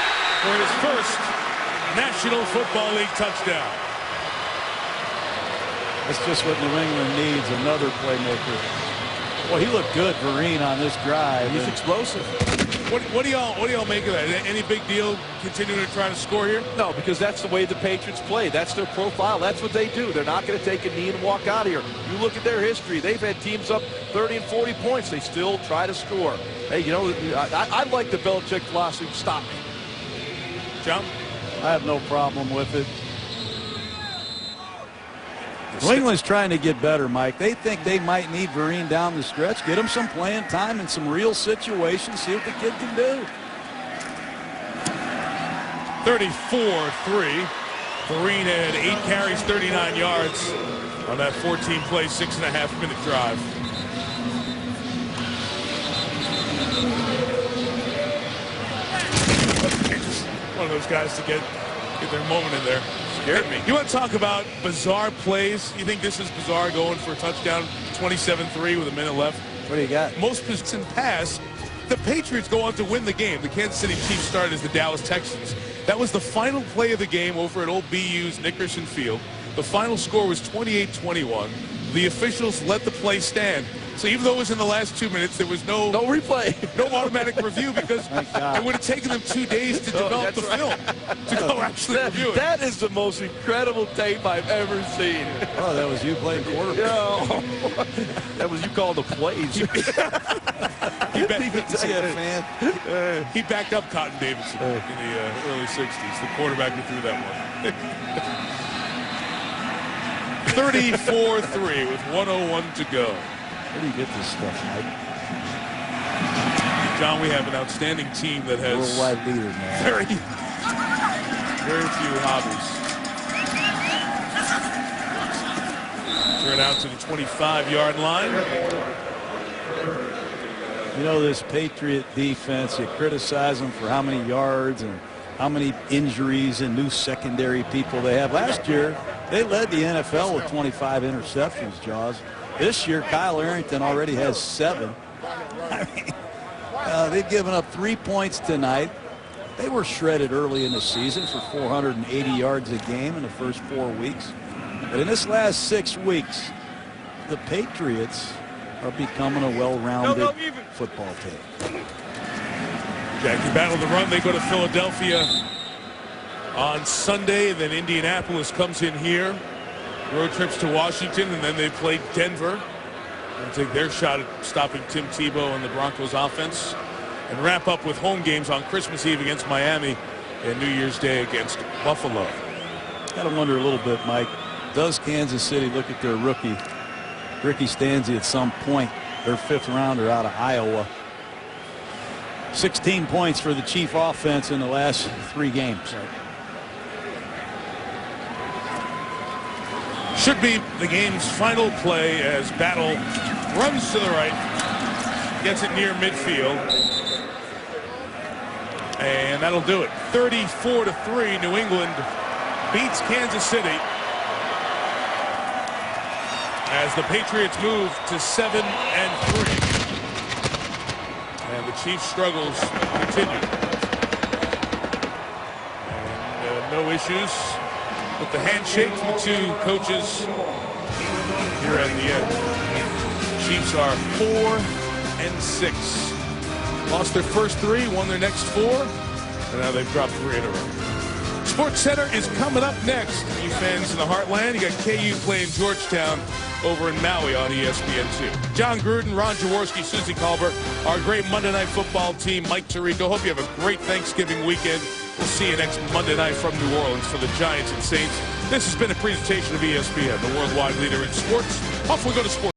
for his first National Football League touchdown. That's just what New England needs, another playmaker. Well, he looked good, Vereen, on this drive. He's explosive. What do y'all make of that? Any big deal continuing to try to score here? No, because that's the way the Patriots play. That's their profile. That's what they do. They're not going to take a knee and walk out of here. You look at their history. They've had teams up 30 and 40 points. They still try to score. Hey, you know, I like the Belichick philosophy. Stop. John? I have no problem with it. New England's trying to get better, Mike. They think they might need Vereen down the stretch. Get him some playing time in some real situations. See what the kid can do. 34-3. Vereen had 8 carries, 39 yards on that 14-play, 6.5-minute drive. One of those guys to get their moment in there. Scared me. You want to talk about bizarre plays? You think this is bizarre, going for a touchdown, 27-3 with a minute left? What do you got? Most position pass. The Patriots go on to win the game. The Kansas City Chiefs started as the Dallas Texans. That was the final play of the game over at Old BU's Nickerson Field. The final score was 28-21. The officials let the play stand. So even though it was in the last 2 minutes, there was no replay, no automatic review, because it would have taken them 2 days to develop the film to go actually review it. That is the most incredible tape I've ever seen. Oh, that was you playing quarterback. No, that was you calling the plays. He backed up Cotton Davidson in the early 60s, the quarterback who threw that one. 34-3 with 1:01 to go. Where do you get this stuff, Mike? John, we have an outstanding team that has worldwide leader, man. Very few hobbies. Turn out to the 25-yard line. You know, this Patriot defense, you criticize them for how many yards and how many injuries and new secondary people they have. Last year, they led the NFL with 25 interceptions, Jaws. This year, Kyle Arrington already has 7. I mean, they've given up 3 points tonight. They were shredded early in the season for 480 yards a game in the first 4 weeks. But in this last 6 weeks, the Patriots are becoming a well-rounded football team. Jackie battle the run. They go to Philadelphia on Sunday. Then Indianapolis comes in here. Road trips to Washington, and then they play Denver and take their shot at stopping Tim Tebow and the Broncos offense, and wrap up with home games on Christmas Eve against Miami and New Year's Day against Buffalo. Got to wonder a little bit, Mike. Does Kansas City look at their rookie, Ricky Stanzi, at some point, their 5th rounder out of Iowa? 16 points for the Chief offense in the last 3 games. Should be the game's final play as Battle runs to the right, gets it near midfield, and that'll do it. 34-3, New England beats Kansas City as the Patriots move to 7-3. And the the Chiefs' struggles continue. And no issues with the handshake from the two coaches here at the end. Chiefs are 4-6. Lost their first 3, won their next 4, and now they've dropped 3 in a row. Sports Center is coming up next. You fans in the heartland, you got KU playing Georgetown over in Maui on ESPN2. John Gruden, Ron Jaworski, Susie Colbert, our great Monday Night Football team, Mike Tirico. Hope you have a great Thanksgiving weekend. We'll see you next Monday night from New Orleans for the Giants and Saints. This has been a presentation of ESPN, the worldwide leader in sports. Off we go to sports.